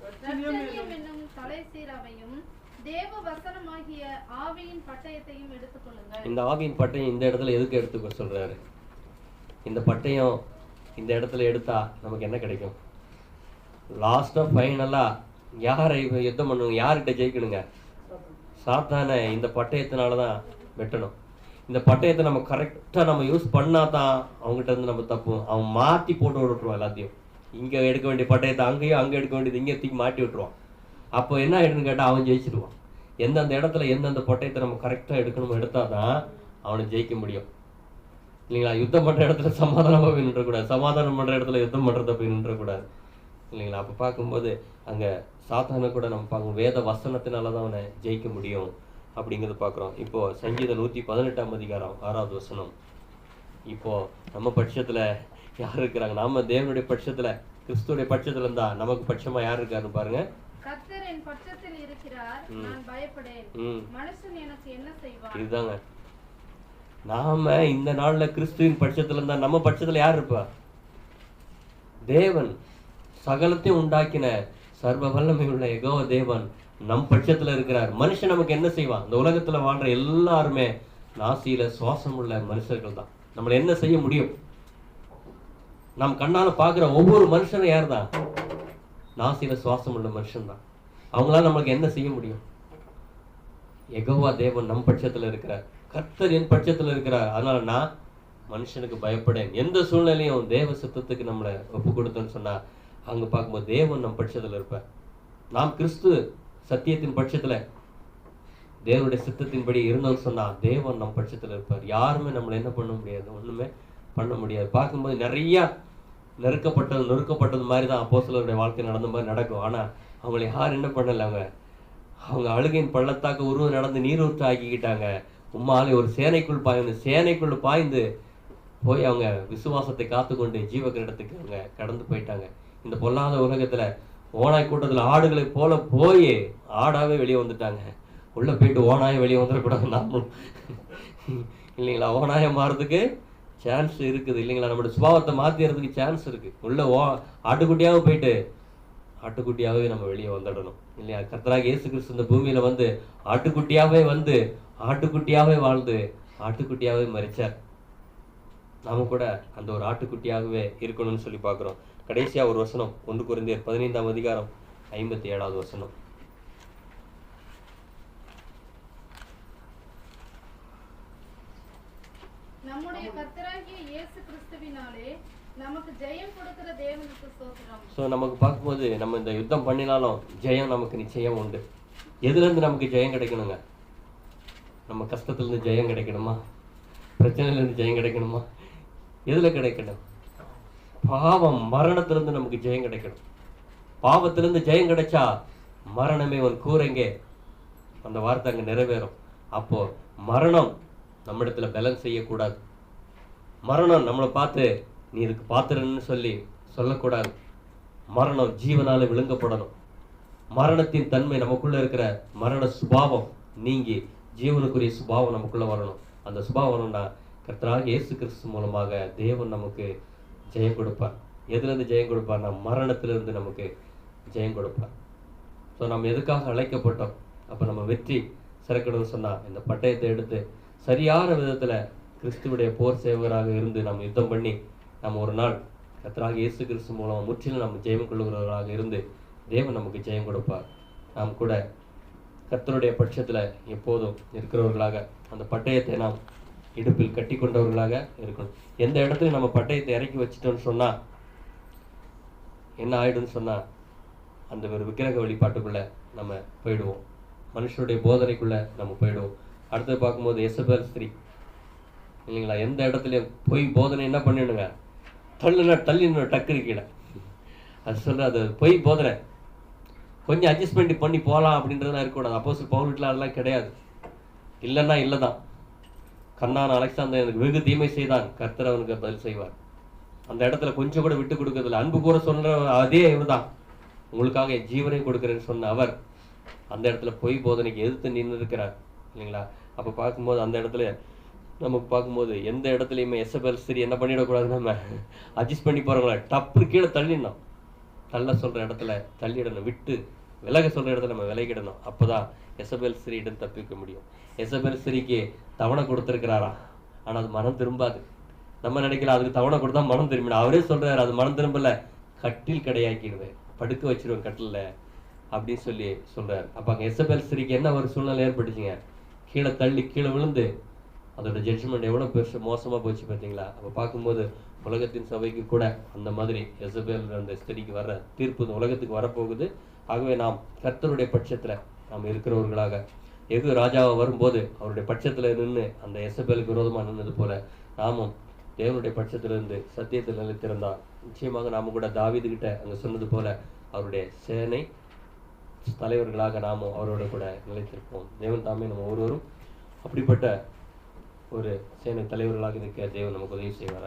ரட்சணியம் என்னும் தலை சீராவையும் தேவ வசனமாகிய ஆவியின் பட்டயத்தையும் எடுத்துக்கொள்ளுங்கள். இந்த ஆவியின் பட்டயம் இந்த இடத்துல எதுக்கு எடுத்துக்க சொல்றாரு? இந்த பட்டயம் இந்த இடத்துல எடுத்தா நமக்கு என்ன கிடைக்கும்? லாஸ்டா ஃபைனலா யாரை யுத்தம் பண்ணுங்க, யார்கிட்ட ஜெயிக்கணுங்க? சாத்தானை இந்த பட்டயத்தினாலதான் வெட்டணும். இந்த பட்டயத்தை நம்ம கரெக்டா நம்ம யூஸ் பண்ணாதான் அவங்ககிட்ட இருந்து நம்ம தப்பும். அவன் மாத்தி போட்டு விட்டுருவான் எல்லாத்தையும். இங்க எடுக்க வேண்டிய பட்டயத்தை அங்கேயும், அங்க எடுக்க வேண்டியது இங்கே தூக்கி மாட்டி விட்டுருவான். அப்போ என்ன ஆயிடுன்னு கேட்டா அவன் ஜெயிச்சிடுவான். எந்தெந்த இடத்துல எந்தெந்த பட்டயத்தை நம்ம கரெக்டா எடுக்கணும், எடுத்தாதான் அவனை ஜெயிக்க முடியும் இல்லைங்களா. யுத்தம் பண்ற இடத்துல சமாதானமா போய் நின்றக்கூடாது, சமாதானம் பண்ற இடத்துல யுத்தம் பண்றத போய் நின்றக்கூடாது இல்லைங்களா. அப்ப பார்க்கும்போது அங்க சாத்தானை கூட நம்ம பார்க்கணும், வேத வசனத்தினாலதான் அவனை ஜெயிக்க முடியும் அப்படிங்கிறது பார்க்குறோம். இப்போ சங்கீதம் 118ஆம் அதிகாரம் 6வது வசனம். இப்போ நம்ம பட்சத்துல யார் இருக்கிறாங்க? நாம தேவனுடைய பட்சத்துல, கிறிஸ்துடைய பட்சத்துல இருந்தா நமக்கு பட்சமா யார் இருக்காருன்னு பாருங்க. கர்த்தர் என் பட்சத்தில் இருக்கிறார், நான் பயப்படேன். மனுஷன் எனக்கு என்ன செய்வான்? இதுதாங்க நாம இந்த நாள்ல கிறிஸ்துவின் பட்சத்துல இருந்தா நம்ம பட்சத்துல யார் இருப்பா? தேவன் சகலத்தையும் உண்டாக்கின சர்வ வல்லமை உள்ள யெகோவா தேவன் நம் பட்சத்துல இருக்கிறார். மனுஷன் நமக்கு என்ன செய்வான்? இந்த உலகத்துல வாழ்ற எல்லாருமே நாசியில சுவாசம் உள்ள மனுஷர்கள் தான். நம்மள என்ன செய்ய முடியும்? நாம் கண்ணால பாக்குற ஒவ்வொரு மனுஷனும் யார் தான்? நாசியில சுவாசம் உள்ள மனுஷன் தான். அவங்களால நம்மளுக்கு என்ன செய்ய முடியும்? யெகோவா தேவன் நம் பட்சத்துல இருக்கிறார், கர்த்தர் என் பட்சத்துல இருக்கிறார். அதனால நான் மனுஷனுக்கு பயப்படேன். எந்த சூழ்நிலையும் தேவ சித்தத்துக்கு நம்மளை ஒப்பு கொடுத்தோன்னு சொன்னா அங்க பார்க்கும்போது தேவன் நம் பட்சத்துல இருப்பார். நாம் கிறிஸ்து சத்தியத்தின் பட்சத்துல தேவனுடைய சித்தத்தின்படி இருந்தோம்னு சொன்னா தேவன் நம் பட்சத்துல இருப்பார். யாருமே நம்மளை என்ன பண்ண முடியாது, ஒண்ணுமே பண்ண முடியாது. பார்க்கும்போது நிறைய நொறுக்கப்பட்டது மாதிரி தான் அப்போஸ்தலருடைய வாழ்க்கை நடந்த மாதிரி நடக்கும். ஆனா அவங்களை யார் என்ன பண்ணல, அவங்க அழுகையின் பள்ளத்தாக்கு உருவம் நடந்து நீரூற்று ஆக்கிக்கிட்டாங்க. உம்மாலே ஒரு சேனைக்குள் சேனைக்குள்ள பாய்ந்து போய் அவங்க விசுவாசத்தை காத்துக்கொண்டு ஜீவகிரீடத்துக்கு அவங்க கடந்து போயிட்டாங்க. இந்த பொல்லாத உலகத்துல ஓனாய் கூட்டத்துல ஆடுகளை போல போய் ஆடாவே வெளியே வந்துட்டாங்க. உள்ள போயிட்டு ஓனாய வெளியே வந்துடக்கூடாது நாமளும் இல்லைங்களா. ஓனாய மாறதுக்கு சான்ஸ் இருக்குது இல்லைங்களா. நம்மளோட சுபாவத்தை மாத்திறதுக்கு சான்ஸ் இருக்கு. உள்ள ஆட்டுக்குட்டியாவே போயிட்டு ஆட்டுக்குட்டியாவே நம்ம வெளியே வந்துடணும் இல்லையா. கர்த்தராகிய இயேசு கிறிஸ்து இந்த பூமியில வந்து ஆட்டுக்குட்டியாவே வந்து ஆட்டுக்குட்டியாவே வாழ்ந்து ஆட்டுக்குட்டியாவே மரிச்சார். நாம கூட அந்த ஒரு ஆட்டுக்குட்டியாகவே இருக்கணும்னு சொல்லி பார்க்கிறோம். கடைசியா ஒரு வசனம், 1 கொரிந்தியர் 15ஆம் அதிகாரம் 57வது வசனம். நம்முடைய கர்த்தராகிய இயேசு கிறிஸ்துவினாலே நமக்கு ஜெயம் கொடுக்கிற தேவனுக்கு ஸ்தோத்திரம். ஸோ நமக்கு பார்க்கும்போது நம்ம இந்த யுத்தம் பண்ணினாலும் ஜெயம் நமக்கு நிச்சயம் உண்டு. எதுல இருந்து நமக்கு ஜெயம் கிடைக்கணுங்க? நம்ம கஷ்டத்துல இருந்து ஜெயம் கிடைக்கணுமா? பிரச்சனையில இருந்து ஜெயம் கிடைக்கணுமா? எதுல கிடைக்கணும்? பாவம் மரணத்திலிருந்து நமக்கு ஜெயம் கிடைக்கணும். பாவத்திலிருந்து ஜெயம் கிடைச்சா மரணமே ஒரு கூரைங்க, அந்த வார்த்தை அங்க நிறைவேறும். அப்போ மரணம் நம்ம இடத்துல பலன் செய்யக்கூடாது. மரணம் நம்மளை பார்த்து நீ இதுக்கு பாத்திரன்னு சொல்லக்கூடாது. மரணம் ஜீவனால விழுங்கப்படணும். மரணத்தின் தன்மை நமக்குள்ள இருக்கிற மரண சுபாவம் நீங்கி ஜீவனுக்குரிய சுபாவம் நமக்குள்ள வரணும். அந்த சுபாவம் வரணும்னா கர்த்தராகிய இயேசு கிறிஸ்து மூலமாக தேவன் நமக்கு ஜெயம் கொடுப்பார். எதுலேருந்து ஜெயம் கொடுப்பார்னா மரணத்திலிருந்து நமக்கு ஜெயம் கொடுப்பார். ஸோ நம்ம எதுக்காக அழைக்கப்பட்டோம்? அப்போ நம்ம வெற்றி சிறக்கணும்னு சொன்னால் இந்த பட்டயத்தை எடுத்து சரியான விதத்தில் கிறிஸ்துவுடைய போர் சேவகராக இருந்து நம்ம யுத்தம் பண்ணி நம்ம ஒரு நாள் கர்த்தராகிய இயேசு கிறிஸ்து மூலம் முற்றிலும் நம்ம ஜெயம் கொள்ளுகிறவர்களாக இருந்து தேவன் நமக்கு ஜெயம் கொடுப்பார். நாம் கூட கர்த்தருடைய பட்சத்தில் எப்போதும் இருக்கிறவர்களாக அந்த பட்டயத்தை நாம் இடுப்பில் கட்டி கொண்டவர்களாக இருக்கணும். எந்த இடத்துல நம்ம பட்டயத்தை இறக்கி வச்சிட்டோம்னு சொன்னால் என்ன ஆயிடும்னு சொன்னால் அந்த ஒரு விக்கிரக வழிபாட்டுக்குள்ளே நம்ம போயிடுவோம். மனுஷனுடைய போதனைக்குள்ளே நம்ம போயிடுவோம். அடுத்தது பார்க்கும்போது எசபேல் ஸ்திரீ இல்லைங்களா, எந்த இடத்துலையும் போய் போதனை என்ன பண்ணிடுங்க, தள்ளின டக்குனு கீழே. அது சொல்கிற அது பொய் போதனை, கொஞ்சம் அட்ஜஸ்ட்மெண்ட் பண்ணி போகலாம் அப்படின்றதுலாம் இருக்கக்கூடாது. அப்போஸ்தலர் பவுல் வீட்டில் அதெல்லாம் கிடையாது. இல்லைன்னா இல்லை தான். கர்னான் அலெக்சாந்தர் எனக்கு வெகு தீமை செய்தான், கர்த்தர் அவனுக்கு பதில் செய்வார். அந்த இடத்துல கொஞ்சம் கூட விட்டு கொடுக்கறதில்ல. அன்பு கூற சொல்ற அதே இவர் தான், உங்களுக்காக என் ஜீவனை கொடுக்குறேன்னு சொன்ன அவர் அந்த இடத்துல பொய் போதனைக்கு எதிர்த்து நின்று இருக்கிறார் இல்லைங்களா. அப்போ பார்க்கும்போது அந்த இடத்துல நமக்கு பார்க்கும்போது எந்த இடத்துலையுமே எசபேல் ஸ்திரீ என்ன பண்ணிடக்கூடாது, நம்ம அட்ஜஸ்ட் பண்ணி போகிறவங்கள டப்புன்னு கீழே தள்ளிடணும். தள்ள சொல்கிற இடத்துல தள்ளிடணும், விட்டு விலக சொல்கிற இடத்துல நம்ம விலகிடணும். அப்போ தான் எசபேல் ஸ்திரீயிடம் தப்பிக்க முடியும். எசபேல் ஸ்திரீக்கு தவணை கொடுத்துருக்கிறாரா, ஆனால் அது மனம் திரும்பாது. நம்ம நினைக்கலாம் அதுக்கு தவணை கொடுத்தா மனம் திரும்பிடும். அவரே சொல்கிறார் அது மனம் திரும்பலை, கட்டில் கடையாக்கிடுவேன், படுக்க வச்சிருவேன் கட்டிலில் அப்படின்னு சொல்லி சொல்கிறார். அப்போ அங்கே எசபேல் ஸ்திரீக்கு என்ன ஒரு சூழ்நிலை ஏற்பட்டுச்சுங்க, கீழே தள்ளி கீழே விழுந்து அதோட ஜட்ஜ்மெண்ட் எவ்வளோ பெருசு மோசமாக போச்சு பார்த்தீங்களா. அப்போ பார்க்கும்போது உலகத்தின் சபைக்கு கூட அந்த மாதிரி எசபேல் அந்த ஸ்திரீக்கு வர்ற தீர்ப்பு இந்த உலகத்துக்கு வரப்போகுது. ஆகவே நாம் கர்த்தருடைய பட்சத்தில் நாம் இருக்கிறவர்களாக, எகு ராஜாவை வரும்போது அவருடைய பட்சத்தில் நின்று அந்த எசபேலுக்கு விரோதமாக நின்றது போல நாமும் தேவனுடைய பட்சத்திலிருந்து சத்தியத்தில் நிலைத்திருந்தால் நிச்சயமாக நாம கூட தாவீதுகிட்ட அங்கே சொன்னது போல அவருடைய சேனை தலைவர்களாக நாமும் அவரோட கூட நிலைத்திருப்போம். தேவன் தாமே நம்ம ஒருவரும் அப்படிப்பட்ட ஒரு சேனை தலைவர்களாக இருக்க தேவன் நமக்கு உதவி செய்வார்.